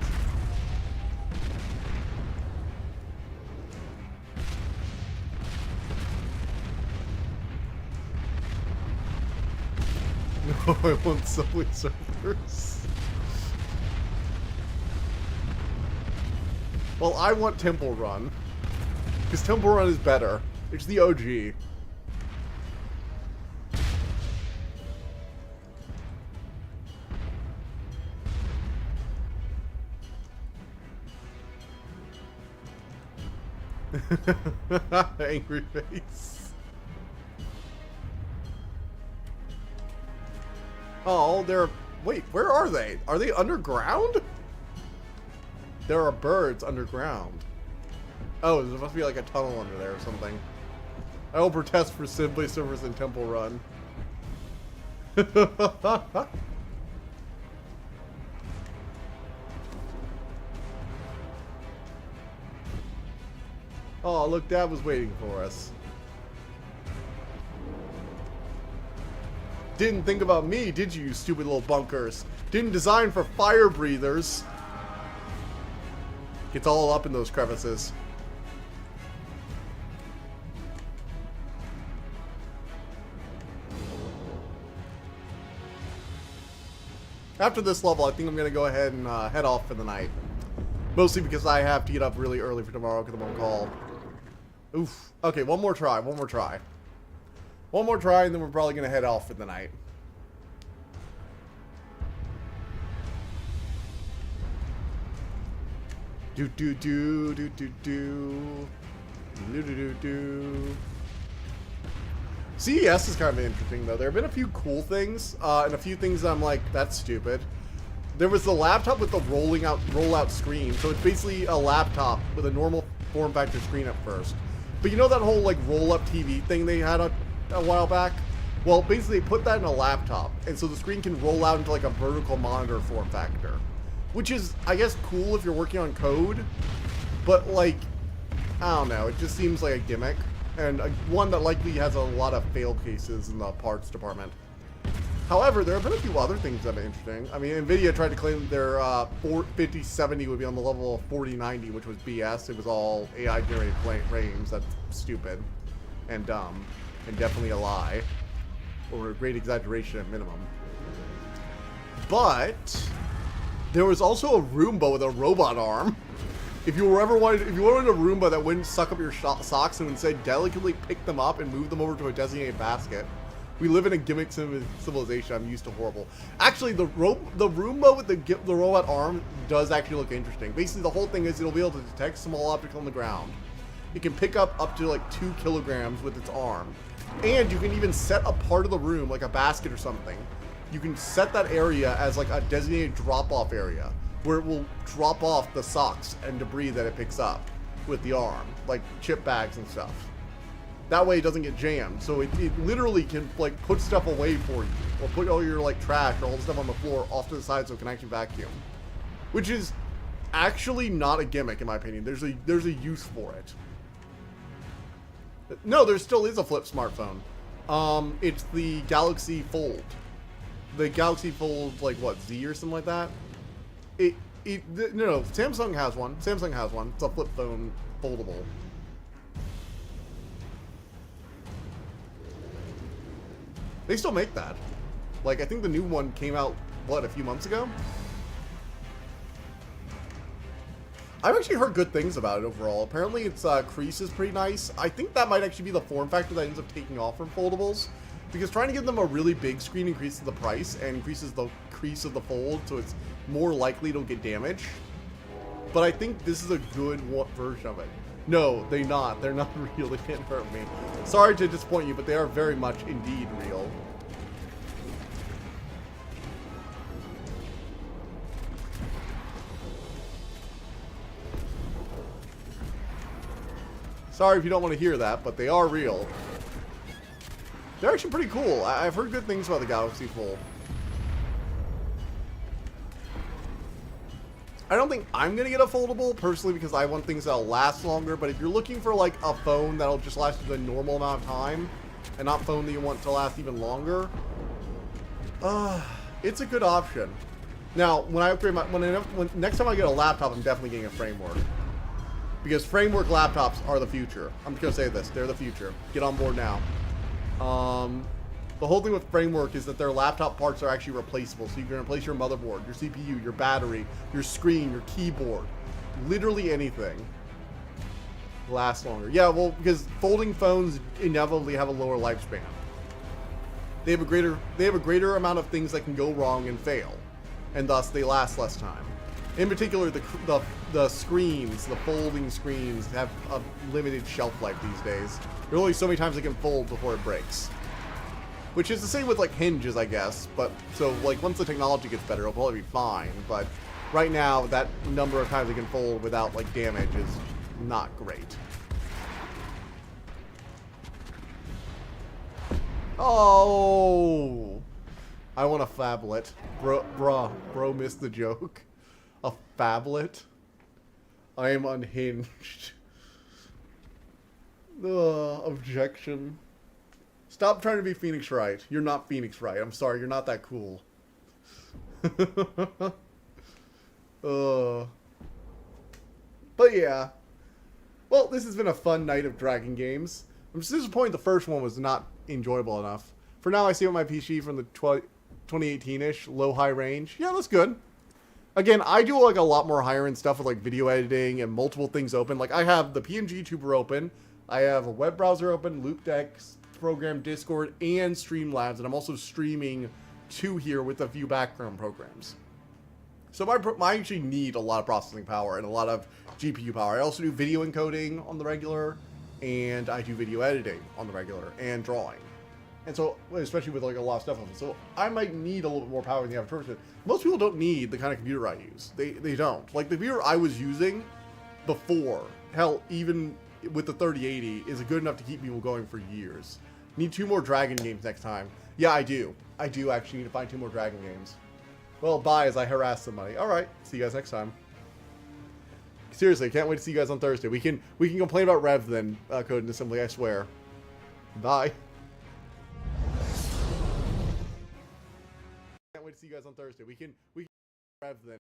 [SPEAKER 2] No, I want Subway Surfers. Well, I want Temple Run. Because Temple Run is better. It's the OG. Angry face. Oh, they're... Wait, where are they? Are they underground? There are birds underground. Oh, there must be like a tunnel under there or something. I will protest for Subway Surfers in Temple Run. Oh, look, Dad was waiting for us. Didn't think about me, did you stupid little bunkers? Didn't design for fire breathers. Gets all up in those crevices. After this level, I think I'm going to go ahead and head off for the night. Mostly because I have to get up really early for tomorrow because I'm on call. Oof. Okay, one more try, one more try. One more try, and then we're probably going to head off for the night. Do do do do do do do do do do. CES is kind of interesting, though. There have been a few cool things, and a few things I'm like, that's stupid. There was the laptop with the rollout screen. So it's basically a laptop with a normal form factor screen at first. But you know that whole, like, roll-up TV thing they had a while back? Well, basically, they put that in a laptop, and so the screen can roll out into, like, a vertical monitor form factor. Which is, I guess, cool if you're working on code, but, like, I don't know, it just seems like a gimmick, and one that likely has a lot of fail cases in the parts department. However, there have been a few other things that have been interesting. I mean, NVIDIA tried to claim their 5070 would be on the level of 4090, which was BS. It was all AI-generated frames. That's stupid and dumb, and definitely a lie, or a great exaggeration at minimum. But there was also a Roomba with a robot arm. If you wanted a Roomba that wouldn't suck up your socks and instead delicately pick them up and move them over to a designated basket. We live in a gimmick civilization. I'm used to horrible. Actually, the Roomba with the robot arm does actually look interesting. Basically, the whole thing is it'll be able to detect small objects on the ground. It can pick up to like 2 kilograms with its arm. And you can even set a part of the room, like a basket or something. You can set that area as like a designated drop-off area where it will drop off the socks and debris that it picks up with the arm, like chip bags and stuff. That way it doesn't get jammed. So it literally can like put stuff away for you, or put all your like trash or all the stuff on the floor off to the side so it can actually vacuum. Which is actually not a gimmick in my opinion. There's a use for it. No, there still is a flip smartphone. It's the Galaxy Fold. The Galaxy Fold, like what, Z or something like that? No, Samsung has one. Samsung has one. It's a flip phone, foldable. They still make that. Like, I think the new one came out, what, a few months ago? I've actually heard good things about it overall. Apparently its crease is pretty nice. I think that might actually be the form factor that ends up taking off from foldables. Because trying to give them a really big screen increases the price and increases the crease of the fold, so it's more likely it'll get damaged. But I think this is a good version of it. No, they're not. They're not real. They can't hurt me. Sorry to disappoint you, but they are very much indeed real. Sorry if you don't want to hear that, but they are real. They're actually pretty cool. I've heard good things about the Galaxy Fold. I don't think I'm going to get a foldable, personally, because I want things that'll last longer. But if you're looking for, like, a phone that'll just last you the normal amount of time, and not a phone that you want to last even longer, it's a good option. Now, when I upgrade next time I get a laptop, I'm definitely getting a Framework. Because Framework laptops are the future. I'm just going to say this. They're the future. Get on board now. The whole thing with Framework is that their laptop parts are actually replaceable. So you can replace your motherboard, your CPU, your battery, your screen, your keyboard. Literally anything. Lasts longer. Yeah, well, because folding phones inevitably have a lower lifespan. They have a greater amount of things that can go wrong and fail. And thus they last less time. In particular, the screens, the folding screens, have a limited shelf life these days. There are only so many times they can fold before it breaks. Which is the same with, like, hinges, I guess. But, so, like, once the technology gets better, it'll probably be fine. But right now, that number of times it can fold without, like, damage is not great. Oh! I want a phablet. Bro missed the joke. A phablet? I am unhinged. Objection. Stop trying to be Phoenix Wright. You're not Phoenix Wright. I'm sorry, you're not that cool. But yeah. Well, this has been a fun night of Dragon games. I'm just disappointed the first one was not enjoyable enough. For now, I see on my PC from the 2018-ish, low-high range. Yeah, that's good. Again, I do like a lot more higher-end stuff with like video editing and multiple things open. Like I have the PNG Tuber open. I have a web browser open, LoopDex, program, Discord, and Streamlabs, and I'm also streaming to here with a few background programs. So I actually need a lot of processing power and a lot of GPU power. I also do video encoding on the regular, and I do video editing on the regular, and drawing. And so, especially with like a lot of stuff on it. So I might need a little bit more power than the average person. Most people don't need the kind of computer I use. They don't. Like the computer I was using before, hell, even with the 3080, is good enough to keep people going for years. Need 2 more Dragon games next time. Yeah, I do. I do actually need to find 2 more Dragon games. Well, bye as I harass somebody. Alright, see you guys next time. Seriously, can't wait to see you guys on Thursday. We can complain about Rev then, Code and Assembly, I swear. Bye. Can't wait to see you guys on Thursday. We can Rev then.